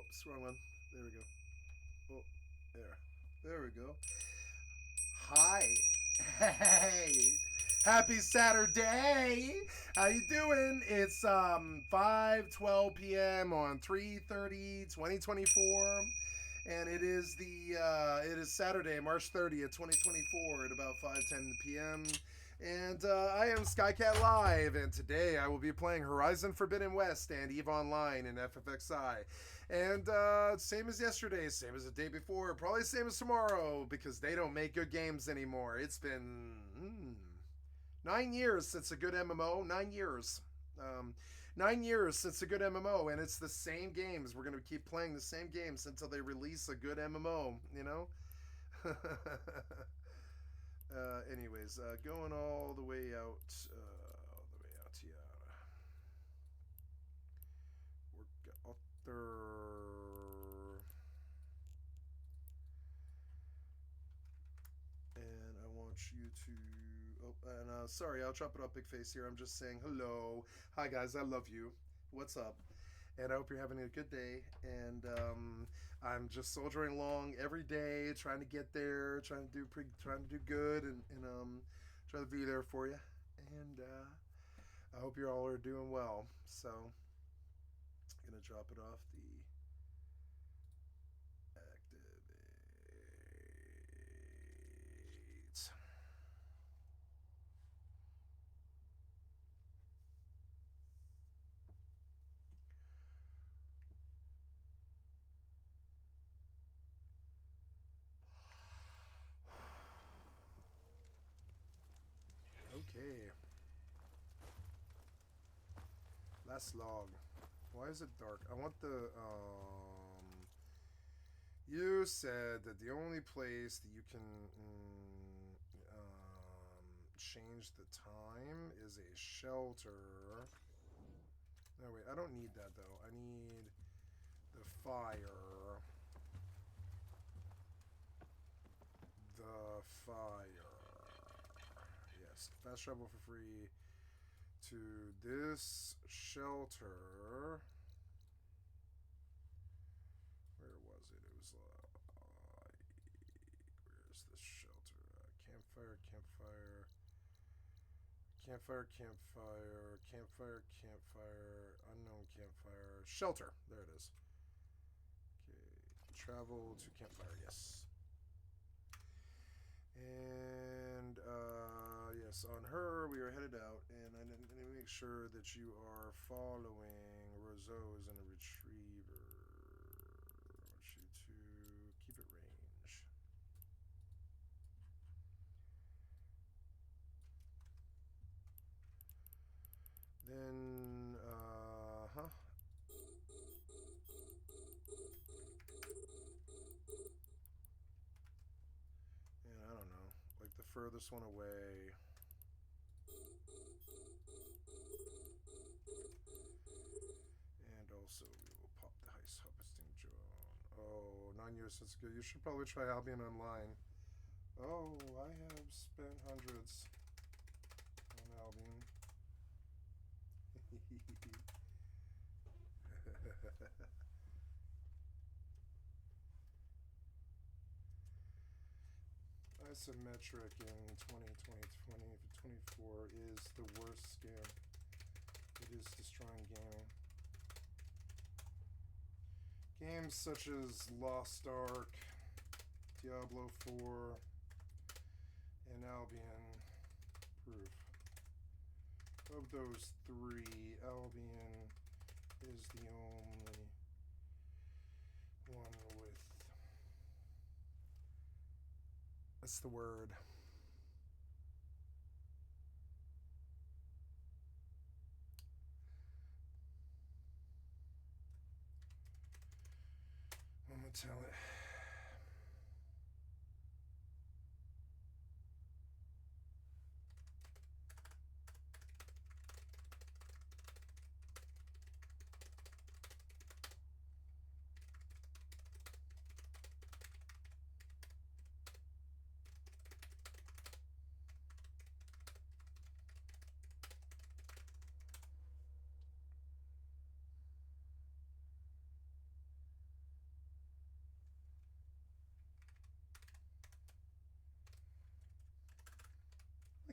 Oops, wrong one. There we go. Oh, there we go. Hi. Hey. Happy Saturday. How you doing? It's 5:12 p.m. on 3/30/2024, and it is Saturday, March 30th, 2024 at about 5:10 p.m. And I am skycat.live, and today I will be playing Horizon Forbidden West and EVE Online in FFXI. And same as yesterday, same as the day before, probably same as tomorrow, because they don't make good games anymore. It's been 9 years since a good MMO. 9 years. 9 years since a good MMO, and it's the same games. We're going to keep playing the same games until they release a good MMO, you know? Anyways, going all the way out, here. We're out there. And I want you to. Oh, and sorry, I'll chop it up, big face here. I'm just saying hello. Hi, guys. I love you. What's up? And I hope you're having a good day. And I'm just soldiering along every day, trying to get there, trying to do good, and try to be there for you. And I hope you all are doing well. So, I'm gonna drop it off the activate. Okay. Last log. Why is it dark? I want the You said that the only place that you can change the time is a shelter. No, wait, I don't need that though. I need the fire. The fire. Yes, fast travel for free to this shelter. Where was it? It was where's this shelter? Campfire, campfire, campfire, campfire, campfire, campfire, unknown campfire, shelter. There it is. Okay, travel to campfire. Yes. And yes, on her we are headed out, and I need to make sure that you are following Roseau's and a retriever. I want you to keep it range. Then and I don't know, like the furthest one away. And also, we will pop the heist harvesting drone. Oh, 9 years since good. You should probably try Albion Online. Oh, I have spent hundreds on Albion. Isometric in 2024 is the worst scam. It is destroying gaming. Games such as Lost Ark, Diablo 4, and Albion proof. Of those three, Albion is the only one with. That's the word. I'm gonna tell it.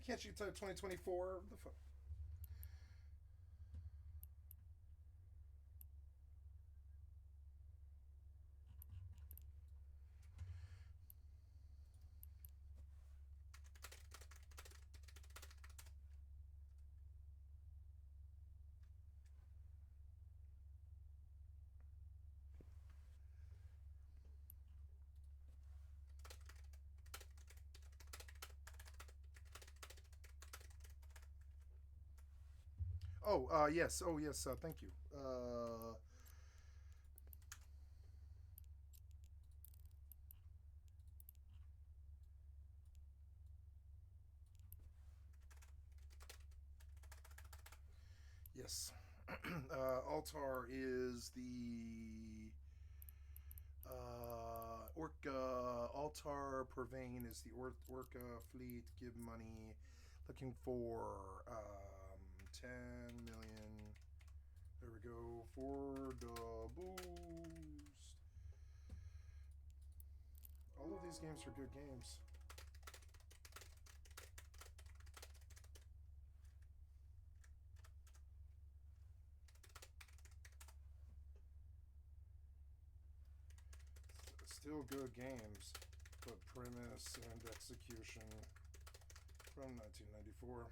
can't you type 2024? The fuck? Oh, yes. Oh, yes. Thank you. Yes. Altar is the Orca. Altar Purvane is the Orca fleet. Give money. Looking for 10 million. There we go. For the boost. All of these games are good games. Still good games, but premise and execution from 1994.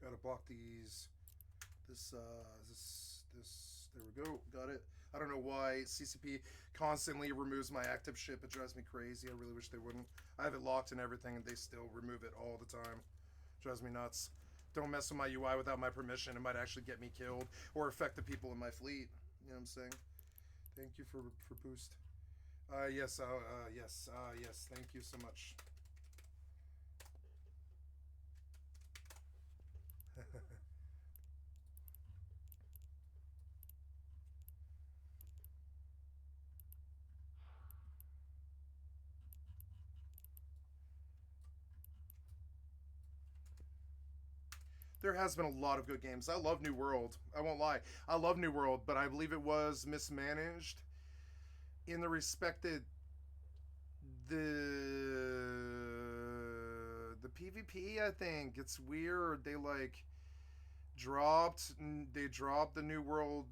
Gotta block these. This. There we go. Got it. I don't know why CCP constantly removes my active ship. It drives me crazy. I really wish they wouldn't. I have it locked and everything, and they still remove it all the time. Drives me nuts. Don't mess with my UI without my permission. It might actually get me killed or affect the people in my fleet. You know what I'm saying? Thank you for boost. Yes. Yes. Thank you so much. There has been a lot of good games. I love New World. I won't lie. I love New World, but I believe it was mismanaged in the respect that the PvP. I think it's weird. They dropped the New World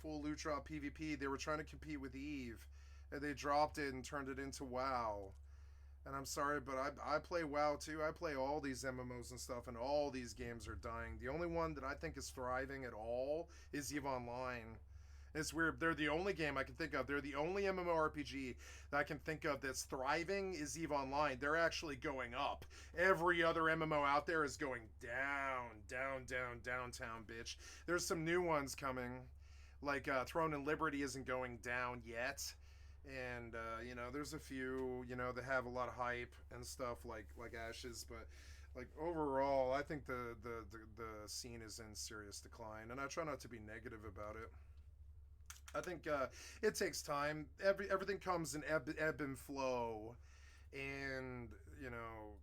full loot drop PvP. They were trying to compete with EvE, and they dropped it and turned it into WoW. And I'm sorry, but I play WoW too. I play all these MMOs and stuff, and all these games are dying. The only one that I think is thriving at all is EVE Online. It's weird. They're the only game I can think of. They're the only MMORPG that I can think of that's thriving is EVE Online. They're actually going up. Every other MMO out there is going down, downtown, bitch. There's some new ones coming. Like Throne and Liberty isn't going down yet. And there's a few that have a lot of hype and stuff like Ashes, but like overall, I think the scene is in serious decline, and I try not to be negative about it. I think it takes time. Everything comes in ebb and flow, and you know,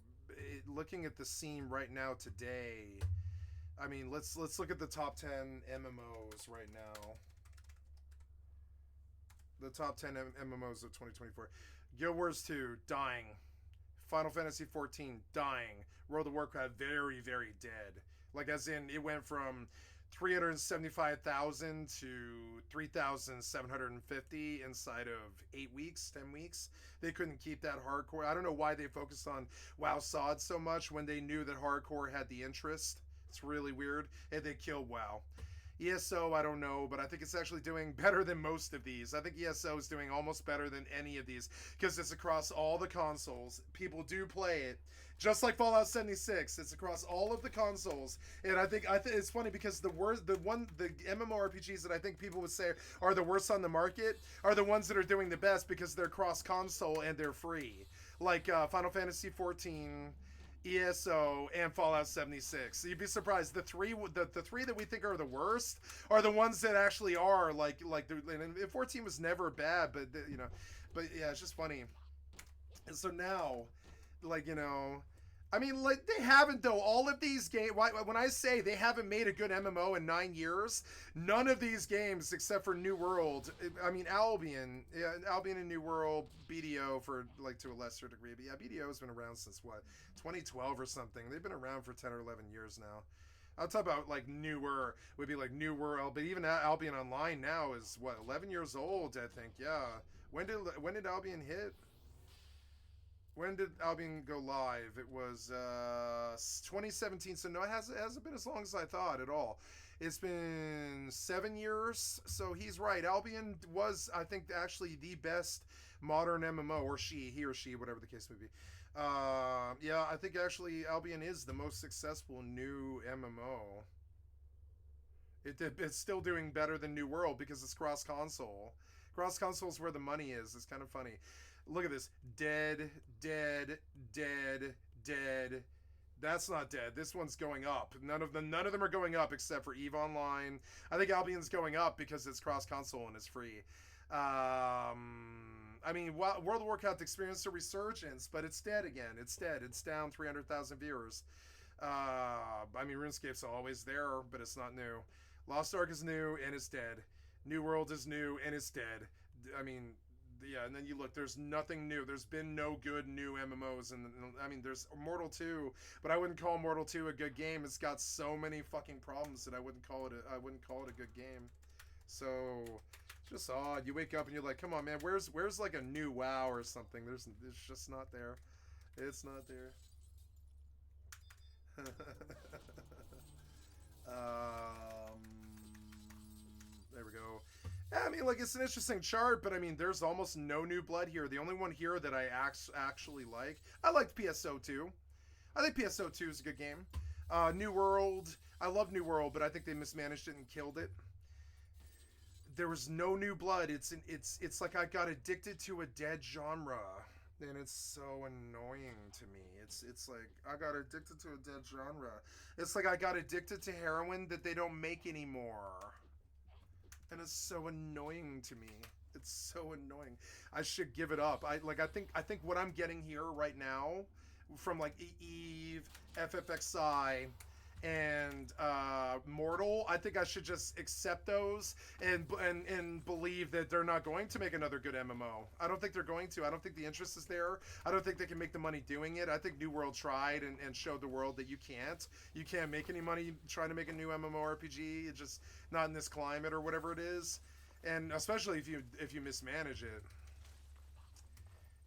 looking at the scene right now today. I mean, let's look at the top 10 MMOs right now. The top 10 MMOs of 2024. Guild Wars 2 dying. Final Fantasy 14 dying. World of Warcraft very very dead. Like as in it went from 375,000 to 3,750 inside of 8 weeks, 10 weeks. They couldn't keep that hardcore. I don't know why they focused on WoW SOD so much when they knew that hardcore had the interest. It's really weird. And they killed WoW. ESO, I don't know, but I think it's actually doing better than most of these. I think ESO is doing almost better than any of these because it's across all the consoles. People do play it, just like Fallout 76. It's across all of the consoles, and I think it's funny because the MMORPGs that I think people would say are the worst on the market are the ones that are doing the best because they're cross console and they're free, like Final Fantasy 14. ESO and Fallout 76. So you'd be surprised. The three that we think are the worst are the ones that actually are like and 14 was never bad, but but yeah, it's just funny. And so now, like I mean, like they haven't though. All of these games. When I say they haven't made a good MMO in 9 years, none of these games except for New World. I mean, Albion and New World, BDO for like to a lesser degree. But yeah, BDO has been around since what 2012 or something. They've been around for 10 or 11 years now. I'll talk about like newer would be like New World, but even Albion Online now is what 11 years old. I think. Yeah. When did Albion hit? When did Albion go live? It was 2017. So no, it hasn't been as long as I thought at all. It's been 7 years. So he's right. Albion was, I think, actually the best modern MMO, or he or she, whatever the case may be. Yeah, I think actually Albion is the most successful new MMO. It's still doing better than New World because it's cross console. Cross console is where the money is. It's kind of funny. Look at this. Dead, dead, dead, dead. That's not dead. This one's going up. None of them are going up except for EVE Online. I think Albion's going up because it's cross console and it's free. I mean, World of Warcraft experienced a resurgence, but it's dead again. It's dead. It's down 300,000 viewers. I mean, RuneScape's always there, but it's not new. Lost Ark is new and it's dead. New World is new and it's dead. I mean, yeah, and then you look, there's nothing new. There's been no good new MMOs. And I mean, there's Mortal 2, but I wouldn't call Mortal 2 a good game. It's got so many fucking problems that I wouldn't call it a good game. So it's just odd. You wake up and you're like, come on, man, where's like a new WoW or something? It's just not there. It's not there. There we go. Yeah, I mean, like, it's an interesting chart, but I mean, there's almost no new blood here. The only one here that I actually like, I liked PSO 2. I think PSO 2 is a good game. New World, I love New World, but I think they mismanaged it and killed it. There was no new blood. It's like I got addicted to a dead genre, and it's so annoying to me. It's like I got addicted to a dead genre. It's like I got addicted to heroin that they don't make anymore. And it's so annoying to me. It's so annoying. I should give it up. I think what I'm getting here right now from like EvE, FFXI, and Mortal, I think I should just accept those and believe that they're not going to make another good MMO. I don't think they're going to. I don't think the interest is there. I don't think they can make the money doing it. I think New World tried and showed the world that you can't. You can't make any money trying to make a new MMORPG. It's just not in this climate or whatever it is. And especially if you mismanage it.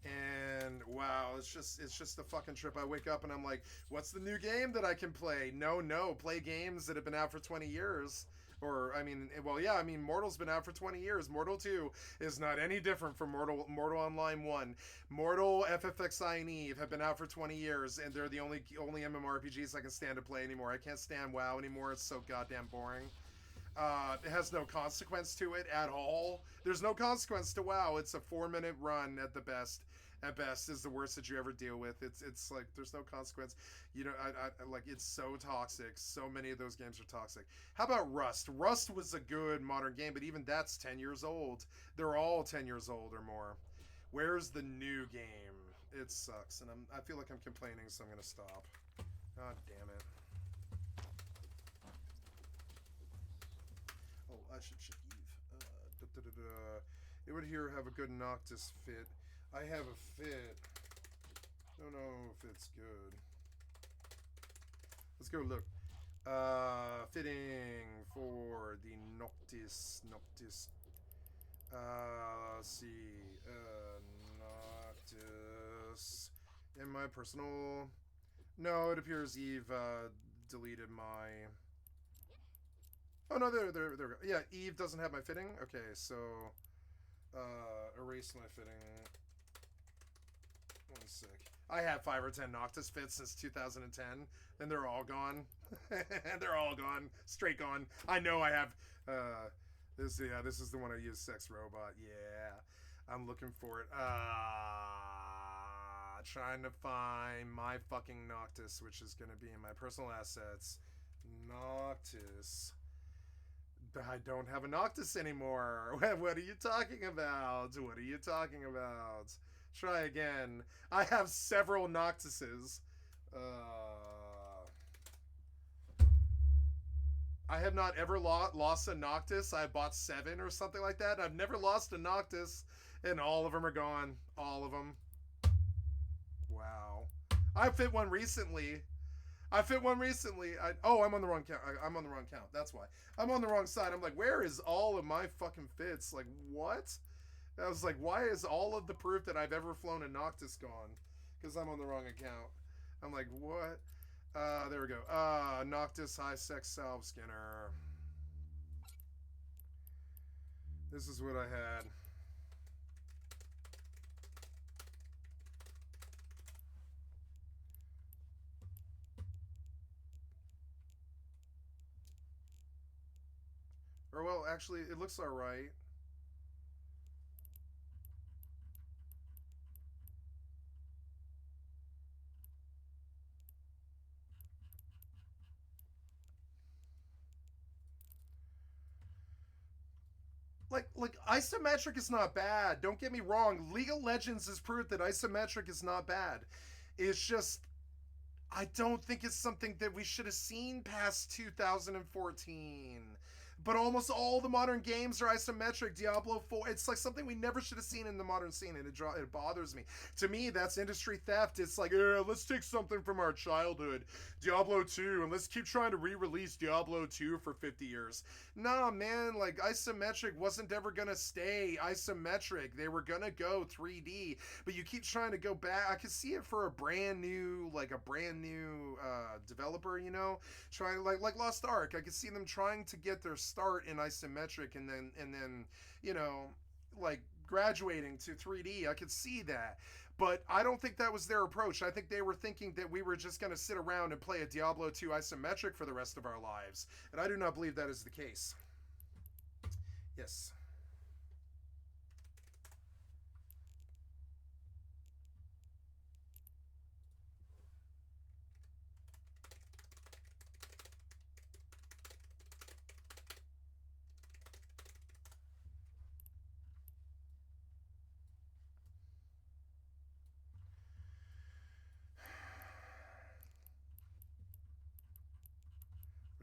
And wow, it's just a fucking trip. I wake up and I'm like, what's the new game that I can play? No, play games that have been out for 20 years. Or, I mean, well, yeah, I mean, Mortal's been out for 20 years. Mortal 2 is not any different from Mortal Online 1. Mortal, FFXI, and EvE have been out for 20 years, and they're the only MMORPGs I can stand to play anymore. I can't stand WoW anymore. It's so goddamn boring. It has no consequence to it at all. There's no consequence to WoW. It's a 4-minute run at the best. at best is the worst that you ever deal with. It's like there's no consequence. You know, I like it's so toxic. So many of those games are toxic. How about Rust? Rust was a good modern game, but even that's 10 years old. They're all 10 years old or more. Where's the new game? It sucks, and I feel like I'm complaining, so I'm gonna stop. God damn it. Oh, I should check Eve. It would here have a good Noctis fit. I have a fit. Don't know if it's good. Let's go look. Fitting for the Noctis. Let's see. Noctis. In my personal... No, it appears Eve deleted my... Oh, no, there we go. Yeah, Eve doesn't have my fitting. Okay, so... erase my fitting. One sec. I have 5 or 10 Noctis fits since 2010, and they're all gone. They're all gone. Straight gone. I know I have... this is the one I use, Sex Robot. Yeah. I'm looking for it. Trying to find my fucking Noctis, which is going to be in my personal assets. Noctis. I don't have a Noctis anymore. What are you talking about? What are you talking about? Try again. I have several Noctises. I have not ever lost a Noctis. I bought 7 or something like that. I've never lost a Noctis, and all of them are gone. All of them. Wow. I fit one recently. I'm on the wrong count. I'm on the wrong count. That's why. I'm on the wrong side. I'm like, where is all of my fucking fits? Like, what? I was like, why is all of the proof that I've ever flown a Noctis gone? Because I'm on the wrong account. I'm like, what? There we go. Noctis High Sex Salve Skinner. This is what I had. Or, well, actually, it looks alright. Like isometric is not bad. Don't get me wrong. League of Legends is proof that isometric is not bad. It's just I don't think it's something that we should have seen past 2014. But almost all the modern games are isometric. Diablo 4, it's like something we never should have seen in the modern scene, and it bothers me. To me, that's industry theft. It's like, let's take something from our childhood, Diablo 2, and let's keep trying to re-release Diablo 2 for 50 years. Nah, man, like, isometric wasn't ever gonna stay isometric. They were gonna go 3D, but you keep trying to go back. I could see it for a brand new developer, you know, trying like Lost Ark. I could see them trying to get their start in isometric and then you know, like graduating to 3D. I could see that, but I don't think that was their approach. I think they were thinking that we were just going to sit around and play a Diablo 2 isometric for the rest of our lives, and I do not believe that is the case. Yes.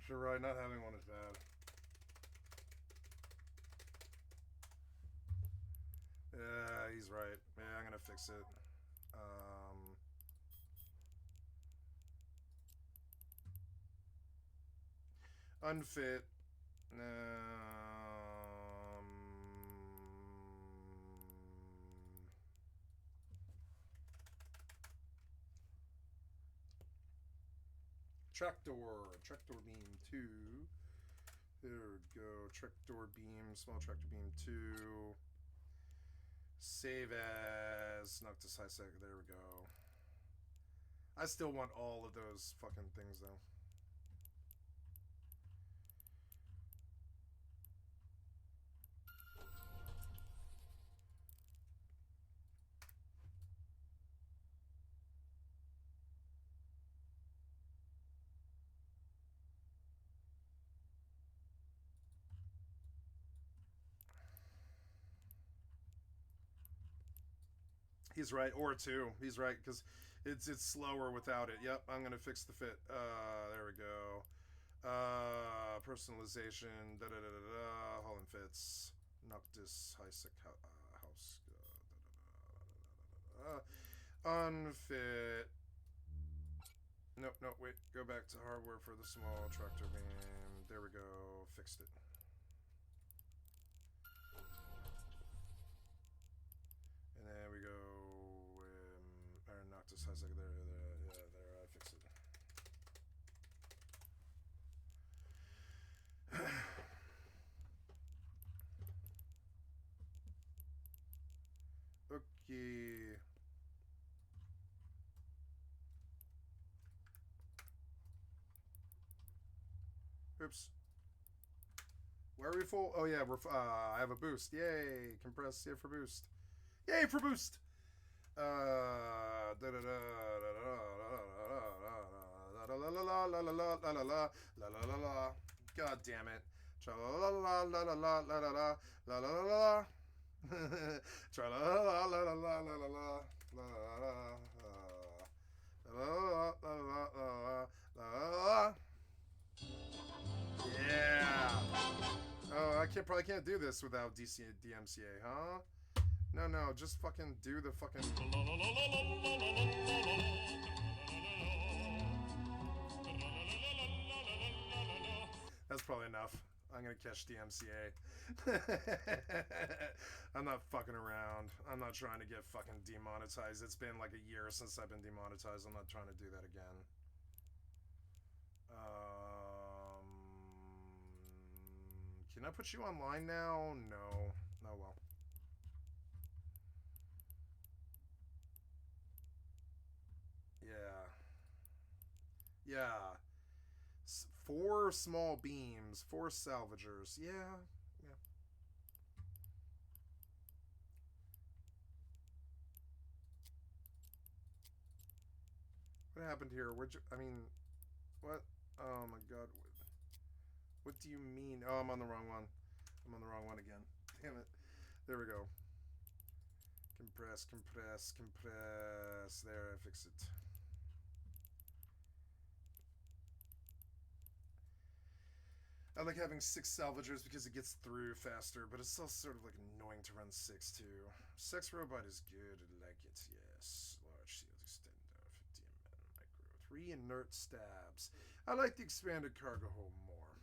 You're right, not having one is bad. Yeah, he's right. Yeah, I'm gonna fix it. Unfit. Tractor beam 2. There we go. Tractor beam, small tractor beam 2. Save as Noctis High Sec. There we go. I still want all of those fucking things though. He's right, or 2. He's right, because it's slower without it. Yep, I'm gonna fix the fit. There we go. Personalization. Da da da da da. Holland fits. Noctis Hisek house. Unfit. Nope, nope, wait. Go back to hardware for the small tractor beam. There we go. Fixed it. And then we go. Or Noctis Hisek. There. Yeah, there. I fixed it. Okay. Oops. Where are we full? Oh yeah, we're. I have a boost. Yay! Compress. Yeah, for boost. Yay for boost. God damn it. Tra la la la la la la la la la la la la. Tra la la la la la la la la la. Yeah. Oh, I probably can't do this without DMCA, huh? No, just fucking do the fucking. That's probably enough. I'm gonna catch DMCA. I'm not fucking around. I'm not trying to get fucking demonetized. It's been like a year since I've been demonetized. I'm not trying to do that again. Can I put you online now? No. Oh well. Yeah. Yeah. 4 small beams, 4 salvagers. Yeah. Yeah. What happened here? Where'd you... I mean... What? Oh my god. What do you mean? Oh, I'm on the wrong one. I'm on the wrong one again. Damn it. There we go. Compress, compress, compress. There, I fixed it. I like having 6 salvagers because it gets through faster, but it's still sort of like annoying to run 6 too. Sex robot is good. I like it, yes. Large shield extender, 50 mm micro. 3 inert stabs. I like the expanded cargo hold more.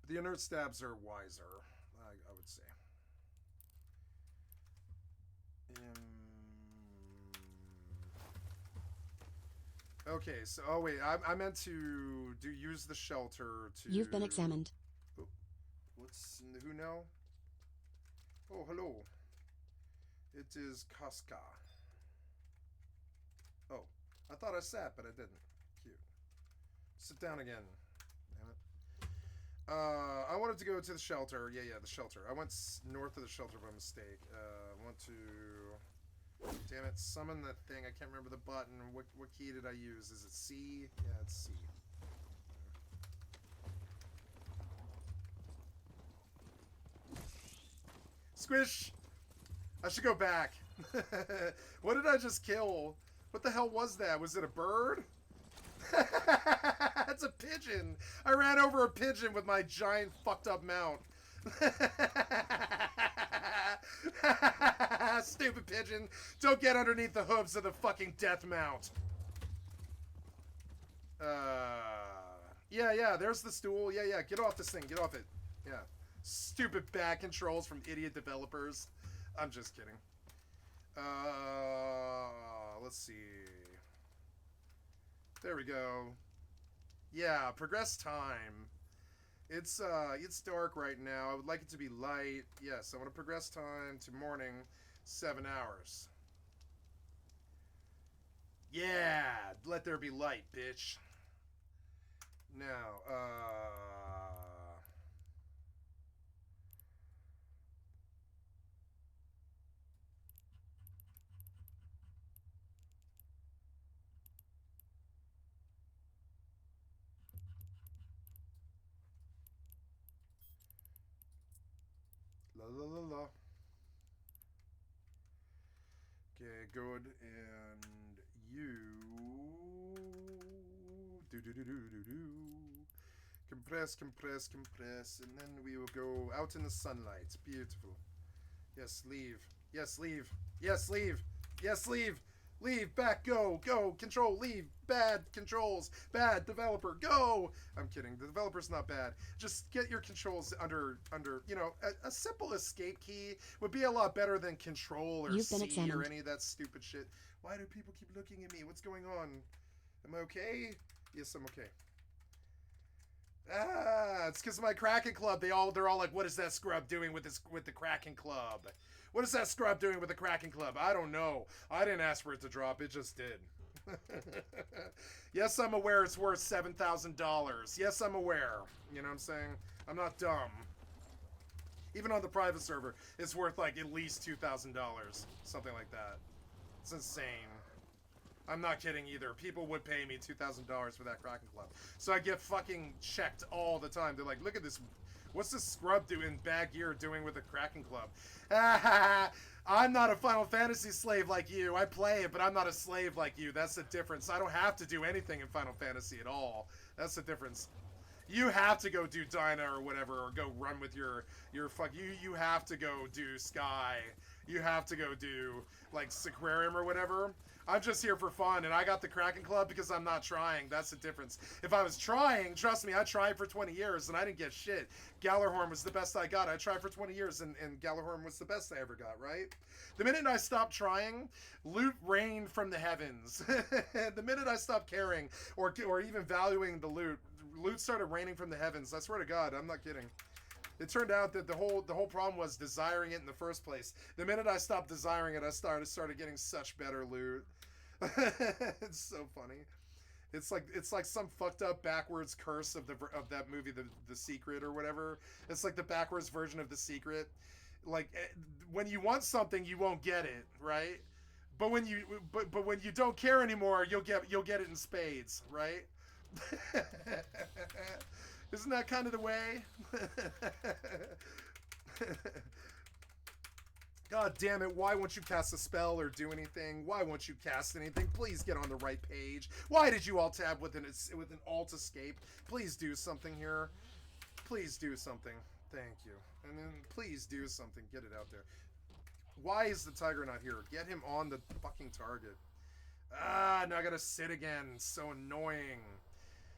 But the inert stabs are wiser, I would say. Okay, so oh wait, I meant to use the shelter to. You've been examined. Oh, who now? Oh, hello. It is Casca. Oh, I thought I sat, but I didn't. Cute. Sit down again. Damn it. I wanted to go to the shelter. Yeah, the shelter. I went north of the shelter by mistake. I want to. Damn it, summon the thing. I can't remember the button. What key did I use? Is it C? Yeah, it's C. Squish! I should go back. What did I just kill? What the hell was that? Was it a bird? That's a pigeon. I ran over a pigeon with my giant fucked up mount. Stupid pigeon. Don't get underneath the hooves of the fucking death mount. Yeah, there's the stool. Yeah, get off this thing. Get off it. Yeah. Stupid back controls from idiot developers. I'm just kidding. Let's see. There we go. Yeah, progress time. It's dark right now. I would like it to be light. Yes, I want to progress time to morning, 7 hours. Yeah, let there be light, bitch. Now, la la la la. good. And you... Compress, compress, compress. And then we will go out in the sunlight. Beautiful. Yes, leave. Yes, leave. Yes, leave. Yes, leave. Leave. Back. Go. Go. Control. Leave. Bad controls. Bad developer. Go. I'm kidding. The developer's not bad. Just get your controls under you know, a simple escape key would be a lot better than control or C or any of that stupid shit. Why do people keep looking at me? What's going on? Am I okay? Yes, I'm okay. Ah, it's because of my Kraken Club. They're all like, what is that scrub doing with the Kraken Club? What is that scrub doing with the Kraken Club? I don't know. I didn't ask for it to drop. It just did. Yes, I'm aware it's worth $7,000. Yes, I'm aware. You know what I'm saying? I'm not dumb. Even on the private server, it's worth like at least $2,000. Something like that. It's insane. I'm not kidding either. People would pay me $2,000 for that Kraken Club. So I get fucking checked all the time. They're like, look at this. What's this scrub doing, bad gear doing with the Kraken Club? I'm not a Final Fantasy slave like you. I play it, but I'm not a slave like you. That's the difference. I don't have to do anything in Final Fantasy at all. That's the difference. You have to go do Dyna or whatever, or go run with your fuck. You have to go do Sky. You have to go do like Sequarium or whatever. I'm just here for fun, and I got the Kraken Club because I'm not trying. That's the difference. If I was trying, trust me, I tried for 20 years, and I didn't get shit. Gallarhorn was the best I got. I tried for 20 years, and Gallarhorn was the best I ever got, right? The minute I stopped trying, loot rained from the heavens. The minute I stopped caring or even valuing the loot started raining from the heavens. I swear to God, I'm not kidding. It turned out that the whole problem was desiring it in the first place. The minute I stopped desiring it, I started getting such better loot. It's so funny. It's like some fucked up backwards curse of that movie, the Secret or whatever. It's like the backwards version of The Secret. Like when you want something, you won't get it, right? But when you don't care anymore, you'll get it in spades, right? Isn't that kind of the way? God damn it, why won't you cast a spell or do anything? Why won't you cast anything? Please get on the right page. Why did you alt tab with an alt escape? Please do something here. Please do something. Thank you. And then please do something. Get it out there. Why is the tiger not here? Get him on the fucking target. Ah, now I gotta sit again. So annoying.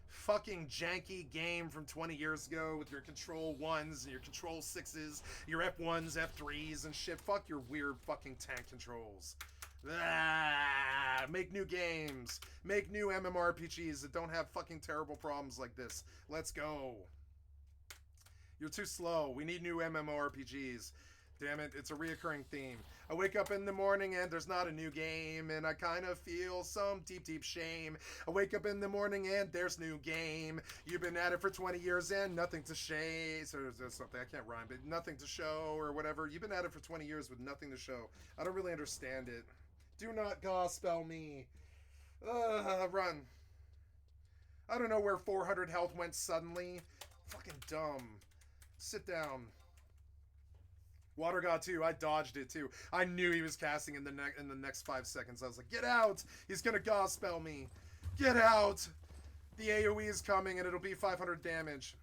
Fucking janky game from 20 years ago with your control 1s and your control 6s, your F1s, F3s and shit. Fuck your weird fucking tank controls. Ah, make new games. Make new MMORPGs that don't have fucking terrible problems like this. Let's go. You're too slow. We need new MMORPGs. Damn it, it's a reoccurring theme. I wake up in the morning and there's not a new game, and I kind of feel some deep shame. I wake up in the morning and there's new game. You've been at it for 20 years and nothing to show. So there's something, I can't rhyme, but nothing to show or whatever. You've been at it for 20 years with nothing to show. I don't really understand it. Do not gospel me. Run. I don't know where 400 health went suddenly. Fucking dumb. Sit down. Water God 2, I dodged it too. I knew he was casting in the next 5 seconds. I was like, get out! He's gonna gospel me. Get out! The AoE is coming and it'll be 500 damage.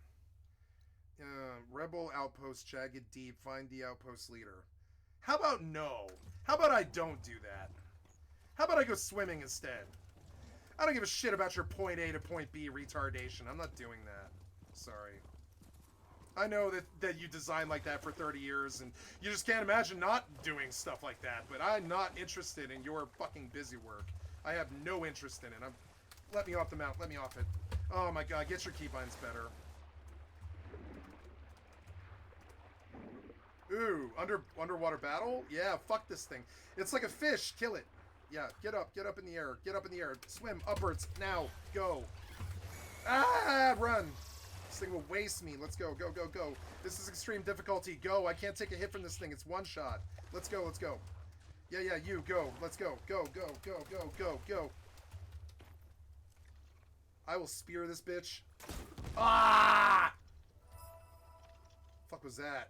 Rebel outpost, jagged deep, find the outpost leader. How about no? How about I don't do that? How about I go swimming instead? I don't give a shit about your point A to point B retardation. I'm not doing that. Sorry. I know that you designed like that for 30 years, and you just can't imagine not doing stuff like that, but I'm not interested in your fucking busy work. I have no interest in it. Let me off the mount. Let me off it. Oh my god, get your keybinds better. Ooh, underwater battle? Yeah, fuck this thing. It's like a fish. Kill it. Yeah, get up in the air. Get up in the air. Swim upwards. Now, go. Ah, run. This thing will waste me. Let's go, go, go, go. This is extreme difficulty. Go. I can't take a hit from this thing. It's one shot. Let's go, let's go. Yeah, you, go. Let's go. Go, go, go, go, go, go. I will spear this bitch. Ah! Fuck was that?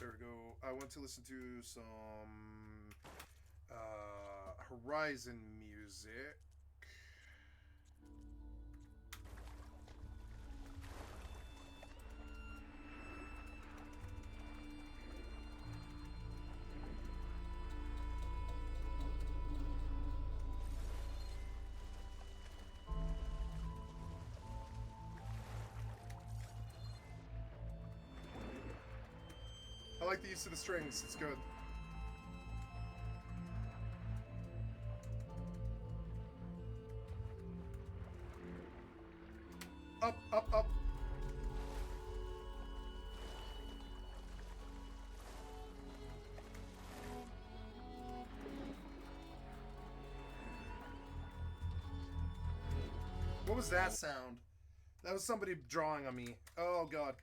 There we go. I want to listen to some Horizon music. I like the use of the strings. It's good. Up, up, up. What was that sound? That was somebody drawing on me. Oh god.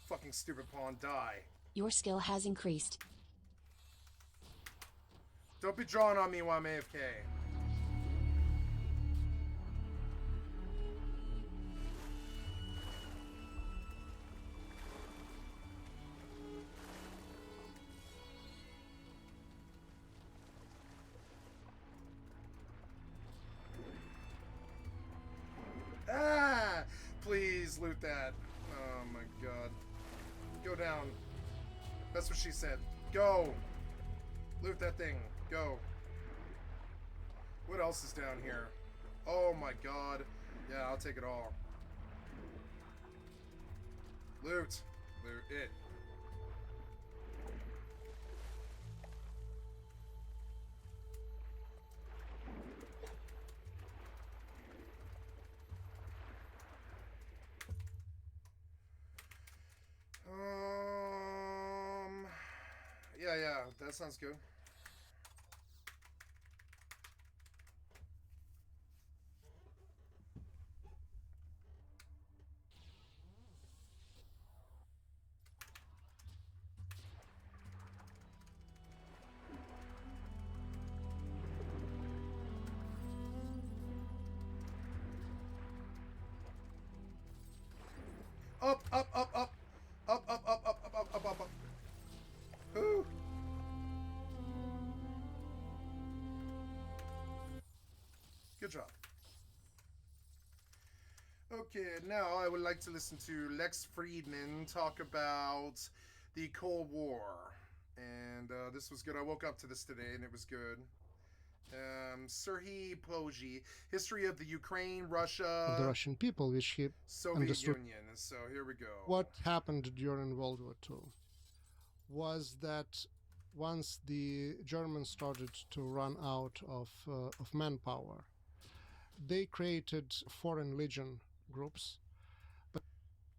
Fucking stupid pawn, die. Your skill has increased. Don't be drawing on me while I'm AFK. Ah! Please loot that. Oh my god. Go down. That's what she said. Go! Loot that thing. Go. What else is down here? Oh my god. Yeah, I'll take it all. Loot. Loot it. Yeah, that sounds good. Up, up, up, up. Up, up, up, up, up, up, up, up, up. Whoo! Good job. Okay, now I would like to listen to Lex Friedman talk about the Cold War. And this was good. I woke up to this today and it was good. Serhiy Ploji, History of the Ukraine, Russia, of the Russian people, which he Soviet understood. Union. So here we go. What happened during World War II was that once the Germans started to run out of manpower, they created foreign legion groups.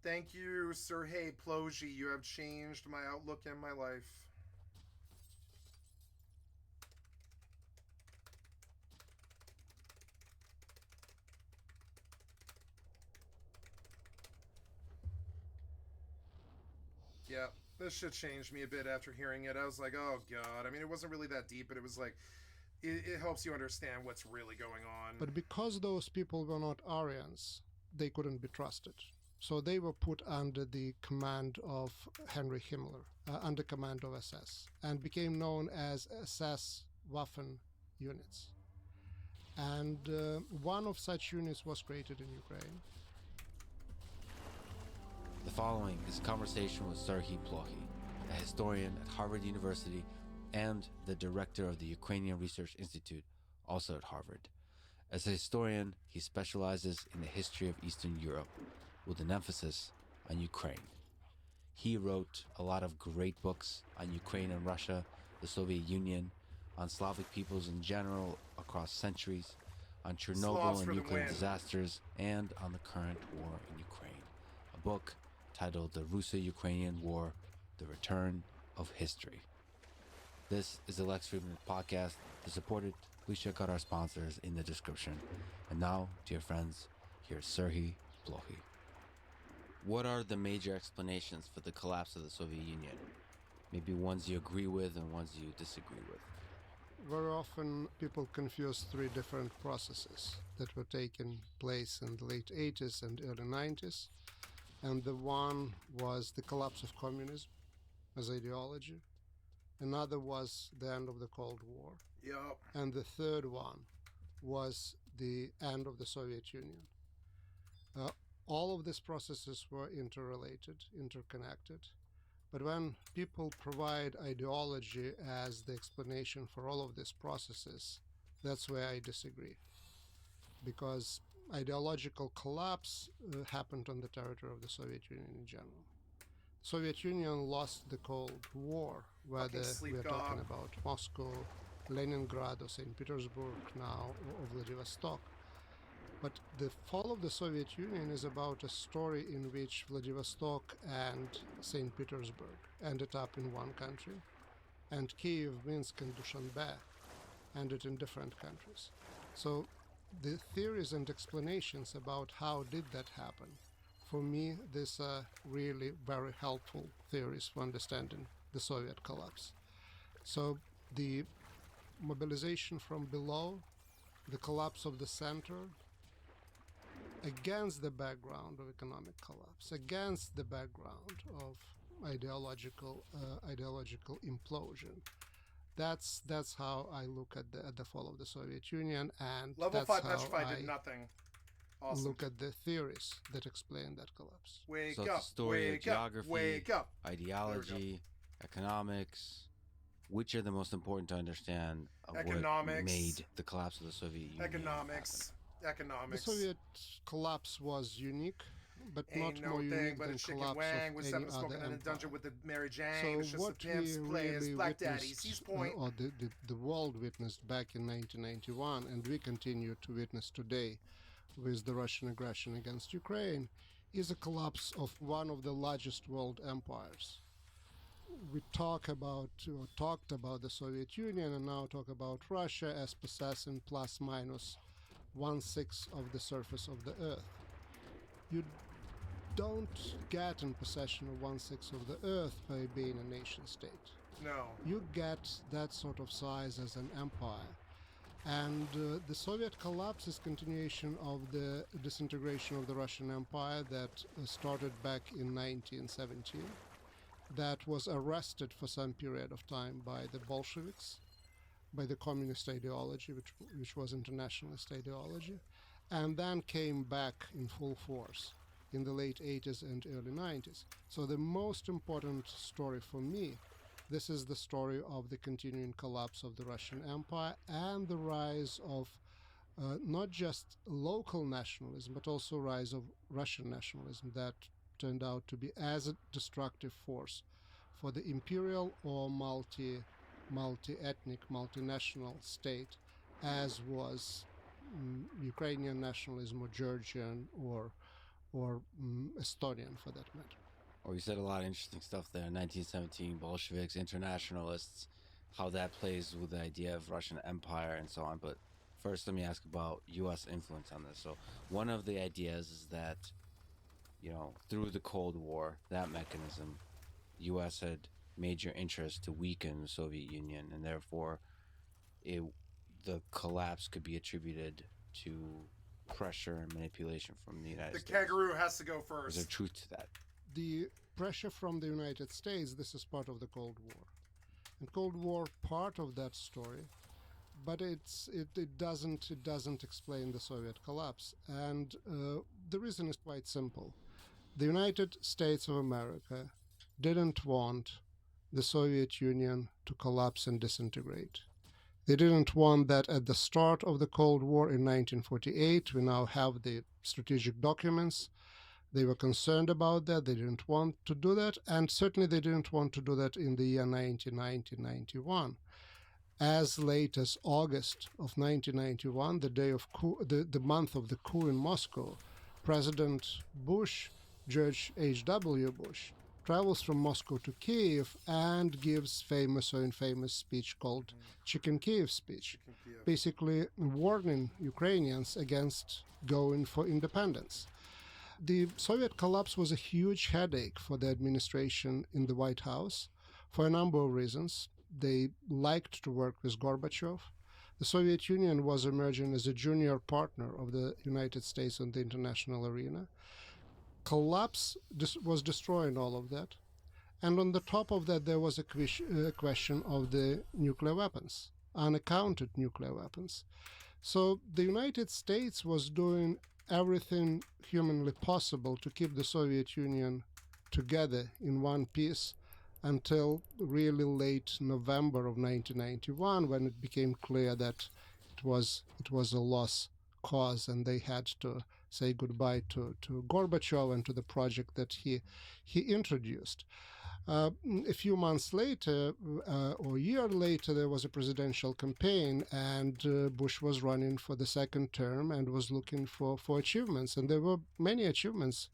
Thank you, Serhiy Ploji. You have changed my outlook and my life. Yeah, this shit changed me a bit after hearing it. I was like, oh god. I mean, it wasn't really that deep, but it was like, it helps you understand what's really going on. But because those people were not Aryans, they couldn't be trusted. So they were put under the command of Henry Himmler, under command of SS, and became known as SS Waffen units. And one of such units was created in Ukraine. The following is a conversation with Serhiy Ploji, a historian at Harvard University and the director of the Ukrainian Research Institute, also at Harvard. As a historian, he specializes in the history of Eastern Europe, with an emphasis on Ukraine. He wrote a lot of great books on Ukraine and Russia, the Soviet Union, on Slavic peoples in general across centuries, on Chernobyl and nuclear disasters, and on the current war in Ukraine. A book titled The Russo-Ukrainian War, The Return of History. This is the Lex Friedman podcast. To support it, please check out our sponsors in the description. And now, dear friends, here's Serhiy Ploji. What are the major explanations for the collapse of the Soviet Union? Maybe ones you agree with and ones you disagree with. Very often people confuse three different processes that were taking place in the late 80s and early 90s. And the one was the collapse of communism, as ideology. Another was the end of the Cold War. Yep. And the third one was the end of the Soviet Union. All of these processes were interrelated, interconnected. But when people provide ideology as the explanation for all of these processes, that's where I disagree. Because ideological collapse happened on the territory of the Soviet Union in general. Soviet Union lost the Cold War, whether we're talking about Moscow, Leningrad, or St. Petersburg now, or Vladivostok. But the fall of the Soviet Union is about a story in which Vladivostok and St. Petersburg ended up in one country, and Kiev, Minsk, and Dushanbe ended in different countries. So the theories and explanations about how did that happen, for me, these are really very helpful theories for understanding the Soviet collapse. So the mobilization from below, the collapse of the center, against the background of economic collapse, against the background of ideological implosion. That's how I look at the fall of the Soviet Union, and Level that's 5 how Petrified I did nothing. Awesome. look at the theories that explain that collapse. Wake So up, it's a story of wake up, geography, wake up. ideology, economics. Which are the most important to understand of what Economics. made the collapse of the Soviet Union Economics. The Economics. Soviet collapse was unique, but Ain't not no more thing unique but a than chicken collapse wang of with any seven other smoking in a empire. dungeon with the Mary Jane. So It's just what the pimps, we players, really black daddies. He's witnessed, point. or the world witnessed back in 1991, and we continue to witness today with the Russian aggression against Ukraine, is a collapse of one of the largest world empires. We talked about the Soviet Union, and now talk about Russia as possessing plus minus 1/6 of the surface of the Earth. You don't get in possession of 1/6 of the Earth by being a nation state. No. You get that sort of size as an empire. And the Soviet collapse is continuation of the disintegration of the Russian Empire that started back in 1917, that was arrested for some period of time by the Bolsheviks, by the communist ideology, which was internationalist ideology, and then came back in full force in the late 80s and early 90s. So the most important story for me, this is the story of the continuing collapse of the Russian Empire and the rise of not just local nationalism, but also rise of Russian nationalism that turned out to be as a destructive force for the imperial or multi-ethnic, multinational state, as was Ukrainian nationalism or Georgian or Estonian for that matter. Or you said a lot of interesting stuff there. 1917, Bolsheviks, internationalists, how that plays with the idea of Russian Empire and so on. But first, let me ask about U.S. influence on this. So one of the ideas is that, through the Cold War, that mechanism, U.S. had major interest to weaken the Soviet Union, and therefore the collapse could be attributed to pressure and manipulation from the United States. The kangaroo has to go Is first. there truth to that? The pressure from the United States, this is part of the Cold War. And Cold War part of that story, but it doesn't explain the Soviet collapse. And the reason is quite simple. The United States of America didn't want the Soviet Union to collapse and disintegrate. They didn't want that at the start of the Cold War in 1948. We now have the strategic documents. They were concerned about that. They didn't want to do that. And certainly they didn't want to do that in the year 1990-91. As late as August of 1991, the day of the month of the coup in Moscow, President Bush, George H.W. Bush, travels from Moscow to Kiev and gives famous or infamous speech called Chicken Kiev speech, basically warning Ukrainians against going for independence. The Soviet collapse was a huge headache for the administration in the White House for a number of reasons. They liked to work with Gorbachev. The Soviet Union was emerging as a junior partner of the United States on the international arena. Collapse was destroying all of that. And on the top of that, there was a question of the nuclear weapons, unaccounted nuclear weapons. So the United States was doing everything humanly possible to keep the Soviet Union together in one piece until really late November of 1991, when it became clear that it was a lost cause, and they had to say goodbye to Gorbachev and to the project that he introduced. A few months later, or a year later, there was a presidential campaign, and Bush was running for the second term and was looking for achievements. And there were many achievements.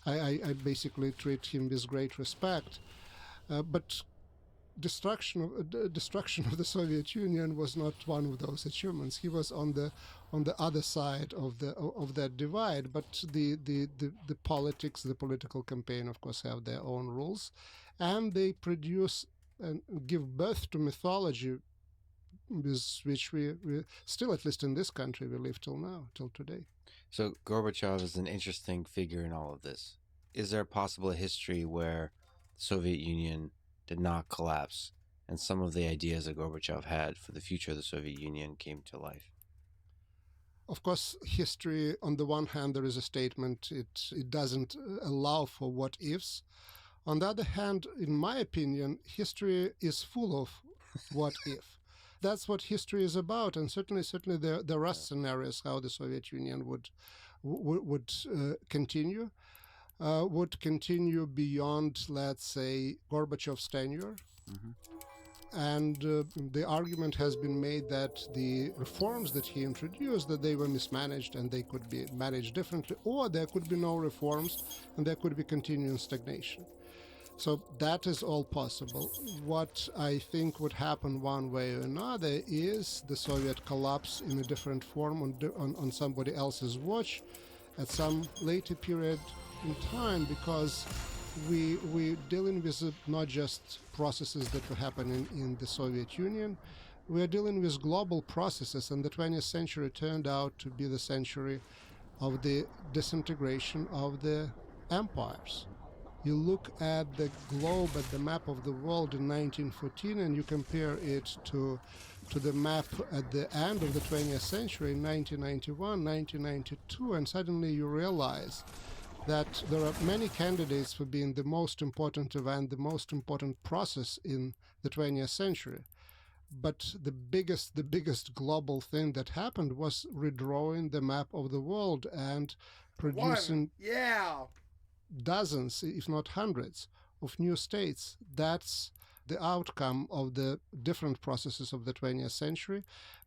I basically treat him with great respect. But destruction of the Soviet Union was not one of those achievements. He was on the other side of that divide. But the politics, the political campaign, of course, have their own rules, and they produce and give birth to mythology, with which we still, at least in this country, we live till now, till today. So Gorbachev is an interesting figure in all of this. Is there a possible history where the Soviet Union did not collapse and some of the ideas that Gorbachev had for the future of the Soviet Union came to life? Of course, history, on the one hand, there is a statement, it doesn't allow for what ifs. On the other hand, in my opinion, history is full of what if. That's what history is about, and certainly there are scenarios how the Soviet Union would continue. Would continue beyond, let's say, Gorbachev's tenure. Mm-hmm. And the argument has been made that the reforms that he introduced, that they were mismanaged and they could be managed differently, or there could be no reforms and there could be continuing stagnation. So that is all possible. What I think would happen one way or another is the Soviet collapse in a different form on somebody else's watch at some later period in time, because we're dealing with not just processes that were happening in the Soviet Union, we're dealing with global processes, and the 20th century turned out to be the century of the disintegration of the empires. You look at the globe, at the map of the world in 1914, and you compare it to the map at the end of the 20th century in 1991, 1992, and suddenly you realize that there are many candidates for being the most important event, the most important process in the 20th century. But the biggest global thing that happened was redrawing the map of the world and producing dozens, if not hundreds, of new states. That's the outcome of the different processes of the 20th century.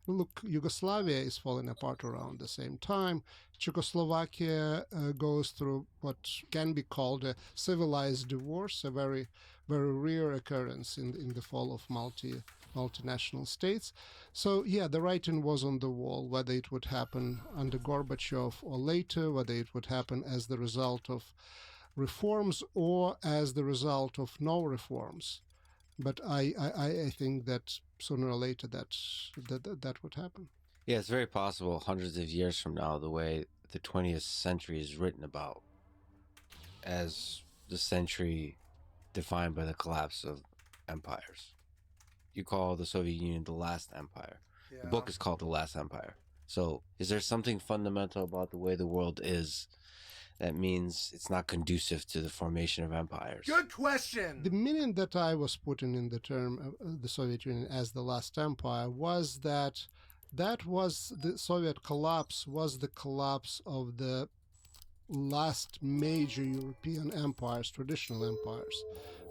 Look, Yugoslavia is falling apart around the same time. Czechoslovakia goes through what can be called a civilized divorce, a very, very rare occurrence in the fall of multinational states. So, yeah, the writing was on the wall, whether it would happen under Gorbachev or later, whether it would happen as the result of reforms or as the result of no reforms. But I think that sooner or later that would happen. Yeah, it's very possible hundreds of years from now, the way the 20th century is written about as the century defined by the collapse of empires. You call the Soviet Union the last empire. Yeah. The book is called The Last Empire. So is there something fundamental about the way the world is that means it's not conducive to the formation of empires? Good question. The meaning that I was putting in the term the Soviet Union as the last empire was that was the Soviet collapse, was the collapse of the last major European empires, traditional empires,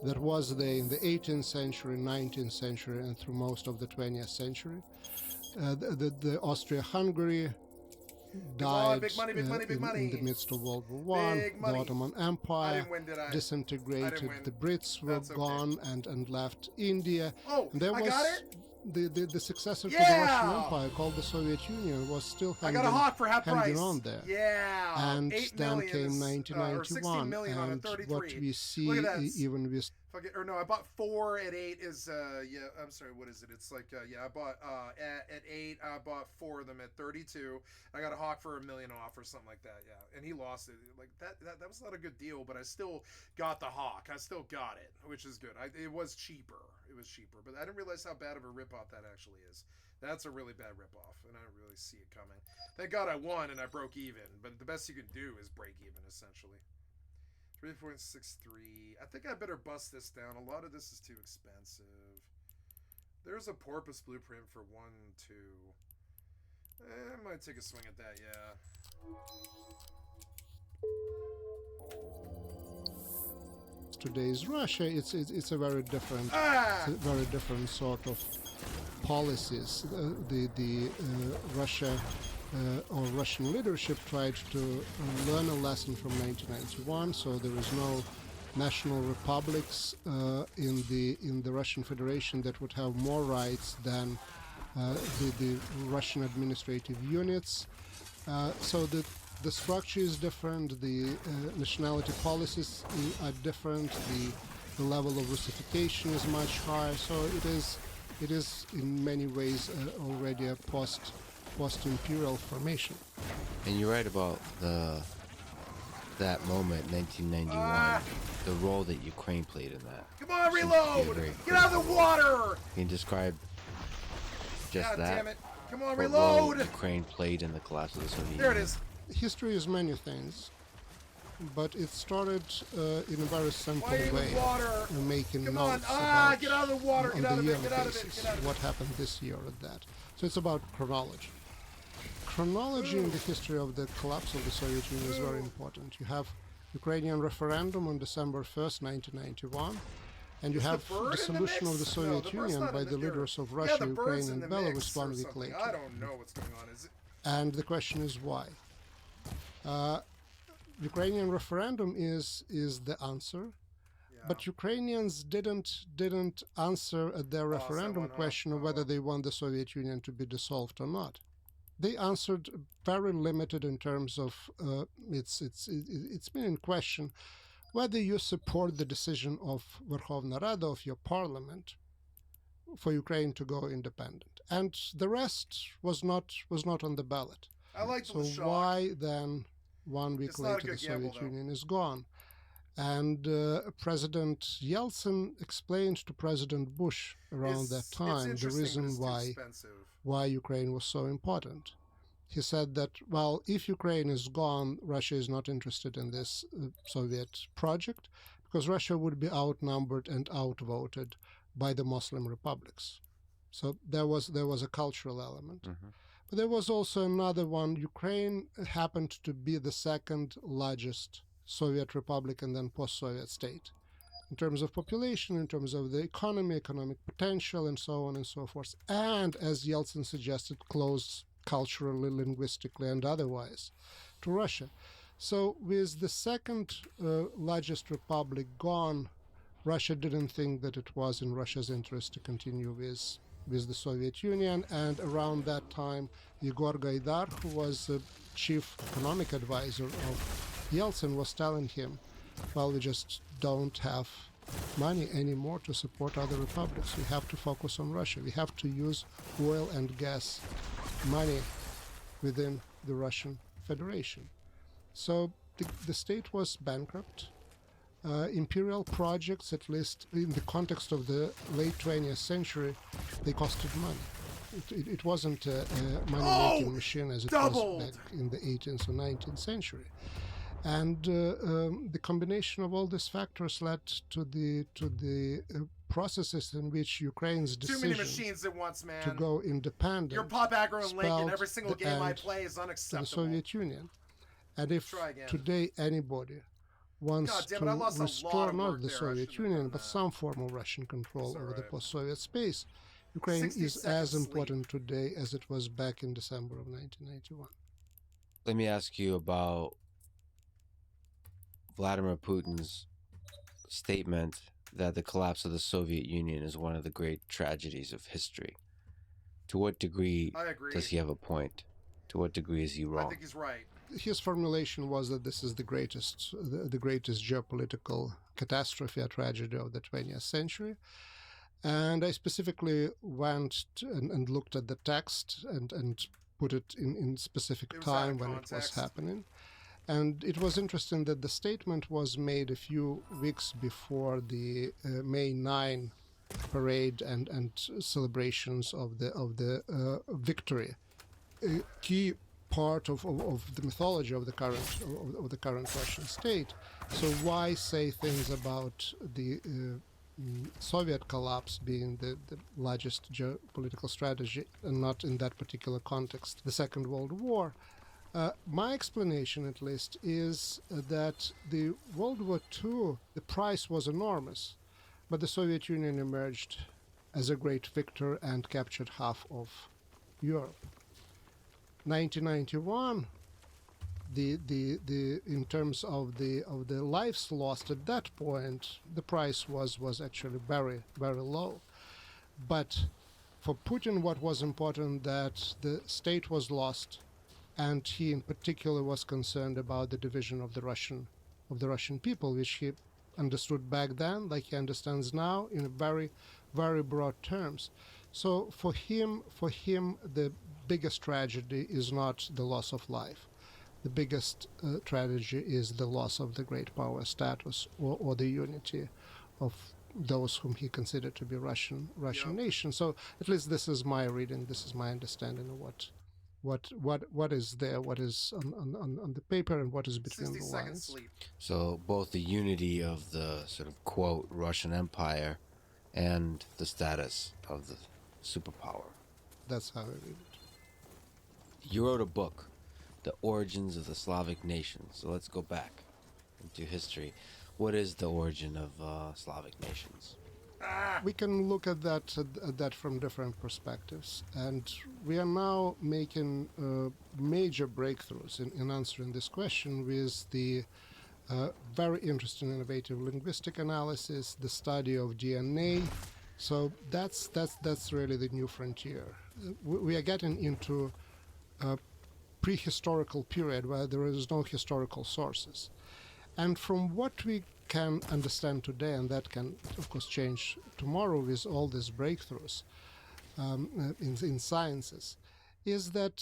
that was there in the 18th century, 19th century, and through most of the 20th century. The Austria-Hungary died in the midst of World War I. The Ottoman Empire disintegrated. The Brits were gone and left India. Oh, and there I was got it. The successor to the Russian Empire, called the Soviet Union, was still hanging on there. Yeah. And then came 1991, and what we see even with... Or no, I bought 4 at 8 is, I'm sorry, what is it? It's like, I bought at 8 8. I bought 4 of them at 32. I got a Hawk for $1 million off or something like that. Yeah, and he lost it. Like that was not a good deal, but I still got the Hawk. I still got it, which is good. It was cheaper. It was cheaper, but I didn't realize how bad of a ripoff that actually is. That's a really bad ripoff, and I don't really see it coming. Thank God I won and I broke even, but the best you can do is break even, essentially. 3.63. I think I better bust this down. A lot of this is too expensive. There's a porpoise blueprint for 1, 2. I might take a swing at that, yeah. Today's Russia, it's a very different, sort of policies. Russia or Russian leadership tried to learn a lesson from 1991. So there is no national republics in the Russian Federation that would have more rights than the Russian administrative units. So the structure is different, the nationality policies are different, the level of Russification is much higher, so it is in many ways already a post-imperial formation. And you're right about that moment, 1991, the role that Ukraine played in that. Come on, reload! Get out of the water! Can you describe just God that? Damn it! Come on, What reload! role Ukraine played in the collapse of the Soviet Union? There it is. History is many things, but it started in a very simple way, making Come notes on. about Get out of the water! on Get out the of year it! Get out of it! basis, Get out of it! what happened this year at that. So it's about chronology. Chronology in the history of the collapse of the Soviet Union is very important. You have Ukrainian referendum on December 1st, 1991, and you have the dissolution of the Soviet Union by the leaders of Russia, Ukraine, and Belarus 1 week later. I don't know what's going on. Is it? And the question is why. Ukrainian referendum is the answer, but Ukrainians didn't answer at their referendum question of whether they want the Soviet Union to be dissolved or not. They answered very limited in terms of it's been in question whether you support the decision of Verkhovna Rada, of your parliament, for Ukraine to go independent, and the rest was not on the ballot. I like So the why then 1 week later the Soviet Union is gone? And President Yeltsin explained to President Bush around that time the reason why Ukraine was so important. He said that, well, if Ukraine is gone, Russia is not interested in this Soviet project because Russia would be outnumbered and outvoted by the Muslim republics. So there was a cultural element. Mm-hmm. But there was also another one. Ukraine happened to be the second largest Soviet republic and then post-Soviet state in terms of population, in terms of the economic potential, and so on and so forth. And as Yeltsin suggested, close culturally, linguistically, and otherwise to Russia. So with the second largest republic gone, Russia didn't think that it was in Russia's interest to continue with the Soviet Union. And around that time, Igor Gaidar, who was the chief economic advisor of Yeltsin, was telling him, well, we just don't have money anymore to support other republics. We have to focus on Russia. We have to use oil and gas money within the Russian Federation. So the state was bankrupt. Imperial projects, at least in the context of the late 20th century, they costed money. It wasn't a money-making machine as it was back in the 18th or 19th century. And the combination of all these factors led to the processes in which Ukraine's decision to go independent Your pop aggro and link in every single game I play is unacceptable. To the Soviet Union. And if today anybody wants to restore not the Soviet Union, but some form of Russian control over the post-Soviet space, Ukraine is as important today as it was back in December of 1991. Let me ask you about Vladimir Putin's statement that the collapse of the Soviet Union is one of the great tragedies of history. To what degree does he have a point? To what degree is he wrong? I think he's right. His formulation was that this is the greatest geopolitical catastrophe or tragedy of the 20th century. And I specifically went and looked at the text and put it in specific It was out of time when it was context. happening. And it was interesting that the statement was made a few weeks before the May 9 parade and celebrations of the victory. A key part of the mythology of the current Russian state. So why say things about the Soviet collapse being the largest geopolitical strategy and not in that particular context, the Second World War? My explanation, at least, is that the World War II, the price was enormous, but the Soviet Union emerged as a great victor and captured half of Europe. 1991, in terms of the lives lost at that point, the price was actually very, very low. But for Putin, what was important that the state was lost, and he in particular was concerned about the division of the Russian people, which he understood back then, like he understands now, in very, very broad terms. So for him, the biggest tragedy is not the loss of life. The biggest tragedy is the loss of the great power status or the unity of those whom he considered to be Russian nation. So at least this is my reading, this is my understanding of what is there, what is on the paper, and what is between 60 the seconds lines. sleep. So both the unity of the sort of quote Russian Empire and the status of the superpower. That's how I read it. You wrote a book, The Origins of the Slavic Nations. So let's go back into history. What is the origin of Slavic nations? We can look at that from different perspectives, and we are now making major breakthroughs in answering this question with the very interesting, innovative linguistic analysis, the study of DNA. So that's really the new frontier. We are getting into a prehistorical period where there is no historical sources, and from what we can understand today, and that can of course change tomorrow with all these breakthroughs in sciences, is that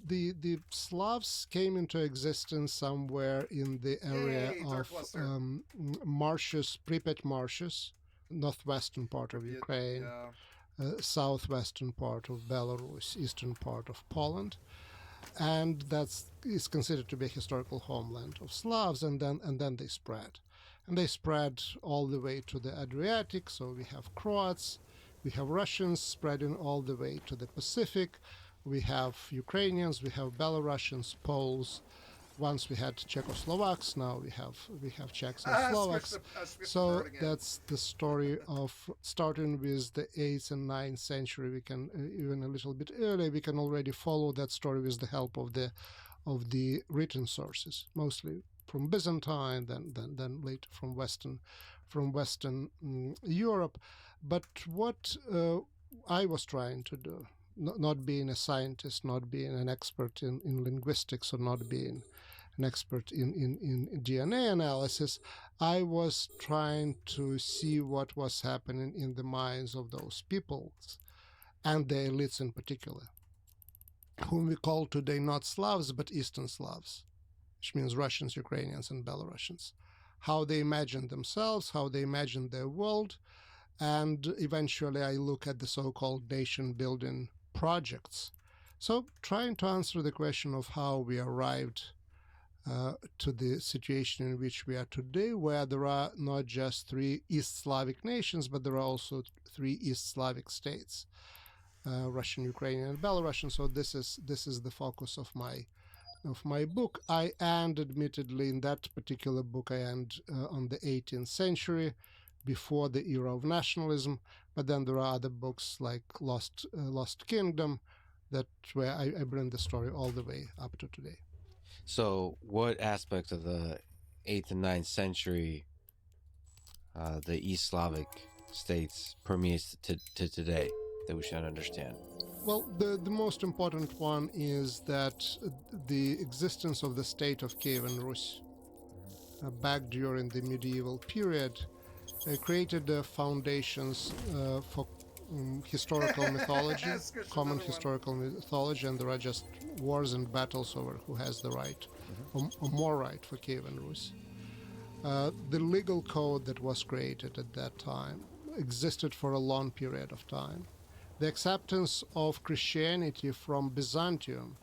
the Slavs came into existence somewhere in the area of marshes, Pripyat marshes, northwestern part of Ukraine, southwestern part of Belarus, eastern part of Poland, and that is considered to be a historical homeland of Slavs, and then they spread. And they spread all the way to the Adriatic, so we have Croats, we have Russians spreading all the way to the Pacific, we have Ukrainians, we have Belarusians, Poles, once we had Czechoslovaks, now we have Czechs and Slovaks. So that's the story of starting with the 8th and 9th century. We can even a little bit earlier, we can already follow that story with the help of the written sources, mostly from Byzantine, then later from Western Europe. But what I was trying to do, not being a scientist, not being an expert in linguistics, or not being an expert in DNA analysis, I was trying to see what was happening in the minds of those peoples, and the elites in particular, whom we call today not Slavs, but Eastern Slavs, which means Russians, Ukrainians, and Belarusians. How they imagine themselves, how they imagine their world, and eventually I look at the so-called nation-building projects. So trying to answer the question of how we arrived to the situation in which we are today, where there are not just 3 East Slavic nations, but there are also 3 East Slavic states, Russian, Ukrainian, and Belarusian. So this is the focus of my book. I end, admittedly, in that particular book, I end on the 18th century, before the era of nationalism. But then there are other books like Lost Kingdom, that where I bring the story all the way up to today. So what aspects of the 8th and 9th century, the East Slavic states, permeates to today that we should understand? Well, the most important one is that the existence of the state of Kievan Rus back during the medieval period created the foundations for historical mythology, Squish common another one. historical mythology, and there are just wars and battles over who has the right, or more right for Kievan Rus. The legal code that was created at that time existed for a long period of time. The acceptance of Christianity from Byzantium,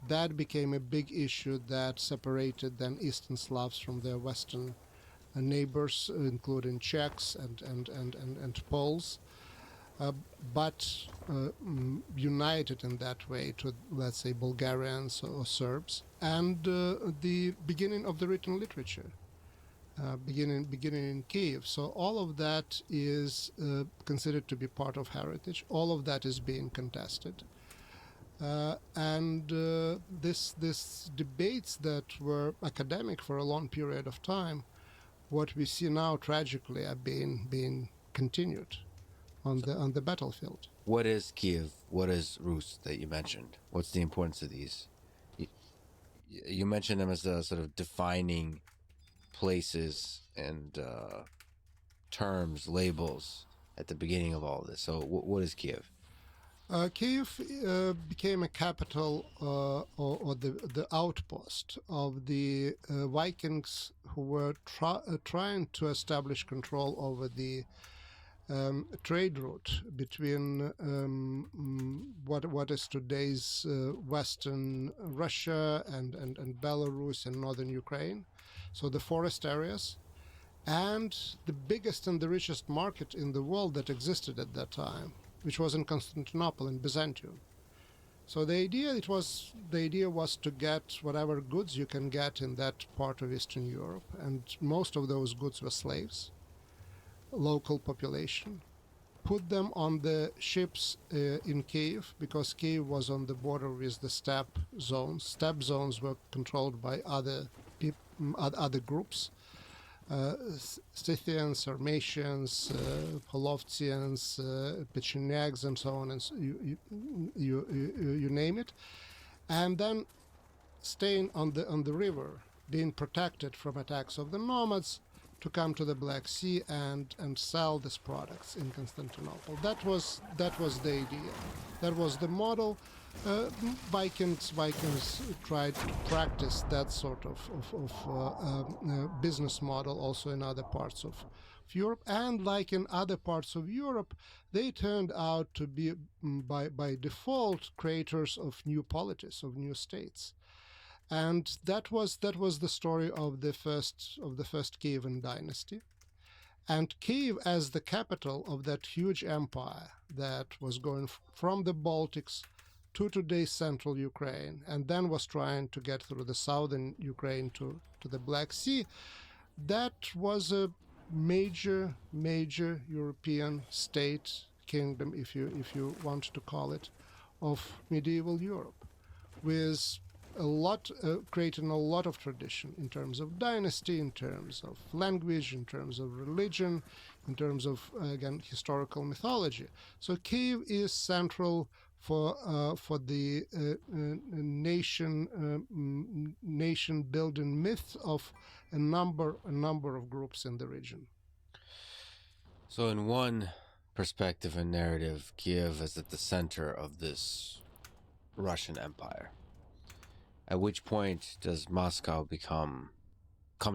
that became a big issue that separated then Eastern Slavs from their Western neighbors, including Czechs and Poles, but united in that way to, let's say, Bulgarians or Serbs, and the beginning of the written literature, beginning in Kiev. So all of that is considered to be part of heritage. All of that is being contested. And this debates that were academic for a long period of time, what we see now tragically are being continued on the battlefield. What is Kiev? What is Rus that you mentioned? What's the importance of these? You mentioned them as the sort of defining places and terms, labels at the beginning of all this. So what is Kiev? Kiev became a capital or the outpost of the Vikings who were trying to establish control over the trade route between what is today's Western Russia and Belarus and northern Ukraine, so the forest areas, and the biggest and the richest market in the world that existed at that time, which was in Constantinople in Byzantium. So the idea was to get whatever goods you can get in that part of Eastern Europe, and most of those goods were slaves, local population, put them on the ships in Kiev, because Kiev was on the border with the steppe zones. Steppe zones were controlled by other groups, Scythians, Sarmatians, Polovtsians, Pechenegs, and so on, and so you name it, and then staying on the river, being protected from attacks of the nomads, to come to the Black Sea and sell these products in Constantinople. That was the idea. That was the model. Vikings tried to practice that sort of business model also in other parts of Europe, and like in other parts of Europe, they turned out to be by default creators of new polities, of new states. And that was the story of the first Kievan dynasty, and Kiev as the capital of that huge empire that was going from the Baltics to today's central Ukraine, and then was trying to get through the southern Ukraine to the Black Sea. That was a major European state kingdom, if you want to call it, of medieval Europe, with creating a lot of tradition in terms of dynasty, in terms of language, in terms of religion, in terms of, again, historical mythology. So Kiev is central for the nation building myth of a number of groups in the region. So in one perspective and narrative, Kiev is at the center of this Russian Empire. At which point does Moscow come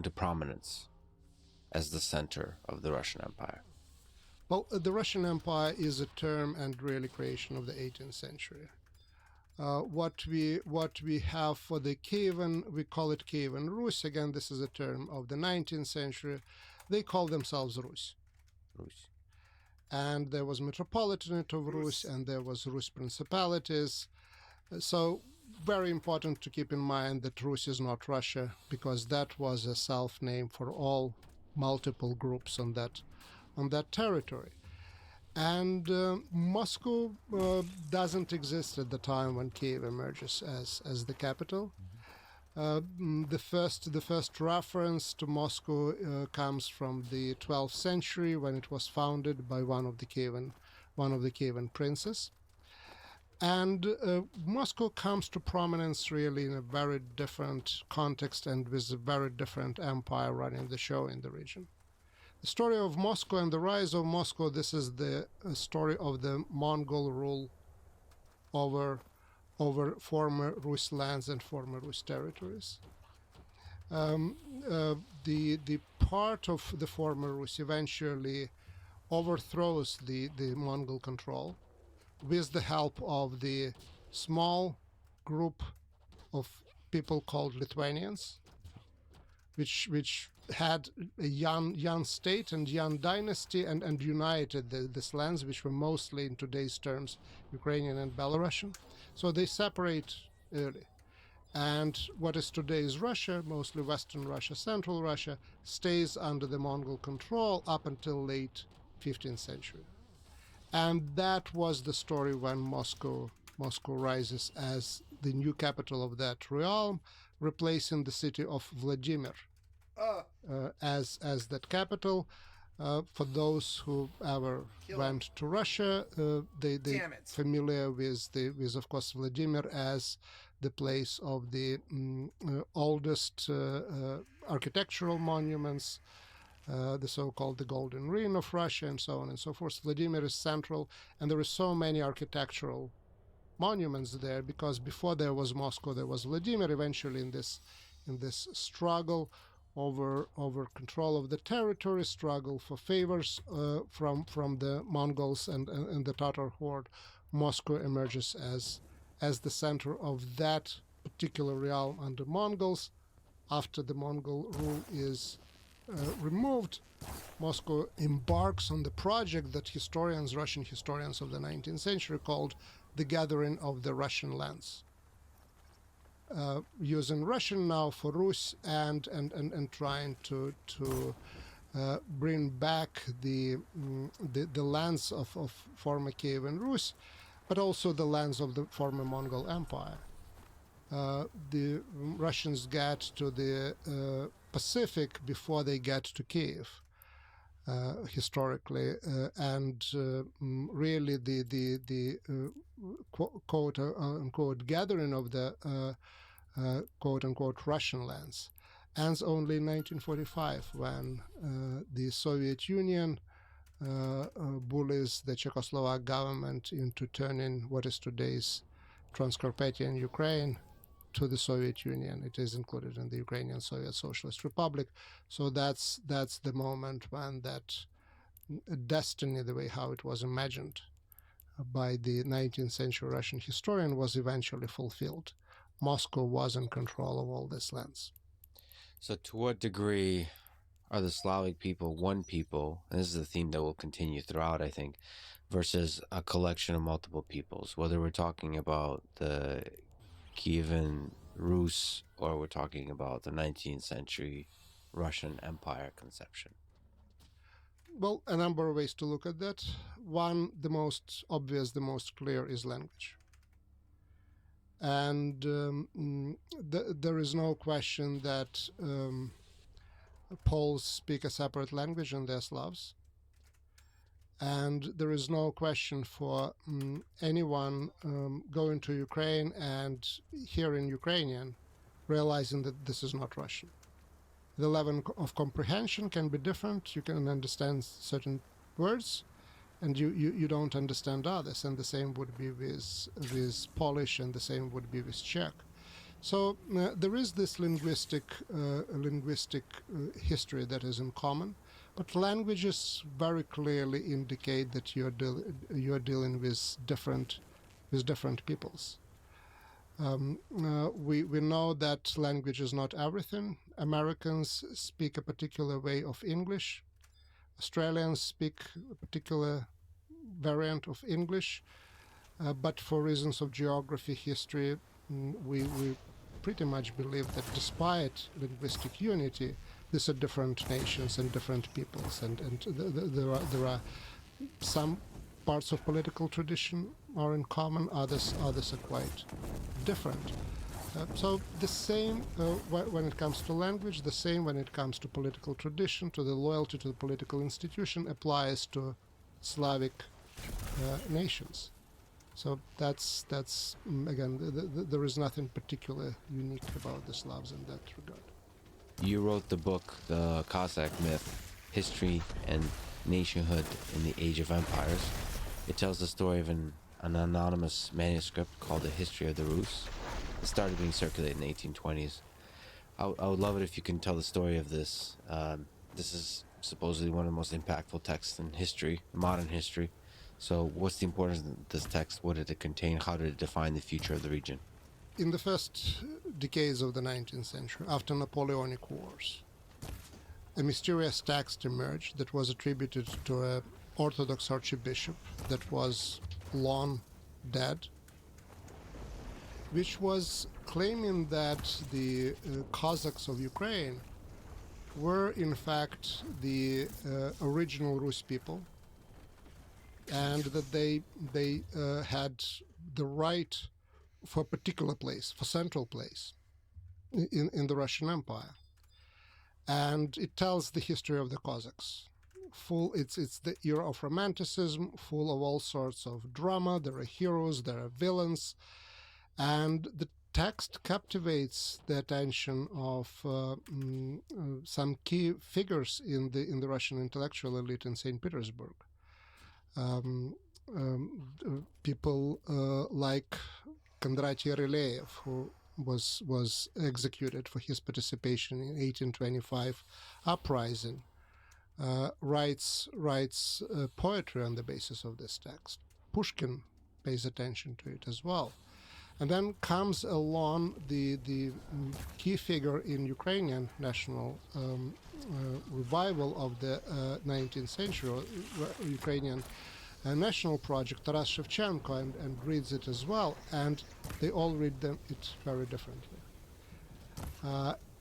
to prominence as the center of the Russian Empire? Well, the Russian Empire is a term and really creation of the 18th century. What we have for the Kievan, we call it Kievan Rus. Again, this is a term of the 19th century. They call themselves Rus. And there was Metropolitanate of Rus, and there was Rus principalities. So very important to keep in mind that Rus is not Russia, because that was a self-name for all multiple groups on that territory. And Moscow doesn't exist at the time when Kiev emerges as the capital. The first reference to Moscow comes from the 12th century, when it was founded by one of the Kievan princes. And Moscow comes to prominence really in a very different context and with a very different empire running the show in the region. The story of Moscow and the rise of Moscow, this is the story of the Mongol rule over former Rus lands and former Rus territories. The part of the former Rus eventually overthrows the Mongol control with the help of the small group of people called Lithuanians, which had a Yan state and Yan dynasty and united these lands, which were mostly, in today's terms, Ukrainian and Belarusian. So they separate early. And what is today's Russia, mostly Western Russia, Central Russia, stays under the Mongol control up until late 15th century. And that was the story when Moscow rises as the new capital of that realm, replacing the city of Vladimir as that capital. For those who ever went to Russia, they familiar with of course Vladimir as the place of the oldest architectural monuments, the so-called the Golden Ring of Russia, and so on and so forth. Vladimir is central, and there are so many architectural monuments there because before there was Moscow, there was Vladimir. Eventually, in this struggle over control of the territory, struggle for favors from the Mongols and the Tatar horde, Moscow emerges as the center of that particular realm under Mongols. After the Mongol rule is removed, Moscow embarks on the project that Russian historians of the 19th century called the gathering of the Russian lands. Using Russian now for Rus and trying to bring back the lands of former Kievan Rus, but also the lands of the former Mongol Empire. The Russians get to the Pacific before they get to Kiev, historically, and really the quote unquote gathering of the quote unquote Russian lands ends only in 1945 when the Soviet Union bullies the Czechoslovak government into turning what is today's Transcarpathian Ukraine to the Soviet Union. It is included in the Ukrainian Soviet Socialist Republic. So that's the moment when that destiny, the way how it was imagined by the 19th century Russian historian, was eventually fulfilled. Moscow was in control of all these lands. So to what degree are the Slavic people one people, and this is a theme that will continue throughout, I think, versus a collection of multiple peoples, whether we're talking about the Kievan Rus or we're talking about the 19th century Russian Empire conception? Well, a number of ways to look at that. One, the most obvious, the most clear, is language. And there is no question that Poles speak a separate language and they're Slavs. And there is no question for anyone going to Ukraine and hearing Ukrainian, realizing that this is not Russian. The level of comprehension can be different. You can understand certain words, and you don't understand others. And the same would be with Polish, and the same would be with Czech. So there is this linguistic history that is in common, but languages very clearly indicate that you are dealing with different peoples. We know that language is not everything. Americans speak a particular way of English. Australians speak a particular variant of English, but for reasons of geography, history, we pretty much believe that despite linguistic unity, these are different nations and different peoples, and there are some parts of political tradition are in common, others are quite different. So the same when it comes to language, the same when it comes to political tradition, to the loyalty to the political institution, applies to Slavic nations. So that's again, there is nothing particularly unique about the Slavs in that regard. You wrote the book, The Cossack Myth. history and nationhood in the Age of Empires. It tells the story of an anonymous manuscript called The History of the Rus. It started being circulated in the 1820s. I would love it if you can tell the story of this. This is supposedly one of the most impactful texts in history, modern history. So what's the importance of this text? What did it contain? How did it define the future of the region? In the first decades of the 19th century, after Napoleonic Wars, a mysterious text emerged that was attributed to an Orthodox archbishop that was long dead, which was claiming that the Cossacks of Ukraine were in fact the original Rus people, and that they had the right for a particular place, for central place in the Russian Empire. And it tells the history of the Cossacks. It's the era of romanticism, full of all sorts of drama. There are heroes, there are villains, and the text captivates the attention of some key figures in the Russian intellectual elite in St. Petersburg. People like Kondratий Ryleyev, who was executed for his participation in 1825 uprising, writes poetry on the basis of this text. Pushkin pays attention to it as well. And then comes along the key figure in Ukrainian national revival of the 19th century, Ukrainian national project, Taras Shevchenko, and reads it as well, and they all read it very differently.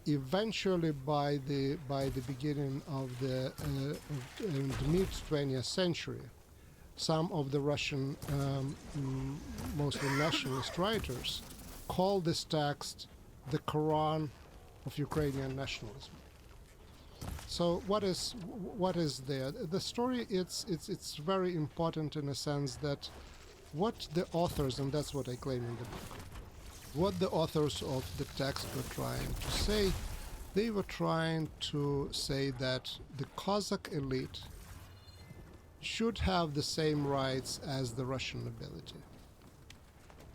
Eventually, by the beginning of the mid 20th century, some of the Russian, mostly nationalist writers, call this text the Quran of Ukrainian nationalism. So what is there? The story it's very important in a sense that what the authors, and that's what I claim in the book, what the authors of the text were trying to say, they were trying to say that the Cossack elite should have the same rights as the Russian nobility,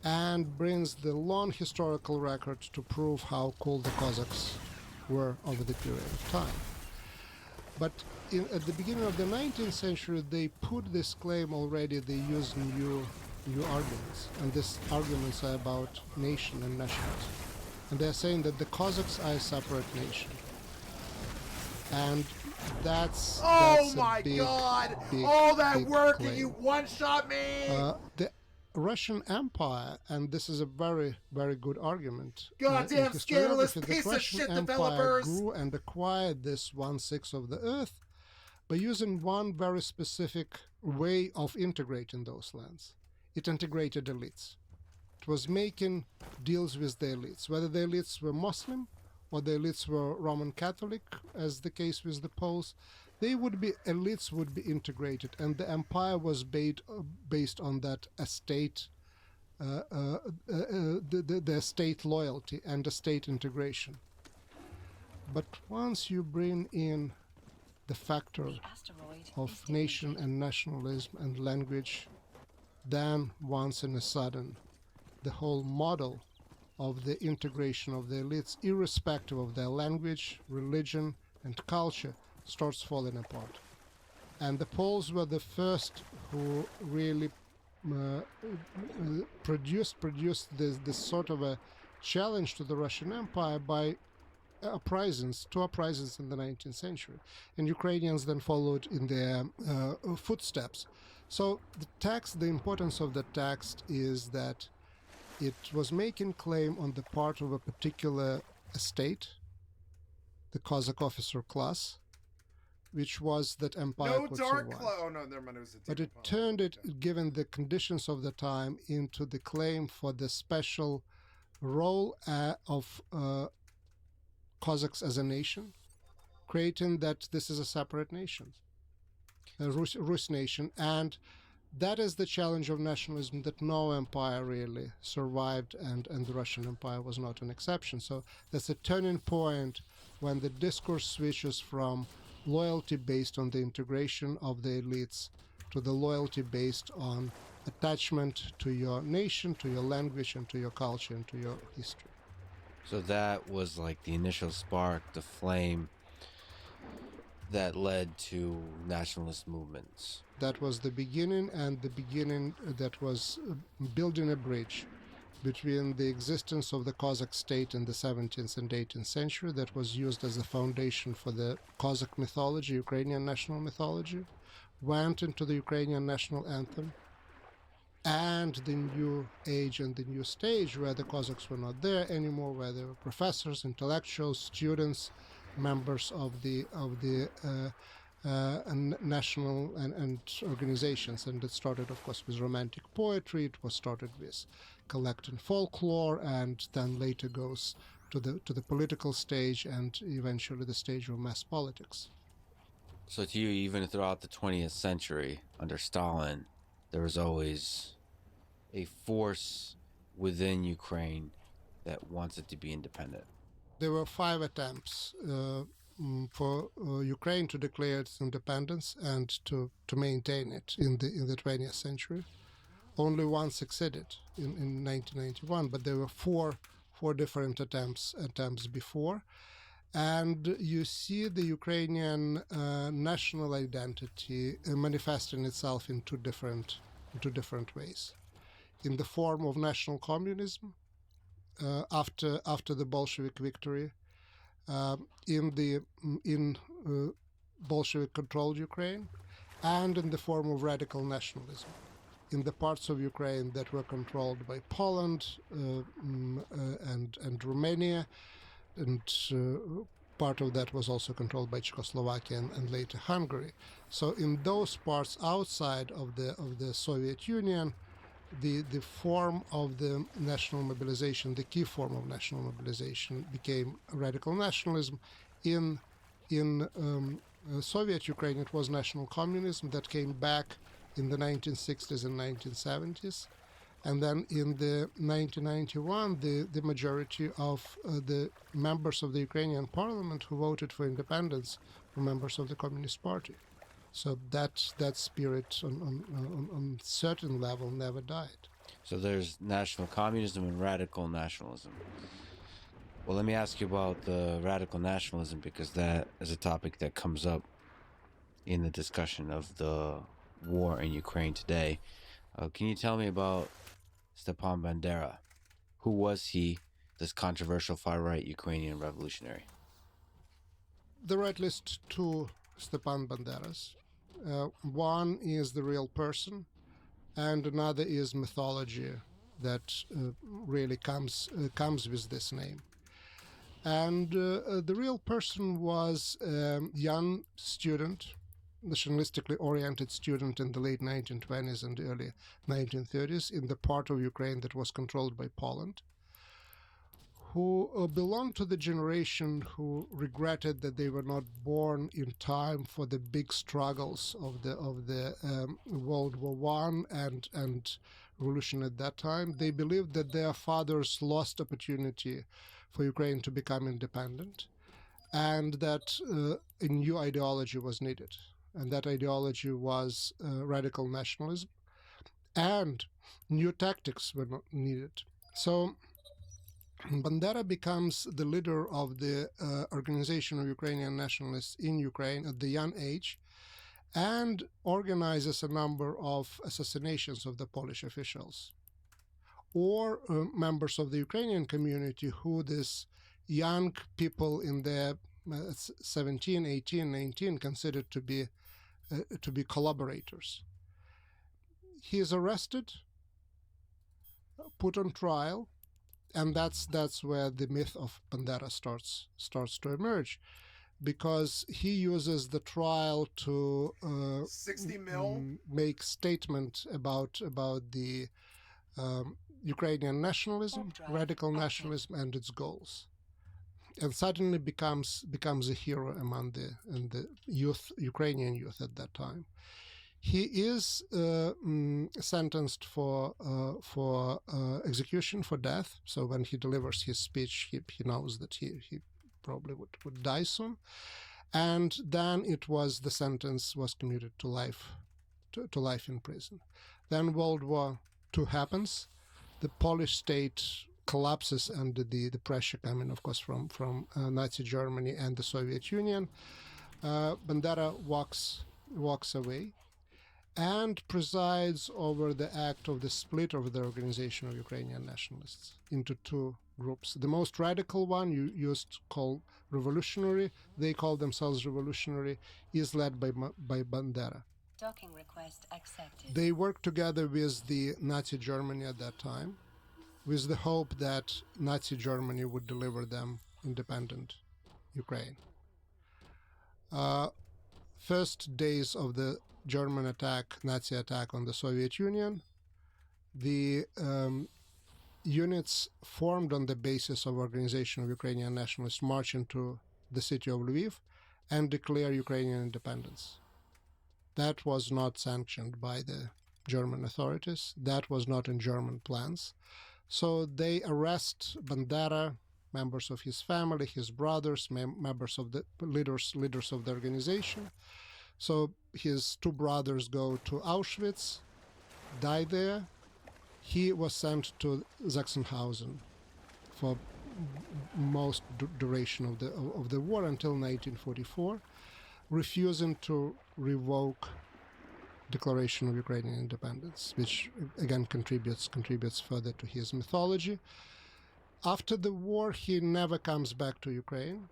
and brings the long historical record to prove how cool the Cossacks were over the period of time. But at the beginning of the 19th century, they put this claim already. They used new arguments, and these arguments are about nation and nationalism. And they're saying that the Cossacks are a separate nation, and that's my big, God! Big, All that big work claim. and you one-shot me! The Russian Empire, and this is a very, very good argument. Goddamn in scandalous historiography, piece the of Russian shit Empire developers! grew and acquired this 1/6 of the earth by using one very specific way of integrating those lands. It integrated elites. It was making deals with the elites, whether the elites were Muslim or the elites were Roman Catholic, as the case with the Poles. Elites would be integrated, and the empire was based on that estate, the estate loyalty and estate integration. But once you bring in the factor of nation and nationalism and language, then once in a sudden, the whole model of the integration of the elites, irrespective of their language, religion, and culture, starts falling apart. And the Poles were the first who really produced this sort of a challenge to the Russian Empire by two uprisings in the 19th century. And Ukrainians then followed in their footsteps. So the importance of the text is that it was making claim on the part of a particular estate, the Cossack officer class, which was that empire No could dark survive. oh no, never mind. It was a But it turned it, given the conditions of the time, into the claim for the special role of Cossacks as a nation, creating that this is a separate nation, a Rus nation, and that is the challenge of nationalism that no empire really survived, and the Russian Empire was not an exception. So that's a turning point when the discourse switches from loyalty based on the integration of the elites to the loyalty based on attachment to your nation, to your language, and to your culture, and to your history. So that was like the initial spark, the flame that led to nationalist movements. That was the beginning, and the beginning that was building a bridge between the existence of the Cossack state in the 17th and 18th century that was used as a foundation for the Cossack mythology, Ukrainian national mythology, went into the Ukrainian national anthem, and the new age and the new stage where the Cossacks were not there anymore, where they were professors, intellectuals, students, members of the national and organizations. And it started, of course, with romantic poetry. It was started with collecting folklore, and then later goes to the political stage, and eventually the stage of mass politics. So to you, even throughout the 20th century under Stalin, there was always a force within Ukraine that wants it to be independent. There were 5 attempts for Ukraine to declare its independence and to maintain it in the 20th century. Only one succeeded in 1991, but there were four different attempts before. And you see the Ukrainian national identity manifesting itself in two different ways. In the form of national communism after the Bolshevik victory, in Bolshevik-controlled Ukraine, and in the form of radical nationalism in the parts of Ukraine that were controlled by Poland and Romania, and part of that was also controlled by Czechoslovakia and later Hungary. So in those parts outside of the Soviet Union, the form of the national mobilization, the key form of national mobilization, became radical nationalism. In Soviet Ukraine, it was national communism that came back in the 1960s and 1970s. And then in the 1991, the majority of the members of the Ukrainian parliament who voted for independence were members of the Communist Party. So that spirit on certain level never died. So there's national communism and radical nationalism. Well, let me ask you about the radical nationalism, because that is a topic that comes up in the discussion of the war in Ukraine today. Can you tell me about Stepan Bandera? Who was he, this controversial far-right Ukrainian revolutionary? There are at least 2 Stepan Banderas. One is the real person, and another is mythology that really comes with this name. And the real person was a young student, nationalistically oriented student in the late 1920s and early 1930s in the part of Ukraine that was controlled by Poland, who belonged to the generation who regretted that they were not born in time for the big struggles of the World War I and revolution at that time. They believed that their fathers lost opportunity for Ukraine to become independent, and that a new ideology was needed. And that ideology was radical nationalism, and new tactics were not needed. So Bandera becomes the leader of the Organization of Ukrainian Nationalists in Ukraine at the young age, and organizes a number of assassinations of the Polish officials or members of the Ukrainian community who these young people in their 17, 18, 19 considered to be collaborators. He is arrested, put on trial, and that's where the myth of Bandera starts to emerge, because he uses the trial to 60 mil make statement about the Ukrainian nationalism, radical nationalism, and its goals, and suddenly becomes a hero among the youth, Ukrainian youth at that time. He is sentenced for execution, for death. So when he delivers his speech, he knows that he probably would die soon. and then the sentence was commuted to life, to life in prison. Then World War II happens. The Polish state collapses under the pressure coming, of course, from Nazi Germany and the Soviet Union. Bandera walks away and presides over the act of the split of the organization of Ukrainian nationalists into two groups. The most radical one, you used to call revolutionary, they call themselves revolutionary, is led by Bandera. Docking request accepted. They worked together with the Nazi Germany at that time, with the hope that Nazi Germany would deliver them independent Ukraine. First days of the German Nazi attack on the Soviet Union, the units formed on the basis of Organization of Ukrainian Nationalists march into the city of Lviv and declare Ukrainian independence. That was not sanctioned by the German authorities. That was not in German plans. So they arrest Bandera, members of his family, his brothers, members of the leaders of the organization. So his two brothers go to Auschwitz, die there. He was sent to Sachsenhausen for most duration of the war until 1944, refusing to revoke Declaration of Ukrainian Independence, which again contributes further to his mythology. After the war, he never comes back to Ukraine.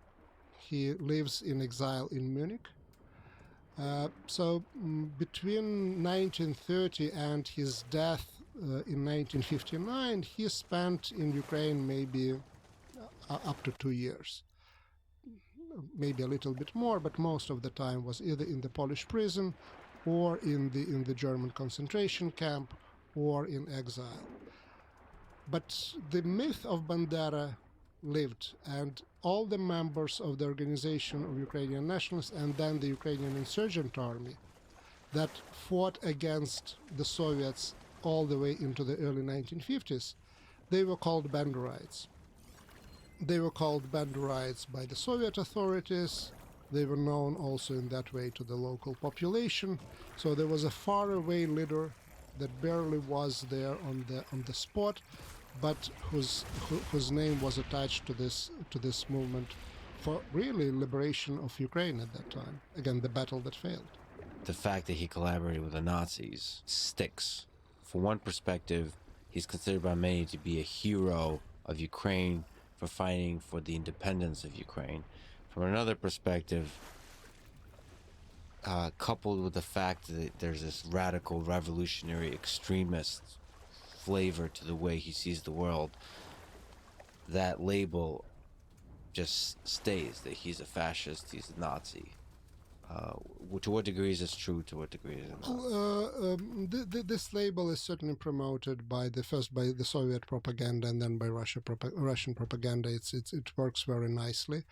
He lives in exile in Munich. So between 1930 and his death in 1959, he spent in Ukraine maybe up to 2 years. Maybe a little bit more, but most of the time was either in the Polish prison or in the German concentration camp or in exile. But the myth of Bandera lived, and all the members of the Organization of Ukrainian Nationalists and then the Ukrainian Insurgent Army that fought against the Soviets all the way into the early 1950s, they were called Banderites. They were called Banderites by the Soviet authorities. They were known also in that way to the local population. So there was a faraway leader that barely was there on the spot, but whose name was attached to this movement for really liberation of Ukraine at that time. Again, the battle that failed. The fact that he collaborated with the Nazis sticks. From one perspective, he's considered by many to be a hero of Ukraine for fighting for the independence of Ukraine. From another perspective, coupled with the fact that there's this radical, revolutionary, extremist flavor to the way he sees the world, that label just stays, that he's a fascist, he's a Nazi. To what degree is this true? To what degree is it not? This label is certainly promoted by the Soviet propaganda and then by Russian propaganda. It works very nicely.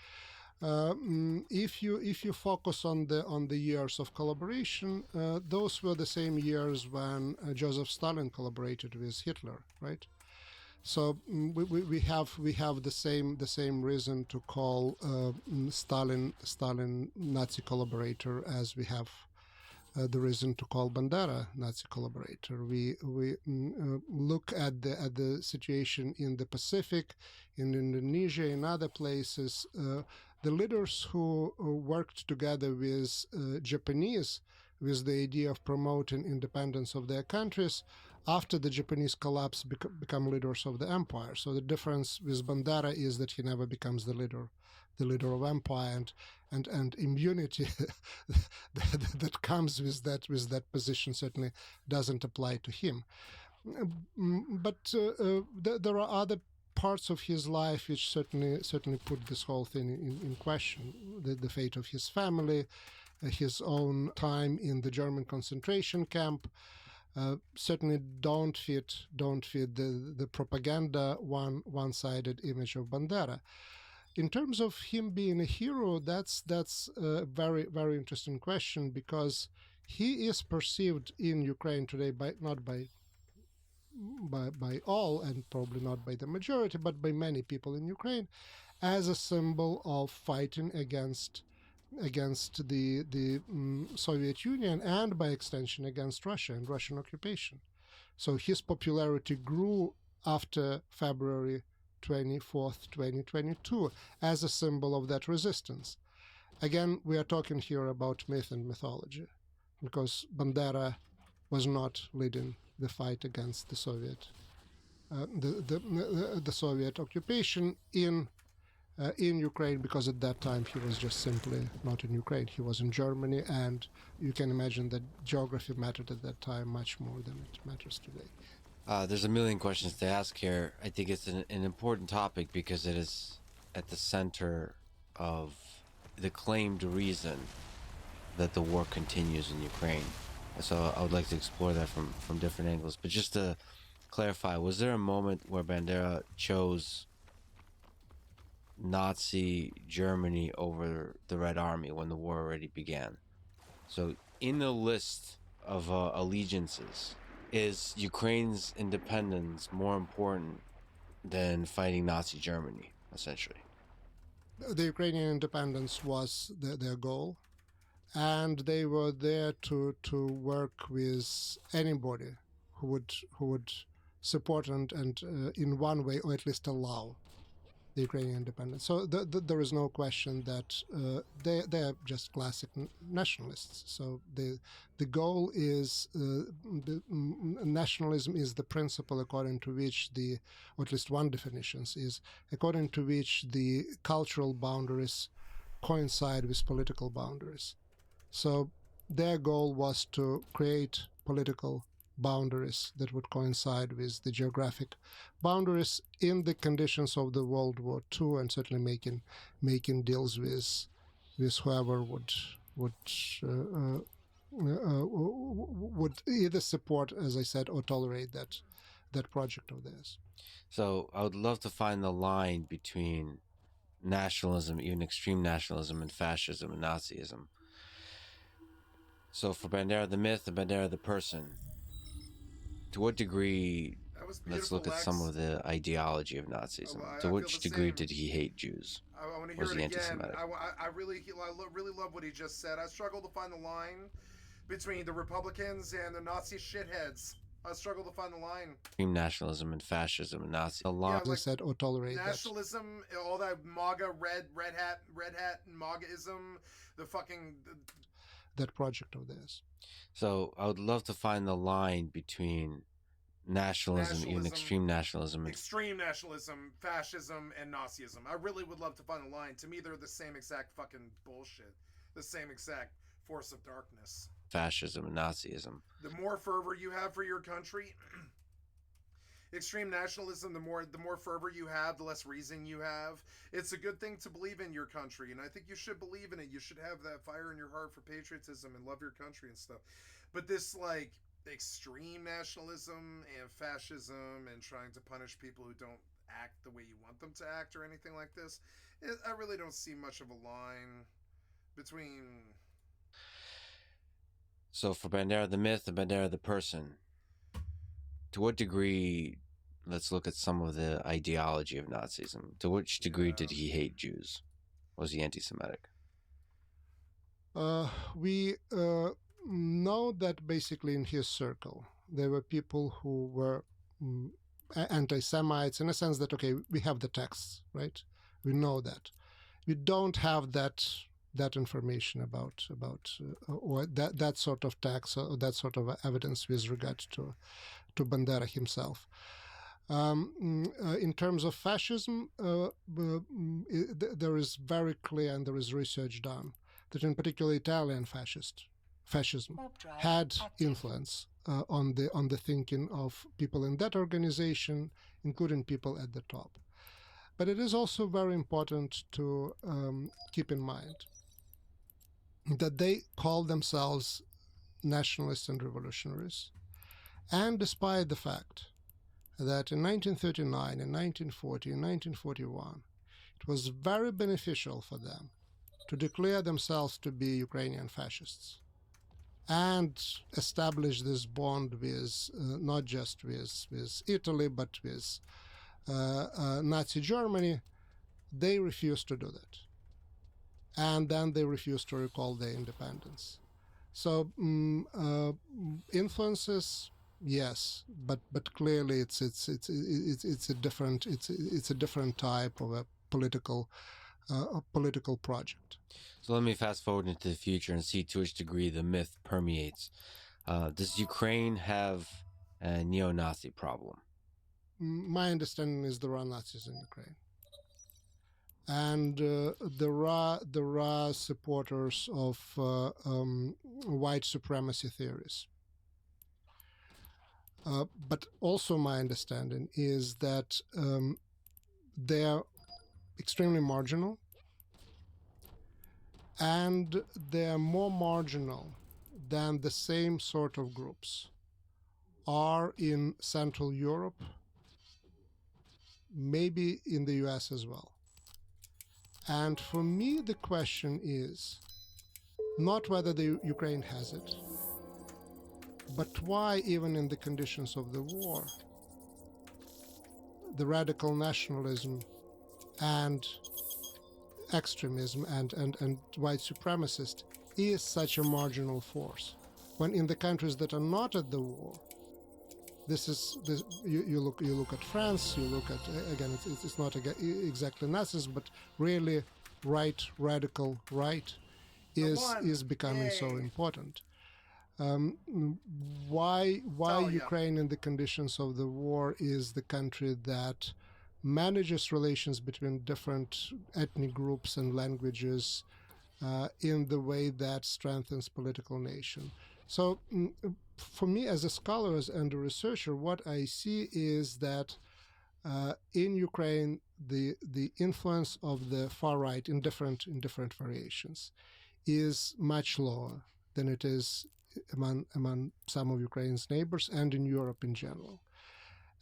If you focus on the years of collaboration, those were the same years when Joseph Stalin collaborated with Hitler, right? So we have the same reason to call Stalin Nazi collaborator as we have the reason to call Bandera Nazi collaborator. We look at the situation in the Pacific, in Indonesia, in other places. The leaders who worked together with Japanese with the idea of promoting independence of their countries, after the Japanese collapse become leaders of the empire. So the difference with Bandera is that he never becomes the leader of empire, and immunity that comes with that position certainly doesn't apply to him. But there are other parts of his life which certainly put this whole thing in question. The fate of his family, his own time in the German concentration camp, certainly don't fit the propaganda one-sided image of Bandera. In terms of him being a hero, that's a very, very interesting question, because he is perceived in Ukraine today not by all, and probably not by the majority, but by many people in Ukraine, as a symbol of fighting against against the Soviet Union, and by extension against Russia and Russian occupation. So his popularity grew after February 24th, 2022, as a symbol of that resistance. Again, we are talking here about myth and mythology, because Bandera was not leading the fight against the Soviet, the Soviet occupation in Ukraine, because at that time he was just simply not in Ukraine. He was in Germany, and you can imagine that geography mattered at that time much more than it matters today. There's a million questions to ask here. I think it's an important topic because it is at the center of the claimed reason that the war continues in Ukraine. So I would like to explore that from different angles. But just to clarify, was there a moment where Bandera chose Nazi Germany over the Red Army when the war already began? So in the list of allegiances, is Ukraine's independence more important than fighting Nazi Germany, essentially? The Ukrainian independence was their goal, and they were there to work with anybody who would support and in one way, or at least allow, the Ukrainian independence. So there is no question that they are just classic nationalists. So the goal is nationalism is the principle according to which or at least one definition is according to which the cultural boundaries coincide with political boundaries. So their goal was to create political boundaries that would coincide with the geographic boundaries in the conditions of the World War II, and certainly making deals with whoever would either support, as I said, or tolerate that project of theirs. So I would love to find the line between nationalism, even extreme nationalism, and fascism and Nazism. So for Bandera the myth and Bandera the person, to what degree, let's look at some of the ideology of Nazism. To which degree did he hate Jews? I want to hear Was it he again. anti-Semitic? I really love what he just said. I struggle to find the line between the Republicans and the Nazi shitheads. I struggle to find the line. Extreme nationalism and fascism and Nazi. As I said, or tolerate nationalism, all that MAGA, red hat, and MAGAism, the fucking... that project of theirs. So I would love to find the line between nationalism, even extreme nationalism, fascism, and Nazism. I really would love to find the line. To me, they're the same exact fucking bullshit. The same exact force of darkness. Fascism and Nazism. The more fervor you have for your country, extreme nationalism, the more fervor you have, the less reason you have. It's a good thing to believe in your country, and I think you should believe in it. You should have that fire in your heart for patriotism and love your country and stuff. But this, like, extreme nationalism and fascism and trying to punish people who don't act the way you want them to act or anything like this, I really don't see much of a line between... So for Bandera the myth and Bandera the person, to what degree, let's look at some of the ideology of Nazism. To which degree did he hate Jews? Was he anti-Semitic? We know that basically in his circle, there were people who were anti-Semites in a sense that, okay, we have the texts, right? We know that. We don't have that information about or that sort of text or that sort of evidence with regard to Bandera himself. In terms of fascism, there is very clear, and there is research done, that in particular Italian fascism had influence on the thinking of people in that organization, including people at the top. But it is also very important to keep in mind that they call themselves nationalists and revolutionaries. And despite the fact that in 1939, in 1940, in 1941, it was very beneficial for them to declare themselves to be Ukrainian fascists and establish this bond with not just with Italy, but with Nazi Germany, they refused to do that. and then they refused to recall their independence. So influences, yes, but clearly it's a different type of a political project. So let me fast forward into the future and see to which degree the myth permeates. Does Ukraine have a neo-Nazi problem? My understanding is there are Nazis in Ukraine, and there are supporters of white supremacy theories. But also my understanding is that they're extremely marginal, and they're more marginal than the same sort of groups are in Central Europe, maybe in the US as well. And for me, the question is not whether the Ukraine has it, but why, even in the conditions of the war, the radical nationalism and extremism and white supremacist is such a marginal force, when in the countries that are not at the war, you look at France, you look at, again, it's not exactly Nazis, but really radical right is becoming so important. Why Ukraine in the conditions of the war is the country that manages relations between different ethnic groups and languages in the way that strengthens political nation. So for me as a scholar and a researcher, what I see is that in Ukraine, the influence of the far right in different variations is much lower than it is among some of Ukraine's neighbors and in Europe in general.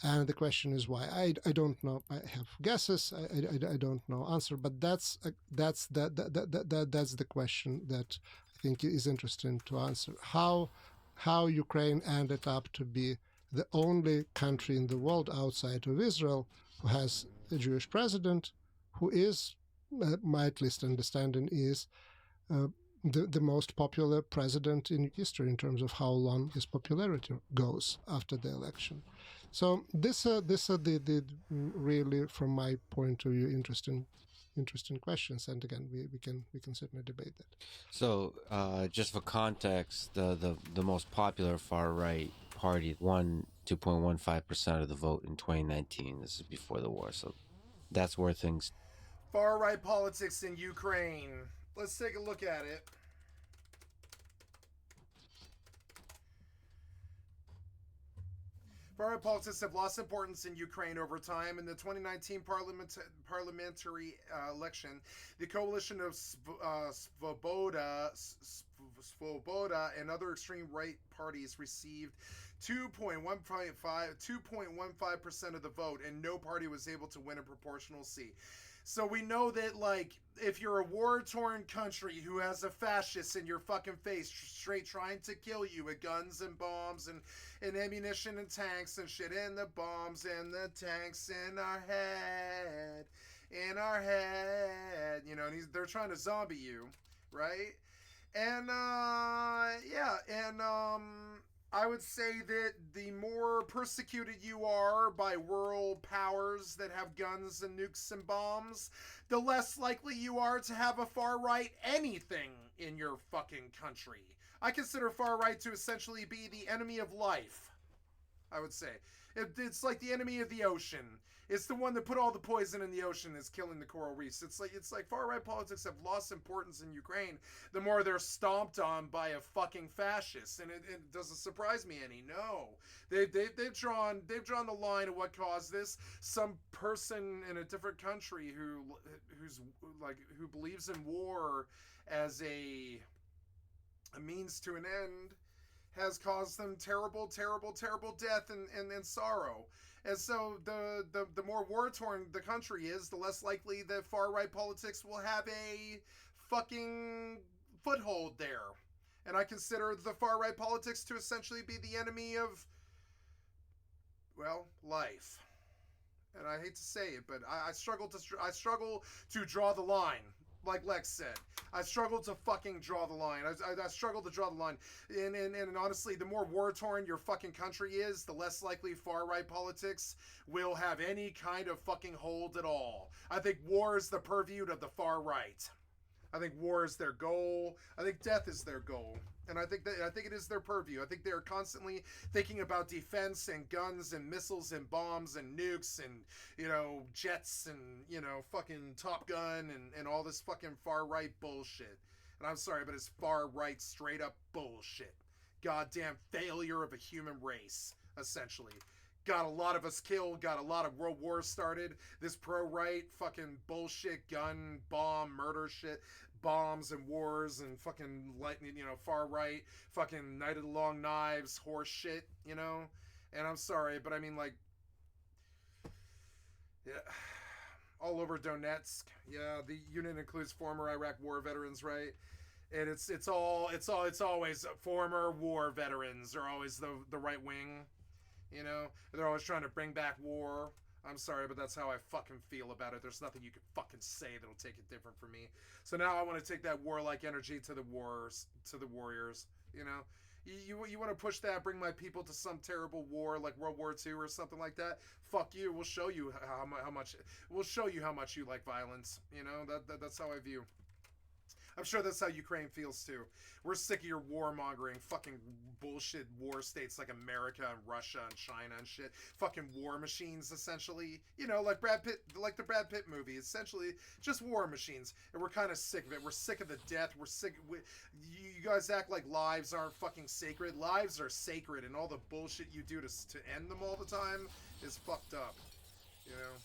And the question is why. I don't know. I have guesses. I don't know answer. But that's the question that I think is interesting to answer. How Ukraine ended up to be the only country in the world outside of Israel who has a Jewish president, who is, my at least understanding, is the most popular president in history in terms of how long his popularity goes after the election. So this are the really, from my point of view, interesting questions, and again we can certainly debate that. So just for context, the most popular far right party won 2.15% of the vote in 2019. This is before the war, so that's where things. Far right politics in Ukraine. Let's take a look at it. Far-right politics have lost importance in Ukraine over time. In the 2019 parliamentary election, the coalition of Svoboda and other extreme right parties received 2.15% of the vote, and no party was able to win a proportional seat. So we know that, like, if you're a war-torn country who has a fascist in your fucking face straight trying to kill you with guns and bombs and ammunition and tanks and shit, and the bombs and the tanks in our head, you know, and they're trying to zombie you, right? And, I would say that the more persecuted you are by world powers that have guns and nukes and bombs, the less likely you are to have a far-right anything in your fucking country. I consider far-right to essentially be the enemy of life, I would say. It's like the enemy of the ocean. It's the one that put all the poison in the ocean that's killing the coral reefs. It's like far-right politics have lost importance in Ukraine the more they're stomped on by a fucking fascist, and it doesn't surprise me any. No, they've drawn the line of what caused this. Some person in a different country who believes in war as a means to an end has caused them terrible death and sorrow. And so the more war-torn the country is, the less likely that far-right politics will have a fucking foothold there. And I consider the far-right politics to essentially be the enemy of, well, life. And I hate to say it, but I struggle to draw the line. like Lex said, I struggle to fucking draw the line. I struggle to draw the line. And honestly, the more war-torn your fucking country is, the less likely far-right politics will have any kind of fucking hold at all. I think war is the purview of the far-right. I think war is their goal. I think death is their goal. And I think it is their purview. I think they're constantly thinking about defense and guns and missiles and bombs and nukes and, you know, jets and, you know, fucking Top Gun and all this fucking far-right bullshit. And I'm sorry, but it's far-right straight up bullshit. Goddamn failure of a human race, essentially. Got a lot of us killed, got a lot of world wars started. This pro-right fucking bullshit gun, bomb, murder shit. Bombs and wars and fucking lightning, you know, far right, fucking Night of the Long Knives, horse shit, you know. And I'm sorry, but I mean, like, yeah, all over Donetsk. Yeah, the unit includes former Iraq war veterans, right? And it's always former war veterans are always the right wing, you know. They're always trying to bring back war. I'm sorry, but that's how I fucking feel about it. There's nothing you can fucking say that'll take it different for me. So now I want to take that warlike energy to the warriors. You know, you want to push that, bring my people to some terrible war like World War II or something like that. Fuck you. We'll show you how much. We'll show you how much you like violence. You know, that's how I view. I'm sure that's how Ukraine feels too. We're sick of your warmongering, fucking bullshit war states like America and Russia and China and shit. Fucking war machines, essentially. You know, like Brad Pitt, like the Brad Pitt movie. Essentially, just war machines. And we're kind of sick of it. We're sick of the death. We're sick. You guys act like lives aren't fucking sacred. Lives are sacred, and all the bullshit you do to end them all the time is fucked up. You know.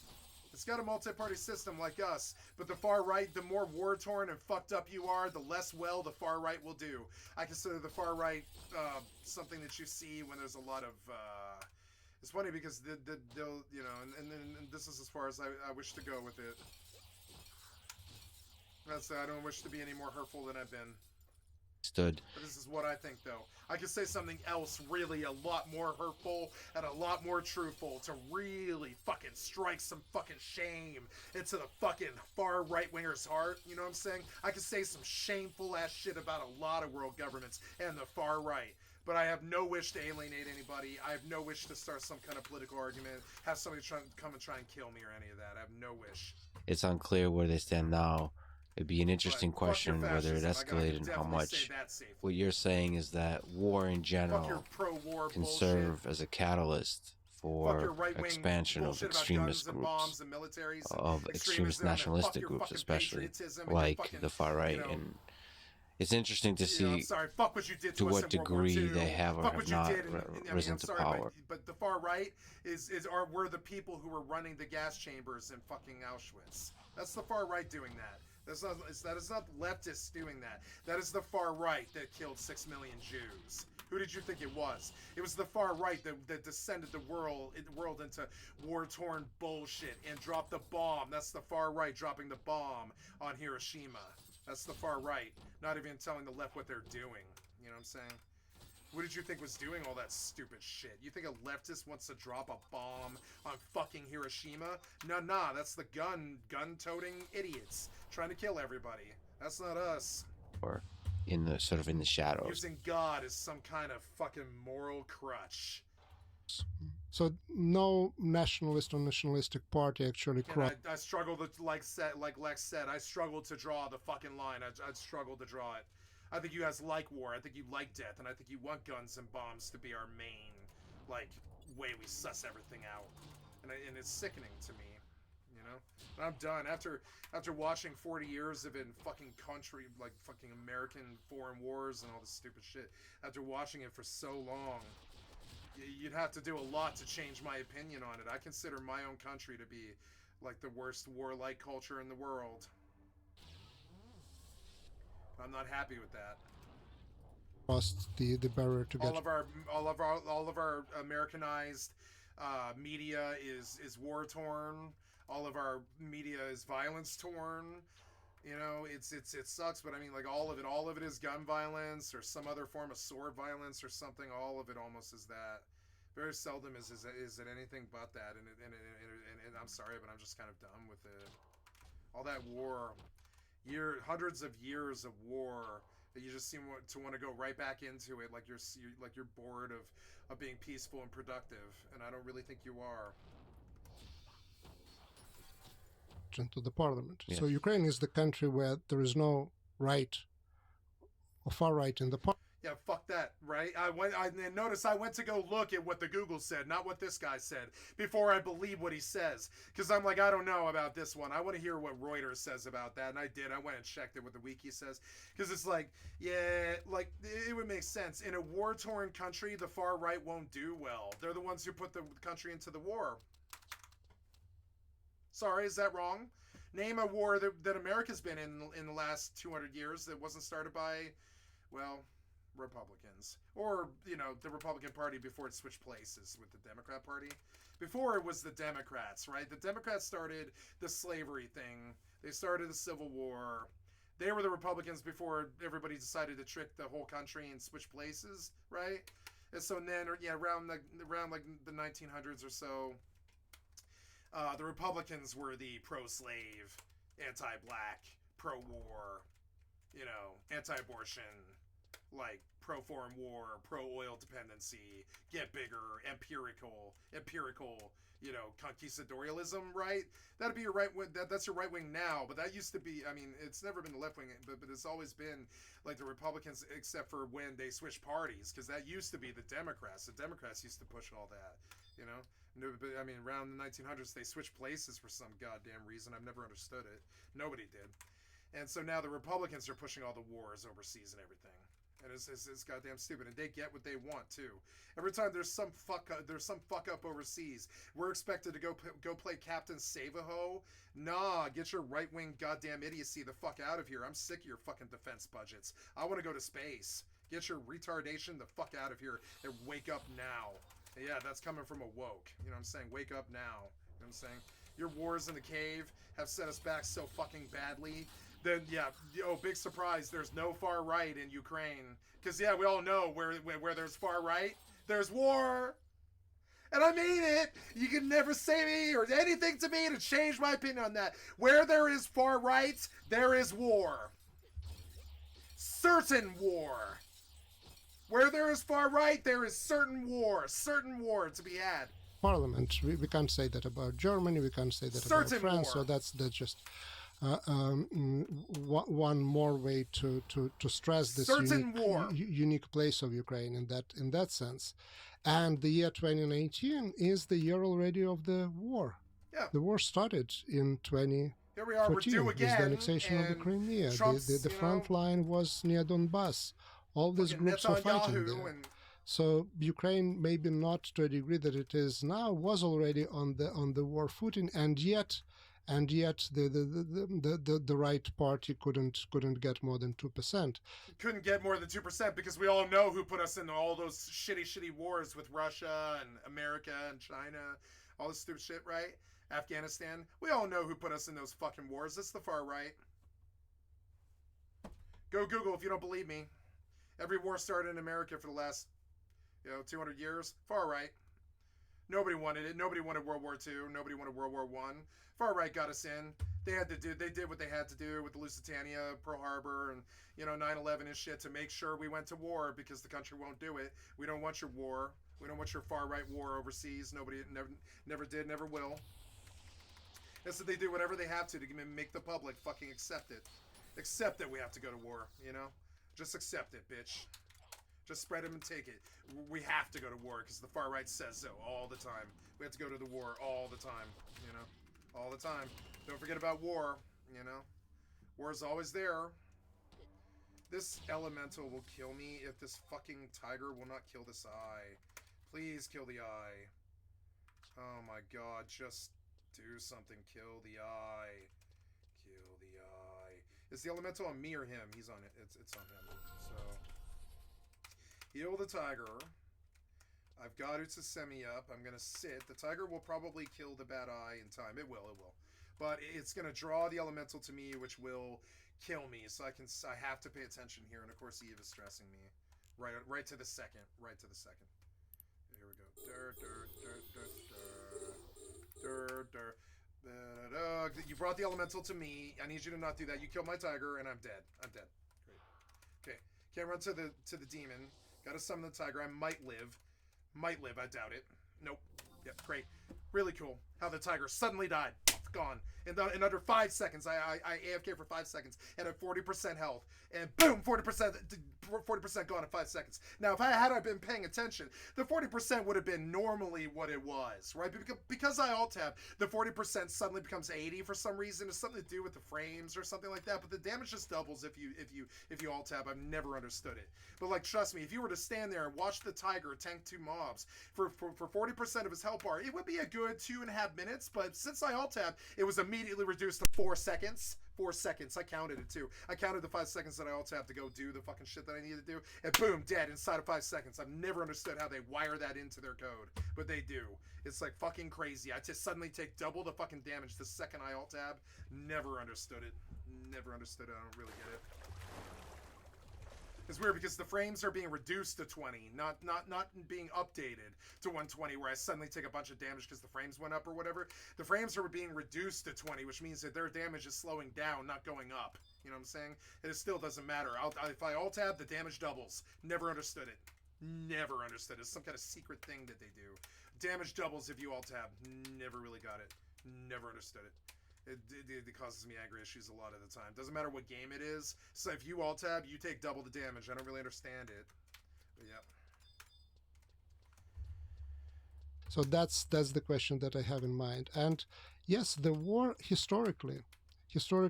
It's got a multi-party system like us, but the far right, the more war-torn and fucked up you are, the less well the far right will do. I consider the far right something that you see when there's a lot of. It's funny because they'll, you know, and this is as far as I wish to go with it. I don't wish to be any more hurtful than I've been. But this is what I think, though. I could say something else really a lot more hurtful and a lot more truthful to really fucking strike some fucking shame into the fucking far right-winger's heart. You know what I'm saying? I could say some shameful ass shit about a lot of world governments and the far right. But I have no wish to alienate anybody. I have no wish to start some kind of political argument, have somebody come and try and kill me or any of that. I have no wish. It's unclear where they stand now. It'd be an interesting question whether it escalated and how much. What you're saying is that war in general can serve as a catalyst for expansion of extremist groups, of extremist nationalistic groups especially, like the far right. And it's interesting to see to what degree they have or have not risen to power. But the far right were the people who were running the gas chambers in fucking Auschwitz. That's the far right doing that. That is not leftists doing that. That is the far right that killed 6 million Jews. Who did you think it was? It was the far right that descended the world into war-torn bullshit and dropped the bomb. That's the far right dropping the bomb on Hiroshima. That's the far right. Not even telling the left what they're doing. You know what I'm saying? Who did you think was doing all that stupid shit? You think a leftist wants to drop a bomb on fucking Hiroshima? Nah, that's the gun-toting idiots trying to kill everybody. That's not us. Or in the shadows. Using God as some kind of fucking moral crutch. So no nationalist or nationalistic party actually. I struggle to like Lex said. I struggle to draw the fucking line. I struggle to draw it. I think you guys like war. I think you like death, and I think you want guns and bombs to be our main, like, way we suss everything out. And it's sickening to me, you know. And I'm done after watching 40 years of in fucking country, like fucking American foreign wars and all this stupid shit. After watching it for so long, you'd have to do a lot to change my opinion on it. I consider my own country to be like the worst warlike culture in the world. I'm not happy with that. Crossed the barrier to get all of our Americanized media is war torn. All of our media is violence torn. You know, it sucks, but I mean, like all of it is gun violence or some other form of sword violence or something. All of it almost is that. Very seldom is it anything but that. And I'm sorry, but I'm just kind of done with it. All that war. hundreds of years of war that you just seem to want to go right back into it, like you're bored of being peaceful and productive, and I don't really think you are. Into the parliament. Yes. So Ukraine is the country where there is no right or far right in the parliament. Yeah, fuck that, right? Notice I went to go look at what the Google said, not what this guy said, before I believe what he says. Because I'm like, I don't know about this one. I want to hear what Reuters says about that. And I did. I went and checked it, what the wiki says. Because it's like, yeah, like, it would make sense. In a war-torn country, the far right won't do well. They're the ones who put the country into the war. Sorry, is that wrong? Name a war that America's been in the last 200 years that wasn't started by, well, Republicans, or the Republican Party before it switched places with the Democrat Party. Before it was the Democrats, right? The Democrats started the slavery thing. They started the Civil War. They were the Republicans before everybody decided to trick the whole country and switch places, right? And so then, around like the 1900s or so, the Republicans were the pro-slave, anti-black, pro-war, anti-abortion, like pro-foreign war, pro-oil dependency, get bigger, empirical, conquistadorialism, right? That'd be your right wing. That's your right wing now, but that used to be. I mean, it's never been the left wing, but it's always been like the Republicans, except for when they switched parties, because that used to be the Democrats. The Democrats used to push all that, No, but I mean, around the 1900s, they switched places for some goddamn reason. I've never understood it. Nobody did. And so now the Republicans are pushing all the wars overseas and everything. And it's goddamn stupid. And they get what they want, too. Every time there's some fuck up overseas, we're expected to go play Captain Save-A-Ho. Nah, get your right-wing goddamn idiocy the fuck out of here. I'm sick of your fucking defense budgets. I want to go to space. Get your retardation the fuck out of here and wake up now. Yeah, that's coming from a woke. You know what I'm saying? Wake up now. You know what I'm saying? Your wars in the cave have set us back so fucking badly. Then, yeah, big surprise, there's no far right in Ukraine. Because, yeah, we all know where there's far right, there's war. And I mean it. You can never say me or anything to me to change my opinion on that. Where there is far right, there is war. Certain war. Where there is far right, there is certain war to be had. Parliament. We can't say that about Germany. We can't say that Certain about France. war. So that's just one more way to stress this unique place of Ukraine in that sense. And the year 2019 is the year already of the war. Yeah. The war started in 2014 Here we are, we're due with again. the annexation of the Crimea. The front line was near Donbass. All these groups are fighting there. So Ukraine, maybe not to a degree that it is now, was already on the war footing, and yet the right party couldn't get more than 2%. Couldn't get more than 2% because we all know who put us in all those shitty wars with Russia and America and China, all this stupid shit, right? Afghanistan. We all know who put us in those fucking wars. It's the far right. Go Google if you don't believe me. Every war started in America for the last 200 years. Far right. Nobody wanted it. Nobody wanted World War II. Nobody wanted World War I. Far right got us in. They did what they had to do with the Lusitania, Pearl Harbor, and 9/11 and shit to make sure we went to war because the country won't do it. We don't want your war. We don't want your far right war overseas. Nobody never did, never will. And so they do whatever they have to make the public fucking accept it. Accept that we have to go to war. Just accept it, bitch. Just spread them and take it. We have to go to war because the far right says so all the time. We have to go to the war all the time, all the time. Don't forget about war, War is always there. This elemental will kill me if this fucking tiger will not kill this eye. Please kill the eye. Oh my god, just do something. Kill the eye. Kill the eye. Is the elemental on me or him? He's on it. It's on him. So... heal the tiger. I've got Utsasemi up. I'm going to sit. The tiger will probably kill the bad eye in time. It will. But it's going to draw the elemental to me, which will kill me. So I have to pay attention here. And of course, EvE is stressing me. Right to the second. Right to the second. Here we go. You brought the elemental to me. I need you to not do that. You killed my tiger, and I'm dead. I'm dead. Great. Okay. Can't run to the demon. Gotta summon the tiger. I might live. Might live. I doubt it. Nope. Yep. Great. Really cool. How the tiger suddenly died. Gone. In under 5 seconds. I AFK for 5 seconds and at 40% health. And boom, 40% gone in 5 seconds. Now, if I been paying attention, the 40% would have been normally what it was, right? Because I alt tab, the 40% suddenly becomes 80 for some reason. It's something to do with the frames or something like that. But the damage just doubles if you alt tab. I've never understood it. But like, trust me, if you were to stand there and watch the tiger tank 2 mobs for 40% of his health bar, it would be a good 2.5 minutes. But since I alt tab, it was immediately reduced to 4 seconds. 4 seconds. I counted it too. I counted the 5 seconds that I alt tab to go do the fucking shit that I needed to do, and boom, dead inside of 5 seconds. I've never understood how they wire that into their code, but they do. It's like fucking crazy. I just suddenly take double the fucking damage the second I alt tab. Never understood it. Never understood it. I don't really get it. It's weird because the frames are being reduced to 20, not being updated to 120, where I suddenly take a bunch of damage because the frames went up or whatever. The frames are being reduced to 20, which means that their damage is slowing down, not going up. You know what I'm saying? And it still doesn't matter. If I alt tab, the damage doubles. Never understood it. Never understood it. It's some kind of secret thing that they do. Damage doubles if you alt tab. Never really got it. Never understood it. It causes me aggro issues a lot of the time. Doesn't matter what game it is. So if you alt tab, you take double the damage. I don't really understand it. But yeah. So that's the question that I have in mind. And yes, the war historically,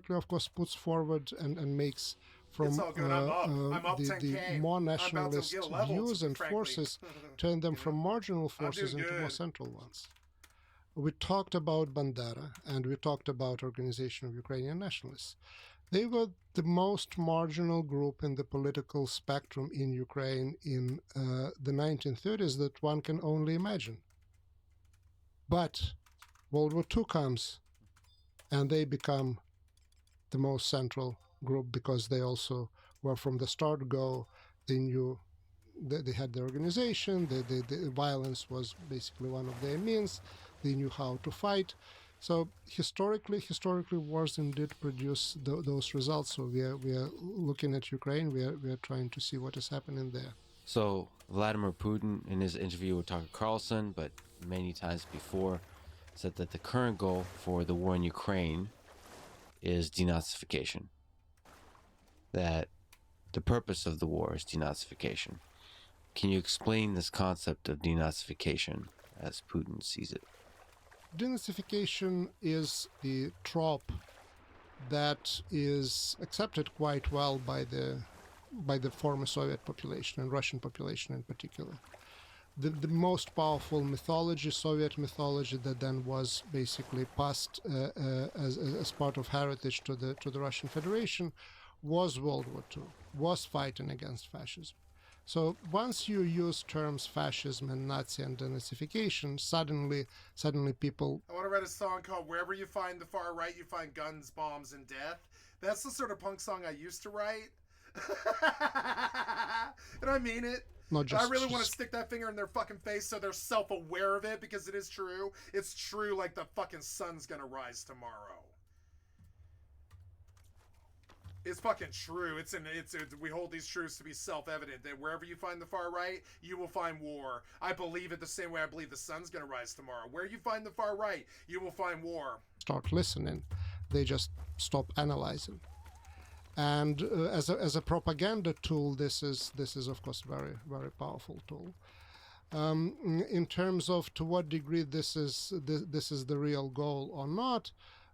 of course, puts forward and makes from It's all good. I'm up the 10K. more I'm about to nationalist get a level, views and frankly. forces, turn them from marginal I'm forces doing into more good. central ones. We talked about Bandera and we talked about Organization of Ukrainian Nationalists. They were the most marginal group in the political spectrum in Ukraine in the 1930s that one can only imagine. But World War II comes and they become the most central group because they also were from the start go. They knew they had their organization, the violence was basically one of their means. They knew how to fight. So historically, wars indeed produce those results. So we are looking at Ukraine. We are trying to see what is happening there. So Vladimir Putin, in his interview with Tucker Carlson, but many times before, said that the current goal for the war in Ukraine is denazification. That the purpose of the war is denazification. Can you explain this concept of denazification as Putin sees it? Denazification is the trope that is accepted quite well by the former Soviet population and Russian population in particular. The most powerful mythology, Soviet mythology, that then was basically passed as part of heritage to the Russian Federation, was World War II, was fighting against fascism. So once you use terms fascism and Nazi and denazification, suddenly people... I want to write a song called Wherever You Find the Far Right, You Find Guns, Bombs, and Death. That's the sort of punk song I used to write. And I mean it. I really want to stick that finger in their fucking face so they're self-aware of it, because it is true. It's true, like the fucking sun's gonna rise tomorrow. It's fucking true. We hold these truths to be self-evident, that wherever you find the far right, you will find war. I believe it the same way I believe the sun's gonna rise tomorrow. Where you find the far right, you will find war. Start listening. They just stop analyzing. And as a propaganda tool, this is of course very, very powerful tool. In terms of to what degree this is the real goal or not,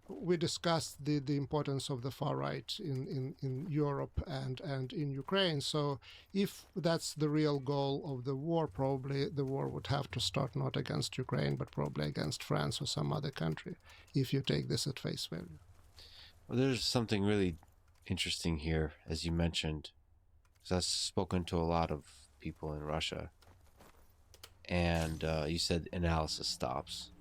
we discussed the importance of the far right in Europe and in Ukraine. So if that's the real goal of the war, probably the war would have to start not against Ukraine, but probably against France or some other country, if you take this at face value. Well, there's something really interesting here, as you mentioned, because I've spoken to a lot of people in Russia, and you said analysis stops.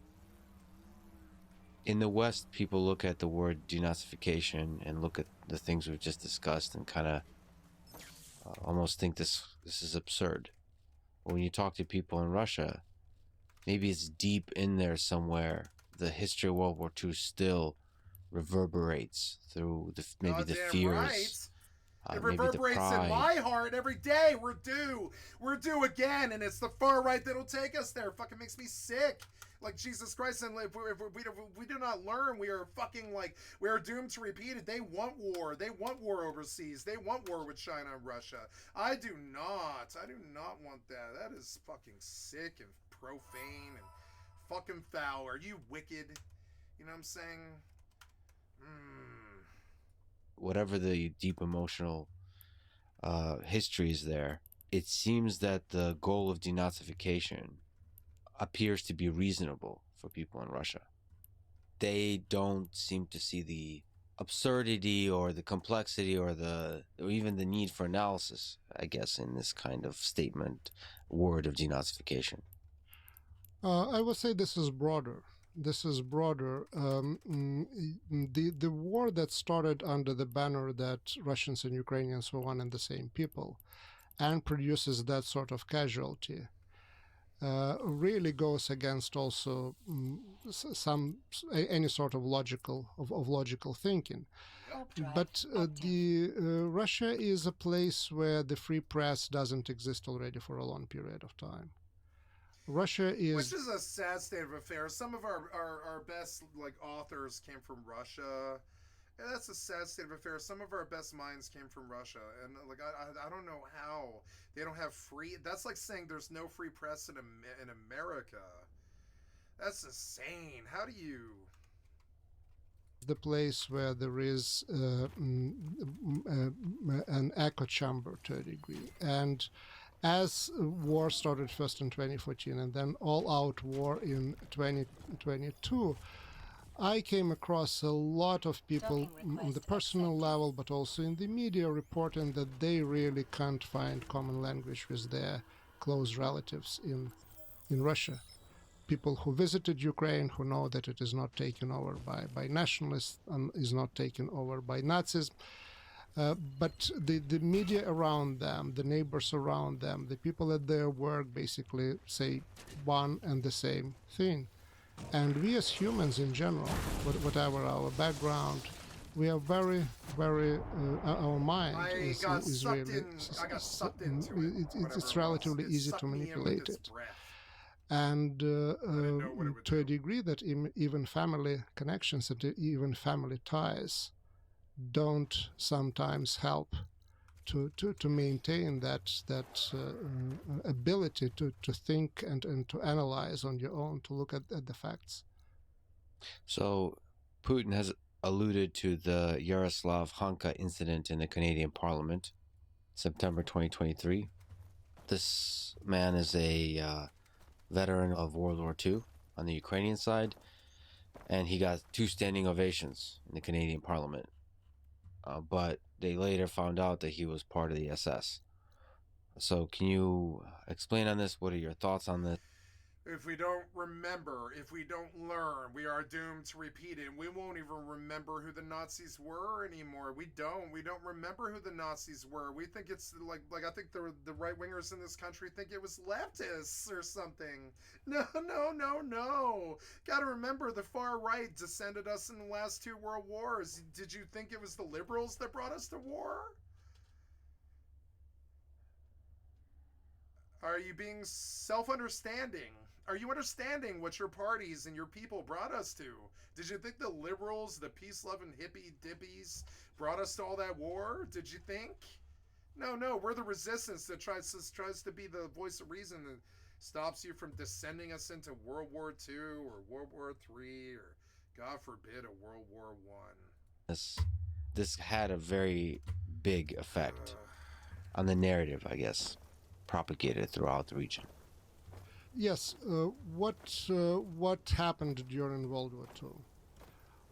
In the West, people look at the word denazification and look at the things we've just discussed and kind of almost think this is absurd. But when you talk to people in Russia, maybe it's deep in there somewhere the history of World War II still reverberates through maybe the Goddamn fears, right. It maybe the reverberates in pride. my heart every day. We're due again, and it's the far right that'll take us there. Fucking makes me sick. Like, Jesus Christ, and if we do not learn, we are fucking, like, we are doomed to repeat it. They want war. They want war overseas. They want war with China and Russia. I do not want that. That is fucking sick and profane and fucking foul. Are you wicked? You know what I'm saying? Whatever the deep emotional history is there, it seems that the goal of denazification appears to be reasonable for people in Russia. They don't seem to see the absurdity or the complexity or even the need for analysis, I guess, in this kind of statement word of denazification. I would say this is broader. The war that started under the banner that Russians and Ukrainians were one and the same people, and produces that sort of casualty, really goes against also any sort of logical thinking. But Russia is a place where the free press doesn't exist already for a long period of time. Russia is... Which is a sad state of affairs. Some of our best, like, authors came from Russia. And that's a sad state of affairs. Some of our best minds came from Russia. And, like, I don't know how they don't have free... That's like saying there's no free press in America. That's insane. How do you... The place where there is an echo chamber to a degree. And as war started first in 2014 and then all-out war in 2022, I came across a lot of people on the personal level, but also in the media, reporting that they really can't find common language with their close relatives in Russia. People who visited Ukraine, who know that it is not taken over by nationalists and is not taken over by Nazis. But the media around them, the neighbors around them, the people at their work basically say one and the same thing. And we as humans in general, whatever our background, we are very, very, our mind is really, it's relatively easy to manipulate it. And to a degree that even family connections and even family ties don't sometimes help to maintain that ability to think and to analyze on your own, to look at the facts. So Putin has alluded to the Yaroslav Hanka incident in the Canadian Parliament, September 2023. This man is a veteran of World War II on the Ukrainian side, and he got 2 standing ovations in the Canadian Parliament. But they later found out that he was part of the SS. So can you explain on this? What are your thoughts on this? If we don't remember, if we don't learn, we are doomed to repeat it. We won't even remember who the Nazis were anymore. We don't remember who the Nazis were. We think it's like I think the right-wingers in this country think it was leftists or something. No. Gotta remember, the far right descended us in the last 2 world wars. Did you think it was the liberals that brought us to war? Are you being self-understanding? Are you understanding what your parties and your people brought us to? Did you think the liberals, the peace-loving hippie dippies brought us to all that war? Did you think? No, we're the resistance that tries to be the voice of reason that stops you from descending us into World War II or World War III or, God forbid, a World War I. This had a very big effect on the narrative, I guess, propagated throughout the region. Yes, what happened during World War II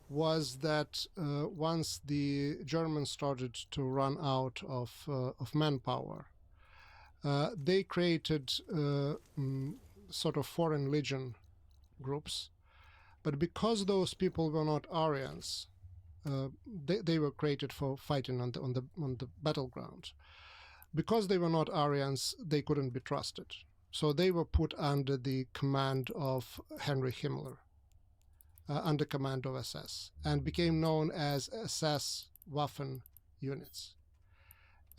was that once the Germans started to run out of manpower, they created sort of foreign legion groups, but because those people were not Aryans, they were created for fighting on the battleground. Because they were not Aryans, they couldn't be trusted. So they were put under the command of Henry Himmler. under command of SS and became known as SS Waffen units.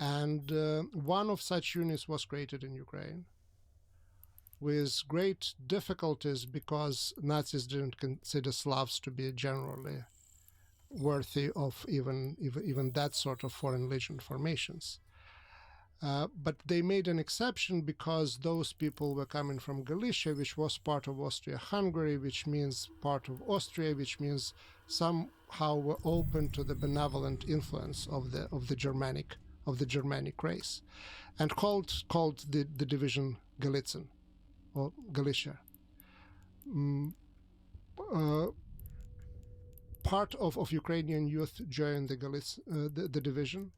And one of such units was created in Ukraine with great difficulties because Nazis didn't consider Slavs to be generally worthy of even that sort of foreign legion formations. But they made an exception because those people were coming from Galicia, which was part of Austria-Hungary, which means part of Austria, which means somehow were open to the benevolent influence of the Germanic race, and called the division Galician or Galicia. Part of Ukrainian youth joined the division.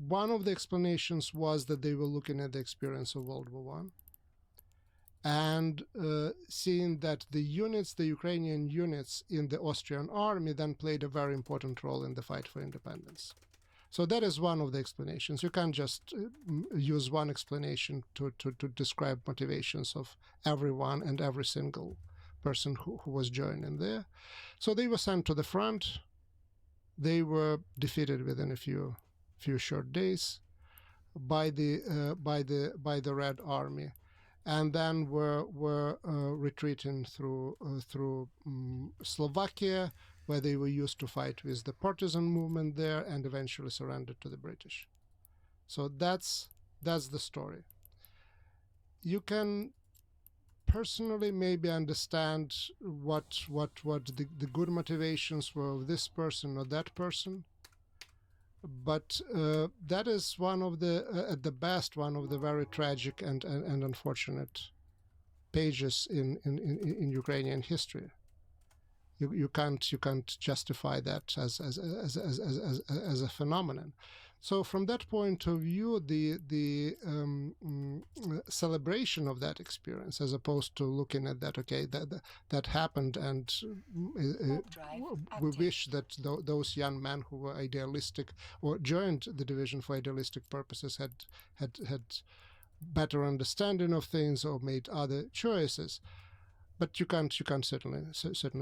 One of the explanations was that they were looking at the experience of World War I and seeing that the Ukrainian units in the Austrian army then played a very important role in the fight for independence. So that is one of the explanations. You can't just use one explanation to describe motivations of everyone and every single person who was joining there. So they were sent to the front. They were defeated within a few short days by the Red Army, and then were retreating through Slovakia, where they were used to fight with the partisan movement there, and eventually surrendered to the British. So that's the story. You can personally maybe understand what the good motivations were of this person or that person, but that is one of the at the best one of the very tragic and unfortunate pages in Ukrainian history. You can't justify that as a phenomenon. So from that point of view, the celebration of that experience, as opposed to looking at that, okay, that happened, and we wish that those young men who were idealistic or joined the division for idealistic purposes had better understanding of things or made other choices. But you can't certainly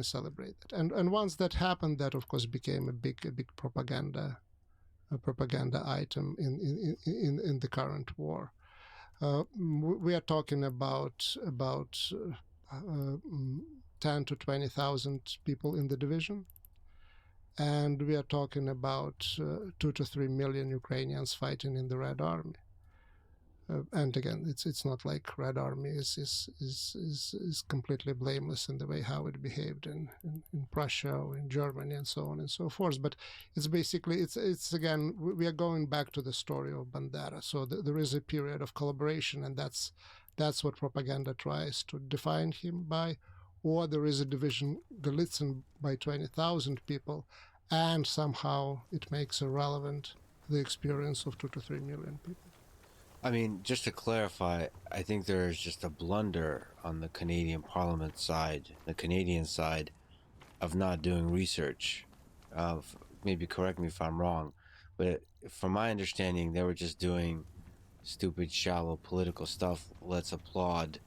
celebrate that. And once that happened, that of course became a big propaganda item in the current war. We are talking about 10 to 20,000 people in the division, and we are talking about 2 to 3 million Ukrainians fighting in the Red Army. And again, it's not like Red Army is completely blameless in the way how it behaved in Prussia or in Germany and so on and so forth. But it's basically it's again, we are going back to the story of Bandera. So there is a period of collaboration, and that's what propaganda tries to define him by. Or there is a division Galician by 20,000 people, and somehow it makes irrelevant the experience of 2 to 3 million people. I mean, just to clarify, I think there is just a blunder on the Canadian Parliament side, the Canadian side, of not doing research. Maybe correct me if I'm wrong, but from my understanding, they were just doing stupid, shallow political stuff. Let's applaud,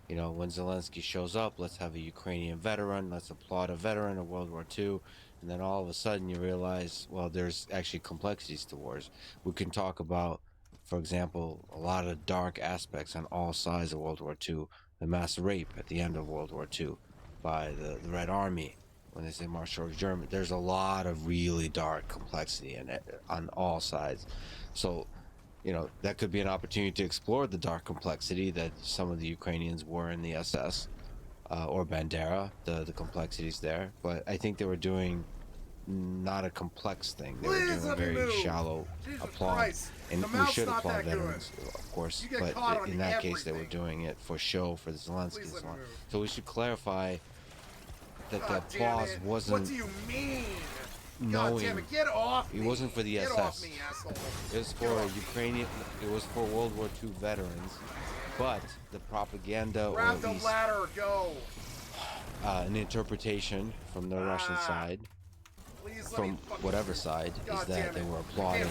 when Zelensky shows up, let's have a Ukrainian veteran, let's applaud a veteran of World War II. And then all of a sudden you realize, well, there's actually complexities to wars. We can talk about, for example, a lot of dark aspects on all sides of World War II. The mass rape at the end of World War II by the Red Army, when they say march towards Germany. There's a lot of really dark complexity in it on all sides. So, that could be an opportunity to explore the dark complexity that some of the Ukrainians were in the SS or Bandera, the complexities there. But I think they were doing not a complex thing. They were doing a very shallow applaud. And we should applaud veterans, of course, but in that case they were doing it for show, for the Zelensky and so on. So we should clarify that the applause wasn't, what do you mean? knowing, God damn it, get off me. It wasn't for the get SS. Off me, asshole. It was for Ukrainian, it was for World War II veterans, but the propaganda Grab or at the least ladder, go. An interpretation from the Russian side, from whatever side, is that they were applauding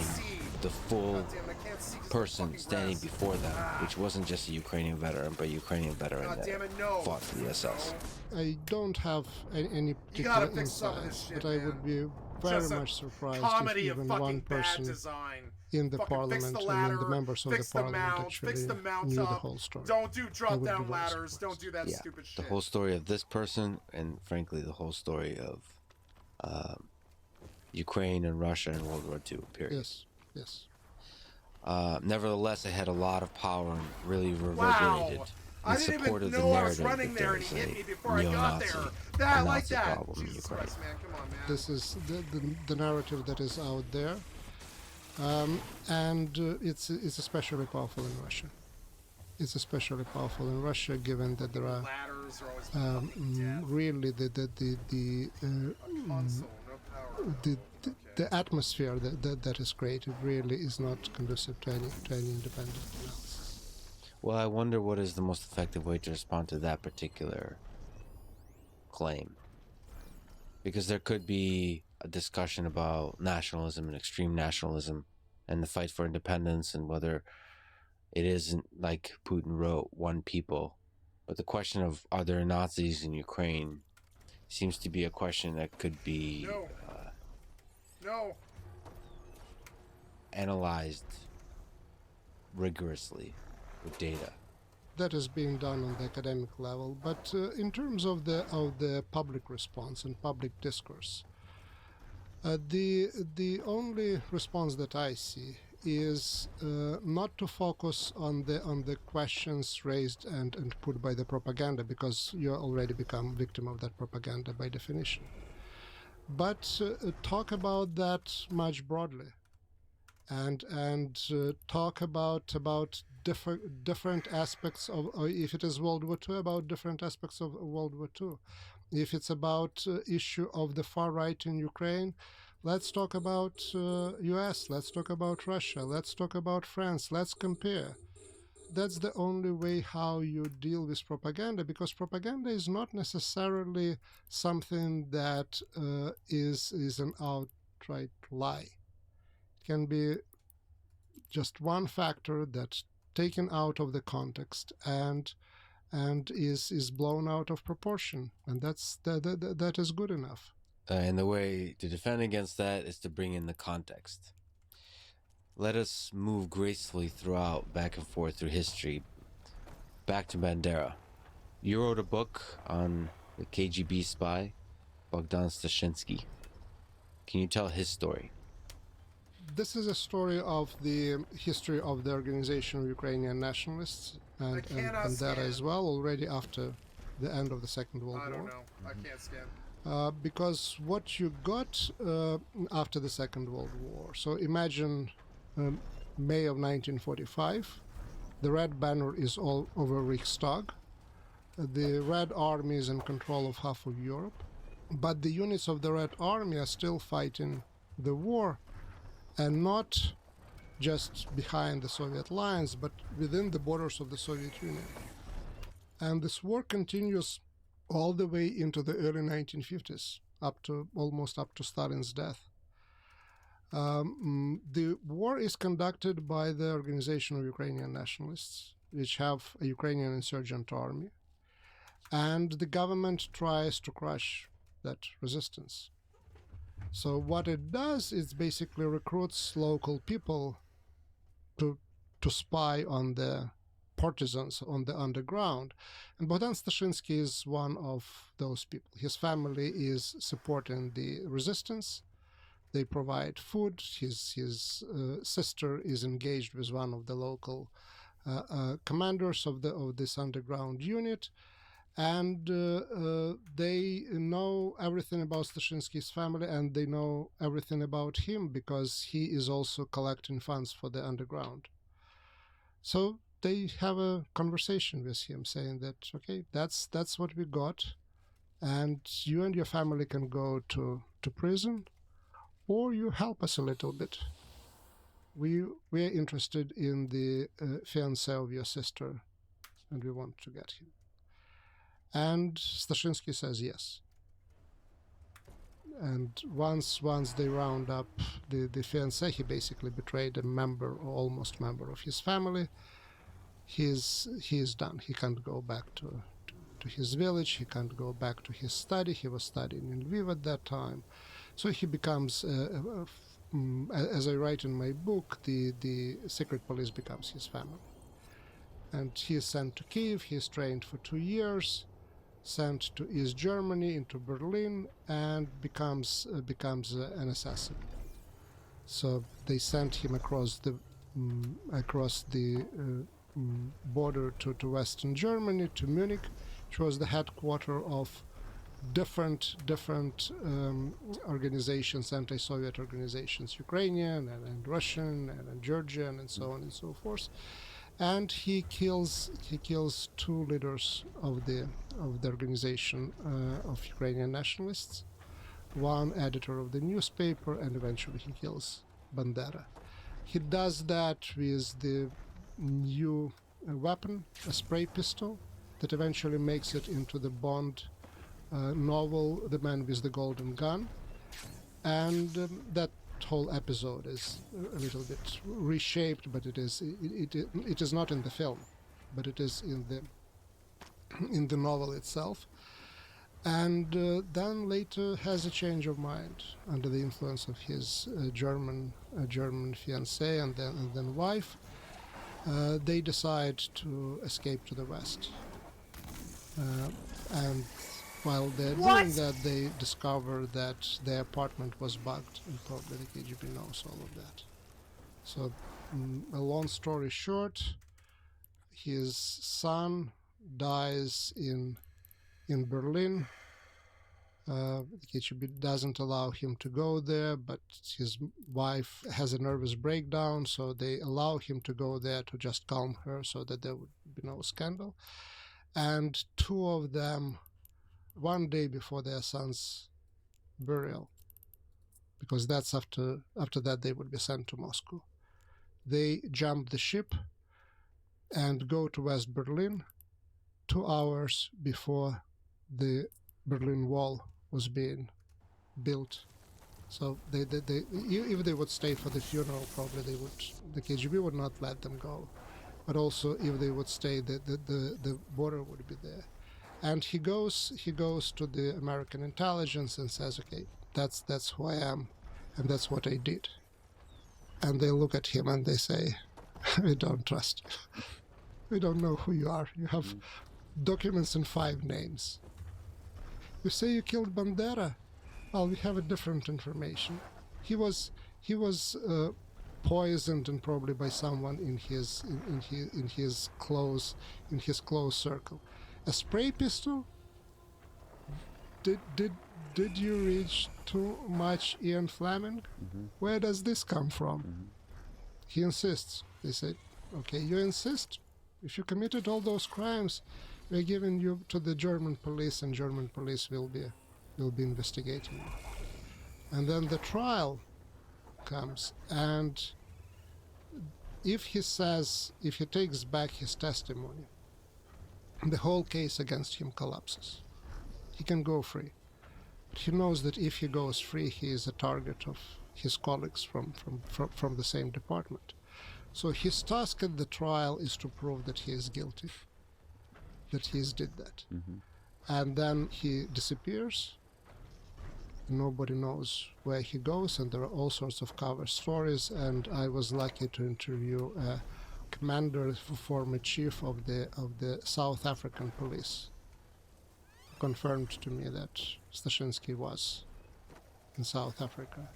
the full God damn it, I can't see 'cause of the person fucking standing grass. before them, which wasn't just a Ukrainian veteran, but a Ukrainian veteran God that damn it, no. fought for the SS. No. I don't have any You particular gotta fix some of this insights, shit, but I man. would be very Just a much surprised if comedy of even fucking one bad person design. in the Fucking fix parliament, the I ladder, mean the members of the fix the parliament mounts, fix actually the mounts knew the up. whole story. Don't do I drop would be down very ladders. surprised. Don't do that Yeah, stupid shit. the whole story of this person, and frankly, the whole story of Ukraine and Russia in World War II, period. Yes, yes. Nevertheless, it had a lot of power and really Wow. reverberated I in didn't support even of the know I was narrative running that there there and is he hit me a before I got neo-Nazi there. That, like Nazi that. problem in Jesus Ukraine. Christ, man. Come on, man. This is the narrative that is out there, and it's especially powerful in Russia. It's especially powerful in Russia, given that there are Ladders are always fucking death. really Console, no power. the atmosphere that is created really is not conducive to any independent analysis. Well, I wonder what is the most effective way to respond to that particular claim. Because there could be a discussion about nationalism and extreme nationalism and the fight for independence and whether it isn't, like Putin wrote, one people. But the question of are there Nazis in Ukraine seems to be a question that could be No. analyzed rigorously with data. That is being done on the academic level, but in terms of the public response and public discourse, the only response that I see is not to focus on the questions raised and put by the propaganda, because you already become victim of that propaganda by definition, but talk about that much broadly, and talk about different aspects of, if it is World War II, about different aspects of World War II. If it's about issue of the far right in Ukraine, let's talk about US, let's talk about Russia, let's talk about France, let's compare. That's the only way how you deal with propaganda, because propaganda is not necessarily something that is an outright lie. It can be just one factor that's taken out of the context and is blown out of proportion, and that is good enough. And the way to defend against that is to bring in the context. Let us move gracefully throughout, back and forth through history. Back to Bandera. You wrote a book on the KGB spy, Bogdan Stashinsky. Can you tell his story? This is a story of the history of the Organization of Ukrainian Nationalists and Bandera as well, already after the end of the Second World War. I don't know. I can't scan. Because what you got after the Second World War, so imagine May of 1945, the Red Banner is all over Reichstag, the Red Army is in control of half of Europe, but the units of the Red Army are still fighting the war, and not just behind the Soviet lines, but within the borders of the Soviet Union. And this war continues all the way into the early 1950s, almost up to Stalin's death. The war is conducted by the Organization of Ukrainian Nationalists, which have a Ukrainian insurgent army, and the government tries to crush that resistance. So what it does is basically recruits local people to spy on the partisans on the underground. And Bogdan Stashinsky is one of those people. His family is supporting the resistance. They provide food. His sister is engaged with one of the local commanders of this underground unit. And they know everything about Stashinsky's family, and they know everything about him because he is also collecting funds for the underground. So they have a conversation with him saying that, okay, that's what we got, and you and your family can go to prison, or you help us a little bit. We're interested in the fiancé of your sister, and we want to get him. And Stashinsky says yes. And once they round up the fiancé, he basically betrayed a member or almost member of his family. He is done. He can't go back to his village. He can't go back to his study. He was studying in Lviv at that time. So he becomes, as I write in my book, the secret police becomes his family. And he is sent to Kiev. He is trained for 2 years, sent to East Germany, into Berlin, and becomes an assassin. So they sent him across the border to Western Germany, to Munich, which was the headquarters of different organizations, anti-Soviet organizations, Ukrainian and Russian and Georgian and so on and so forth. And he kills 2 leaders of the organization of Ukrainian nationalists, one editor of the newspaper, and eventually he kills Bandera. He does that with the new weapon, a spray pistol, that eventually makes it into the Bond novel, The Man with the Golden Gun. And that whole episode is a little bit reshaped, but it is not in the film, but it is in the novel itself. And then later has a change of mind under the influence of his German fiancée and then wife. They decide to escape to the West, and while they're doing that, they discover that their apartment was bugged, and probably the KGB knows all of that. So, a long story short, his son dies in Berlin. The KGB doesn't allow him to go there, but his wife has a nervous breakdown, so they allow him to go there to just calm her so that there would be no scandal. And 2 of them, one day before their son's burial, because that's after that they would be sent to Moscow, they jump the ship and go to West Berlin 2 hours before the Berlin Wall was being built. So they if they would stay for the funeral, probably the KGB would not let them go. But also if they would stay, the border would be there. And he goes to the American intelligence and says, okay, that's who I am, and that's what I did. And they look at him and they say, we don't trust you. We don't know who you are. You have documents in 5 names. You say you killed Bandera. Well, we have a different information. He was poisoned, and probably by someone in his close circle. A spray pistol? Did you reach too much Ian Fleming? Where does this come from? He insists. They say, okay, you insist? If you committed all those crimes, we're giving you to the German police, and German police will be investigating you. And then the trial comes, and if he takes back his testimony, the whole case against him collapses. He can go free. But he knows that if he goes free, he is a target of his colleagues from the same department. So his task at the trial is to prove that he is guilty, that he did that. And then he disappears. Nobody knows where he goes, and there are all sorts of cover stories. And I was lucky to interview a commander, former chief of the South African police, who confirmed to me that Stashinsky was in South Africa.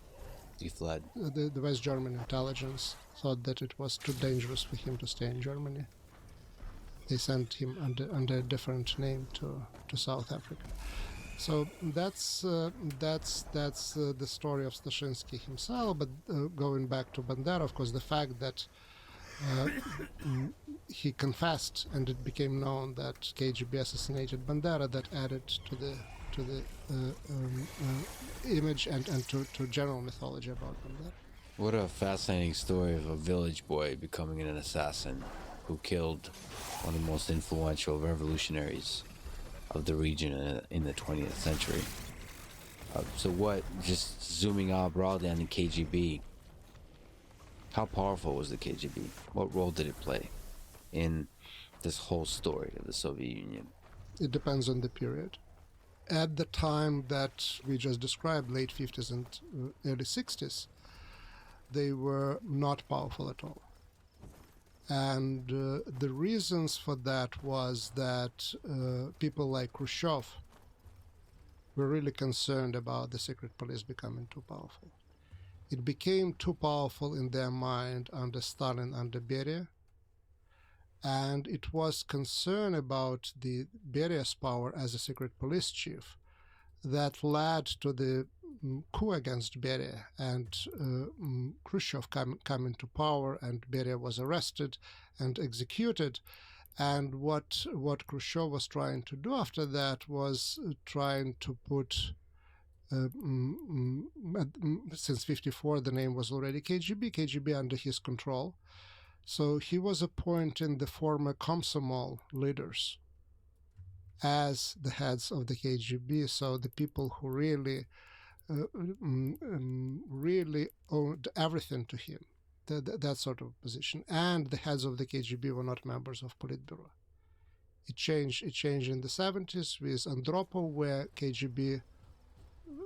He fled. The West German intelligence thought that it was too dangerous for him to stay in Germany. They sent him under a different name to South Africa. So that's the story of Stashinsky himself. But going back to Bandera, of course, the fact that he confessed and it became known that KGB assassinated Bandera, that added to the image and to general mythology about Bandera. What a fascinating story of a village boy becoming an assassin who killed one of the most influential revolutionaries of the region in the 20th century. So what, just zooming out broadly on the KGB, how powerful was the KGB? What role did it play in this whole story of the Soviet Union? It depends on the period. At the time that we just described, late 50s and early 60s, they were not powerful at all. And the reasons for that was that people like Khrushchev were really concerned about the secret police becoming too powerful. It became too powerful in their mind under Stalin, under Beria, and it was concern about the Beria's power as a secret police chief that led to the coup against Beria, and Khrushchev came into power, and Beria was arrested and executed. And what Khrushchev was trying to do after that was trying to put, since 54 the name was already KGB under his control. So he was appointing the former Komsomol leaders as the heads of the KGB, so the people who really really owed everything to him, that sort of position. And the heads of the KGB were not members of Politburo. It changed in the 70s with Andropov, where KGB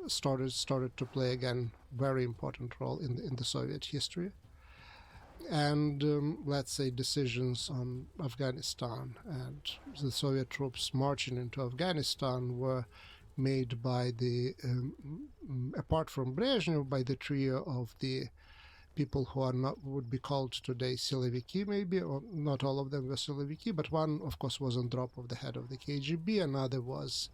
started to play again very important role in the Soviet history. And let's say decisions on Afghanistan and the Soviet troops marching into Afghanistan were made by the, apart from Brezhnev, by the trio of the people who are not, would be called today Siloviki, maybe, or not all of them were Siloviki, but one, of course, was Andropov, the head of the KGB, another was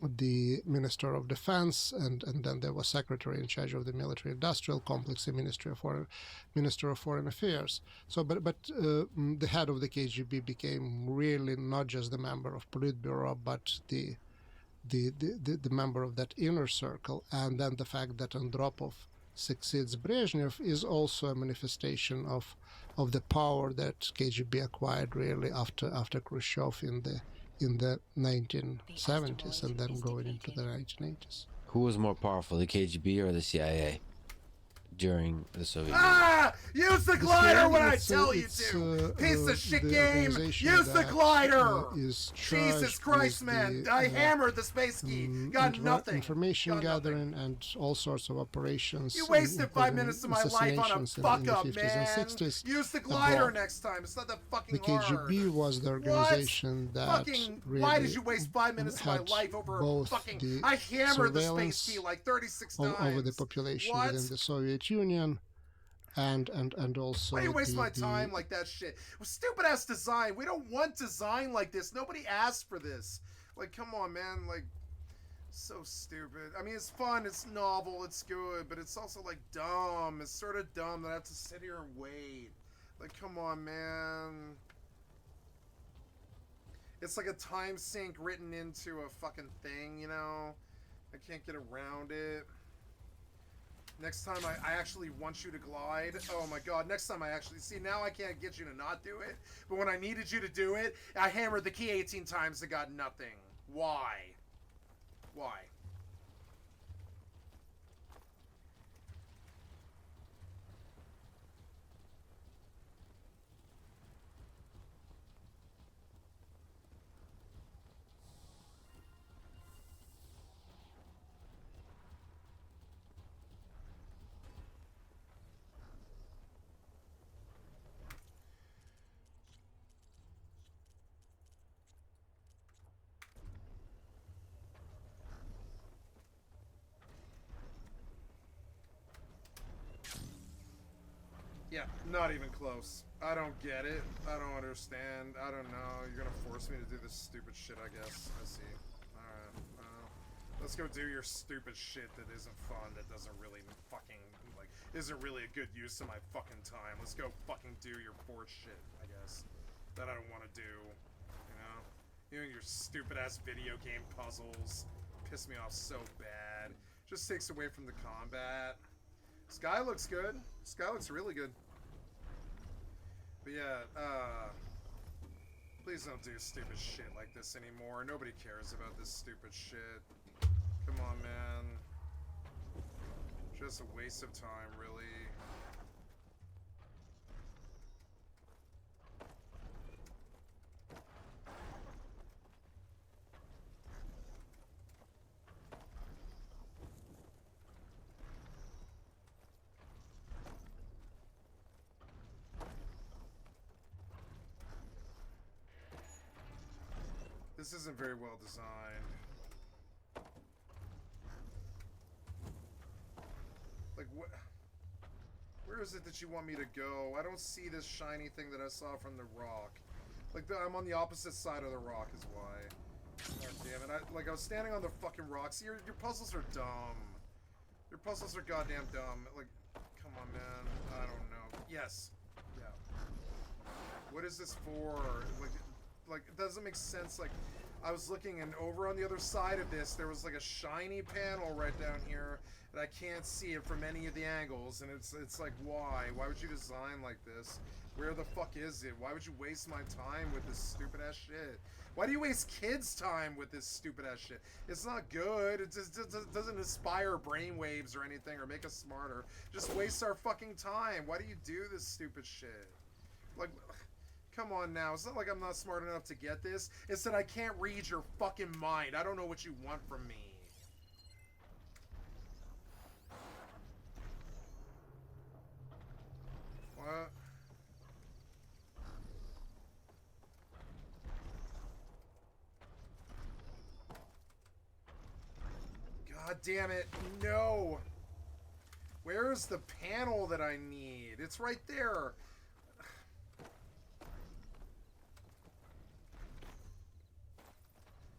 the Minister of Defense, and then there was Secretary in charge of the Military-Industrial Complex, the Minister of Foreign Affairs. So, but the head of the KGB became really not just the member of Politburo, but the member of that inner circle. And then the fact that Andropov succeeds Brezhnev is also a manifestation of the power that KGB acquired really after Khrushchev in the 1970s and then going into the 1980s. Who was more powerful, the KGB or the CIA during the Soviet Union? Ah! Use the glider when I tell you to! Piece of shit game! Use the glider! Jesus Christ, man! I hammered the space key! Got nothing! Information gathering and all sorts of operations. You wasted 5 minutes of my life on a fuck up, man! Use the glider next time! It's not that fucking hard! The KGB was the organization that really why did you waste 5 minutes of my life over fucking... I hammered the space key like 36 times! Over the population within the Soviet Union, and also... Why do you waste my time like that shit? Well, stupid ass design. We don't want design like this. Nobody asked for this. Like, come on, man. Like, so stupid. I mean, it's fun. It's novel. It's good. But it's also, like, dumb. It's sort of dumb that I have to sit here and wait. Like, come on, man. It's like a time sink written into a fucking thing, you know? I can't get around it. Next time I actually want you to glide. Oh my god, next time I actually... See, now I can't get you to not do it. But when I needed you to do it, I hammered the key 18 times and got nothing. Why? Why? Yeah, not even close. I don't get it. I don't understand. I don't know. You're gonna force me to do this stupid shit, I guess. I see. Alright. Let's go do your stupid shit that isn't fun, that doesn't really fucking, like, isn't really a good use of my fucking time. Let's go fucking do your poor shit, I guess. That I don't want to do. You know? You and your stupid ass video game puzzles piss me off so bad. Just takes away from the combat. Sky looks good. Sky looks really good. But yeah, please don't do stupid shit like this anymore. Nobody cares about this stupid shit. Come on, man. Just a waste of time, really. This isn't very well designed. Like, what? Where is it that you want me to go? I don't see this shiny thing that I saw from the rock. Like, I'm on the opposite side of the rock is why. God damn it. I was standing on the fucking rocks. Your puzzles are dumb. Your puzzles are goddamn dumb. Like, come on, man. I don't know. Yes. Yeah. What is this for? Like, it doesn't make sense. Like, I was looking, and over on the other side of this, there was like a shiny panel right down here, and I can't see it from any of the angles. And it's like, why? Why would you design like this? Where the fuck is it? Why would you waste my time with this stupid ass shit? Why do you waste kids' time with this stupid ass shit? It's not good. It just doesn't inspire brainwaves or anything or make us smarter. Just waste our fucking time. Why do you do this stupid shit? Like, come on now. It's not like I'm not smart enough to get this. It's that I can't read your fucking mind. I don't know what you want from me. What? God damn it. No. Where's the panel that I need? It's right there.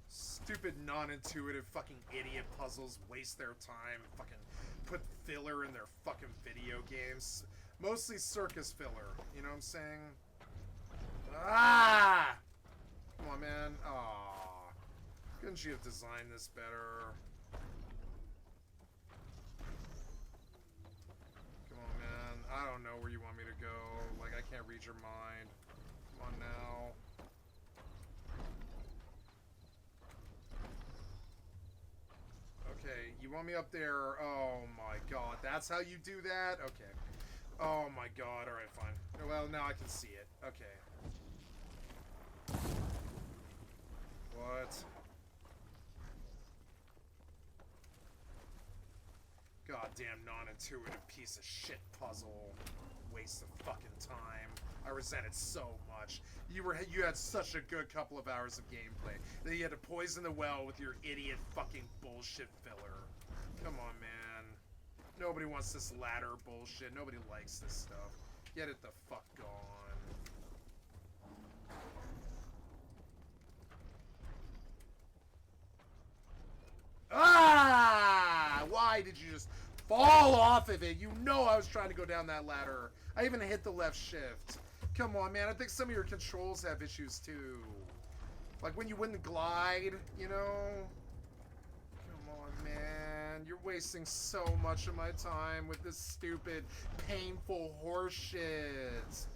Stupid, non-intuitive fucking idiot puzzles waste their time. Fucking put filler in their fucking video games. Mostly circus filler. You know what I'm saying? Ah! Come on, man. Aw. Couldn't you have designed this better? Come on, man. I don't know where you want me to go. Like, I can't read your mind. Come on now. Okay, you want me up there? Oh my god, that's how you do that? Okay. Oh my god, alright, fine. Well, now I can see it. Okay. What? Goddamn non-intuitive piece of shit puzzle. Waste of fucking time. I resent it so much. You had such a good couple of hours of gameplay. Then you had to poison the well with your idiot fucking bullshit filler. Come on, man. Nobody wants this ladder bullshit. Nobody likes this stuff. Get it the fuck gone. Ah! Why did you just fall off of it? You know I was trying to go down that ladder. I even hit the left shift. Come on, man. I think some of your controls have issues, too. Like when you wouldn't glide, you know? Come on, man. You're wasting so much of my time with this stupid, painful horseshit.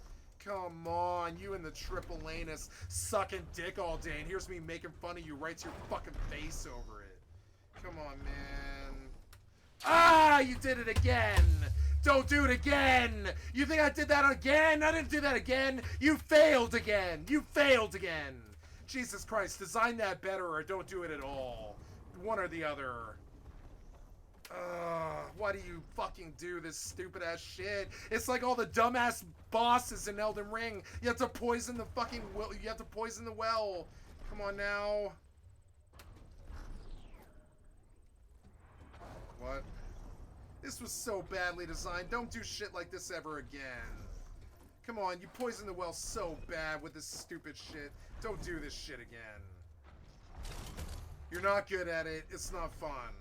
Come on. You and the triple anus sucking dick all day, and here's me making fun of you right to your fucking face over it. Come on, man. Ah! You did it again! Don't do it again! You think I did that again? I didn't do that again! You failed again! You failed again! Jesus Christ, design that better or don't do it at all. One or the other. Why do you fucking do this stupid ass shit? It's like all the dumbass bosses in Elden Ring. You have to poison the fucking well. You have to poison the well. Come on now. What? This was so badly designed. Don't do shit like this ever again. Come on, you poisoned the well so bad with this stupid shit. Don't do this shit again. You're not good at it. It's not fun.